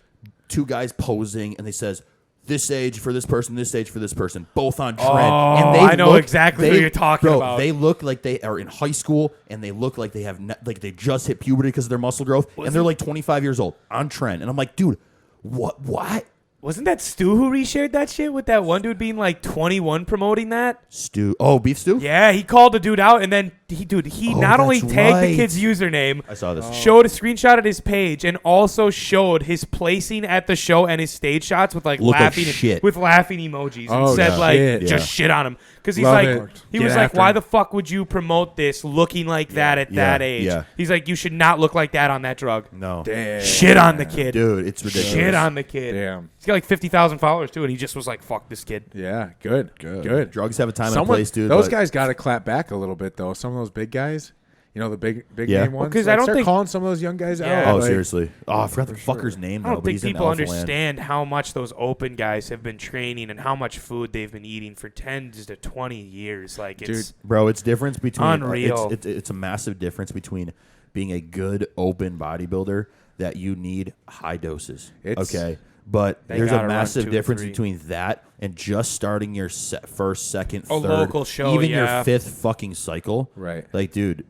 two guys posing, and they says, this age for this person, this age for this person, both on Tren. Oh, and I know exactly what you're talking about. They look like they are in high school, and they look like they have like they just hit puberty because of their muscle growth, and they're like 25 years old on Tren. And I'm like, dude, what? Wasn't that Stu who reshared that shit with that one dude being like 21 promoting that? Stu. Oh, Beef Stu? Yeah, he called the dude out, and then he not only that's tagged right. the kid's username, I saw this. showed a screenshot of his page, and also showed his placing at the show and his stage shots with like laughing shit. with laughing emojis, and Oh, said shit. like Yeah. just shit on him, because he's Love like it. he Get was like, after why him. the fuck would you promote this looking like that at that age? Yeah. He's like, you should not look like that on that drug. No. Damn. Shit on the kid. Dude, it's ridiculous. Shit on the kid. Damn. He's got like 50,000 followers too, and he just was like, fuck this kid. Yeah, good. Drugs have a time and a place, dude. Those but- guys got to clap back a little bit, though. Some of those big guys, you know, the big Yeah. name ones. 'cause like, I don't start think- calling some of those young guys Yeah. out. Oh, like, seriously. Oh, I forgot the fucker's name, I though, don't but think he's in people Alpha Land. understand how much those open guys have been training and how much food they've been eating for 10 to 20 years. Like, it's Bro, it's difference between Unreal. It's a massive difference between being a good open bodybuilder that you need high doses. Okay, but They there's gotta a run massive 2 or difference 3. between that and just starting your first, second, A third, local show, even yeah. your fifth fucking cycle. Right. Like, dude,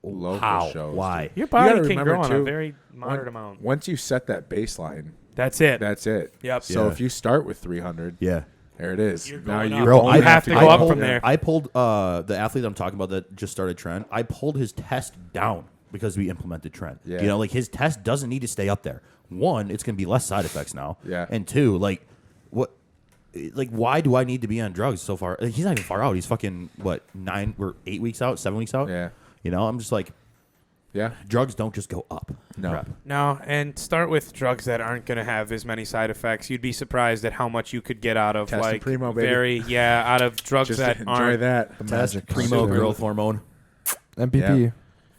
Local how? shows, Why? your gotta body can remember, grow on a too, very moderate amount. Once you set that baseline, That's it. that's it. Yep. So Yeah. if you start with 300, Yeah. there it is. You're Now going you up. Bro, only you have to go up from there. I pulled the athlete I'm talking about that just started Tren. I pulled his test down because we implemented Tren. Yeah. You know, like his test doesn't need to stay up there. One, it's going to be less side effects now. Yeah. And two, like what? Like, why do I need to be on drugs so far? Like, he's not even far out. He's fucking what 9 or 8 weeks out, 7 weeks out. Yeah. You know, I'm just like, Yeah. drugs don't just go up. No. Prep. No, and start with drugs that aren't going to have as many side effects. You'd be surprised at how much you could get out of Test and like Primo, baby. out of drugs Just that enjoy aren't. that. The Test magic. primo Super. growth hormone. MPP. Yeah.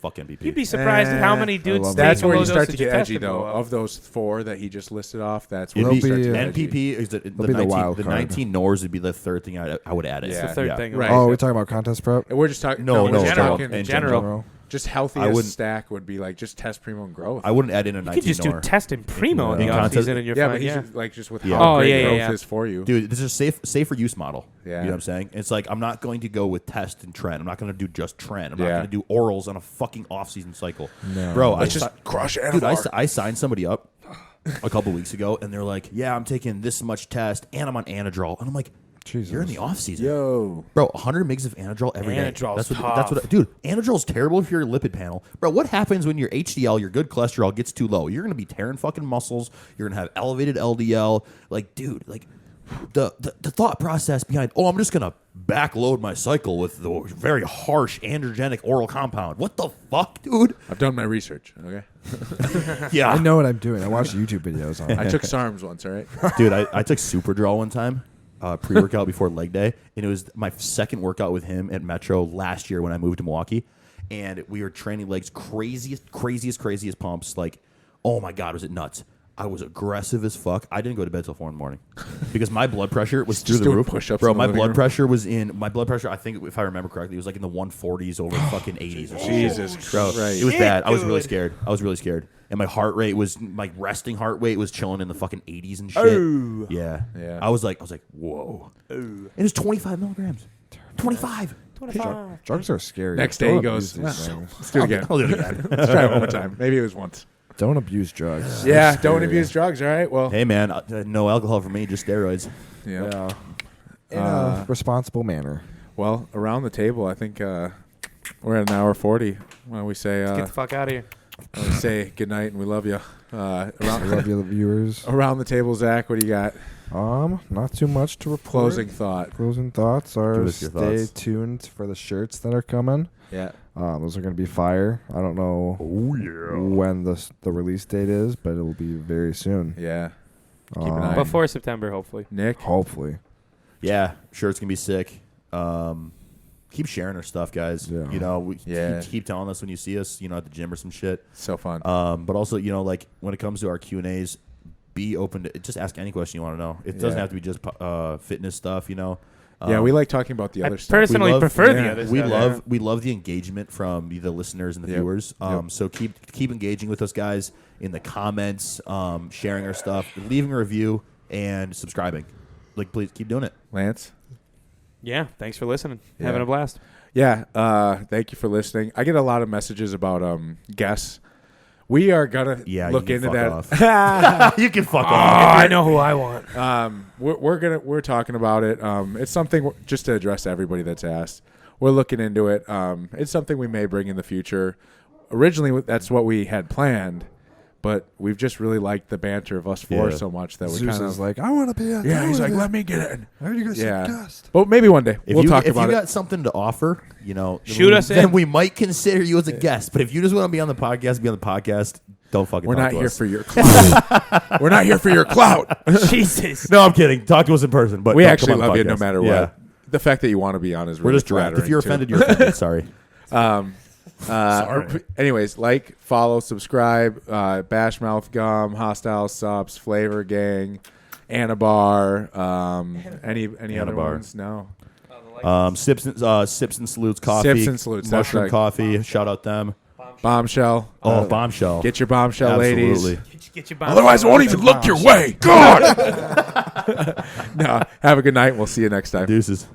Fuck MVP. You'd be surprised at how many dudes. love take That's a where low you start to dosage get of edgy, test and though. go up. Of those 4 that he just listed off, that's It'd where be you start to be, get edgy. NPP is the be the 19, wild the card. 19 Nors would be the third thing I would add. It's the third thing. Right. Oh, we're talking about contest prep? And we're just talking. No, we're no, just general. talking In general. General. Just I healthiest wouldn't- stack would be like just test primo and growth. I wouldn't add in a You 19 could just do Nor. test and primo in the In off contest- season, and you're yeah, fine. but he's Yeah. like just with Yeah. how Oh, great yeah, growth yeah. is for you. Dude, this is a safer use model. Yeah. You know what I'm saying? It's like I'm not going to go with test and trend. I'm not going to do just trend. I'm not Yeah. going to do orals on a fucking off-season cycle. No. Bro, Let's just crush dude, Anavar. I signed somebody up a couple weeks ago, and they're like, yeah, I'm taking this much test, and I'm on Anadrol. And I'm like, Jesus. you're in the off-season. Yo. Bro, 100 mgs of Anadrol every day. Anadrol's That's what, dude, Anadrol's terrible if you're a lipid panel. Bro, what happens when your HDL, your good cholesterol, gets too low? You're going to be tearing fucking muscles. You're going to have elevated LDL. Like, dude, like, the thought process behind, oh, I'm just going to backload my cycle with the very harsh androgenic oral compound. What the fuck, dude? I've done my research. Okay. Yeah. I know what I'm doing. I watch YouTube videos on I it. took SARMs once. All right. Dude, I took Superdrol one time, pre-workout before leg day, and it was my second workout with him at Metro last year when I moved to Milwaukee, and we were training legs, craziest pumps. Like, oh my god, was it nuts? I was aggressive as fuck. I didn't go to bed till 4 in the morning because my blood pressure was through the doing roof. push-ups Bro, in the my living blood room. pressure was in my blood pressure. I think if I remember correctly, it was like in the 140s over fucking 80s. Or some shit. Jesus Bro, Christ. it was bad. I was really dude. scared. And my heart rate was my resting heart rate was chilling in the fucking 80s and shit. Oh. Yeah. Yeah. I was like, whoa. It was 25 milligrams. 25. 25. Drugs are scary. Next Don't day he abuse goes, these "Well, things. let's do it again. I'll do it again. Let's try it one more time. Maybe it was once. Don't abuse drugs. Yeah, They're don't scary. abuse drugs. All right. Well, Hey, man, no alcohol for me, just steroids. yeah. Yeah. In a responsible manner. Well, around the table, I think we're at an hour 40. Why don't we say Get the fuck out of here. say good night and we love you. I love you, the viewers. Around the table, Zach. What do you got? Not too much to report. Closing thought. Closing thoughts are Give us your stay thoughts. tuned for the shirts that are coming. Yeah. Those are going to be fire. I don't know when the release date is, but it will be very soon. Yeah. Keep an eye. Before September, hopefully. Nick. Hopefully. Yeah, sure, it's going to be sick. Keep sharing our stuff, guys. Yeah. You know, Yeah. keep telling us when you see us, you know, at the gym or some shit. So fun. But also, you know, like when it comes to our Q&As, be open to just ask any question you want to know. It doesn't Yeah. have to be just fitness stuff, you know. Yeah, we like talking about the I other stuff. personally love- prefer yeah, the other we stuff. we love the engagement from the listeners and the Yep. viewers. Yep. So keep engaging with us, guys, in the comments, sharing our stuff, leaving a review, and subscribing. Like, please keep doing it. Lance. Yeah, thanks for listening. Yeah. Having a blast. Yeah. Thank you for listening. I get a lot of messages about guests. We are gonna look you into can fuck that. off. You can fuck Oh, off. I know who I want. We're talking about it. It's something just to address everybody that's asked. We're looking into it. It's something we may bring in the future. Originally, that's what we had planned, but we've just really liked the banter of us four Yeah. so much that we Zeus kind is of like, I want to be a yeah. He's like, let me get in. I heard you guys Yeah. said guest. But maybe one day we'll talk if about you it. got something to offer, you know, Shoot us then in. we might consider you as a guest. But if you just want to be on the podcast, be on the podcast. Don't fucking. We're talk not to here us. for your clout. We're not here for your clout. Jesus. No, I'm kidding. Talk to us in person. But We don't actually come on love the you no podcast. matter Yeah. what. The fact that you want to be on is really We're just direct. If flattering, you're too. offended, you're offended. Sorry. Anyways, like, follow, subscribe, Bashmouth Gum, Hostile Subs, Flavor Gang, Anabar, any other Anabar. ones? No. Sips and Salutes Coffee. Sips and Salutes, that's Mushroom right. Coffee. Shout out them. Bombshell. Bombshell. Get your bombshell, ladies. Absolutely. Get your bomb. Otherwise, it won't even look your way. God. No. Have a good night. We'll see you next time. Deuces.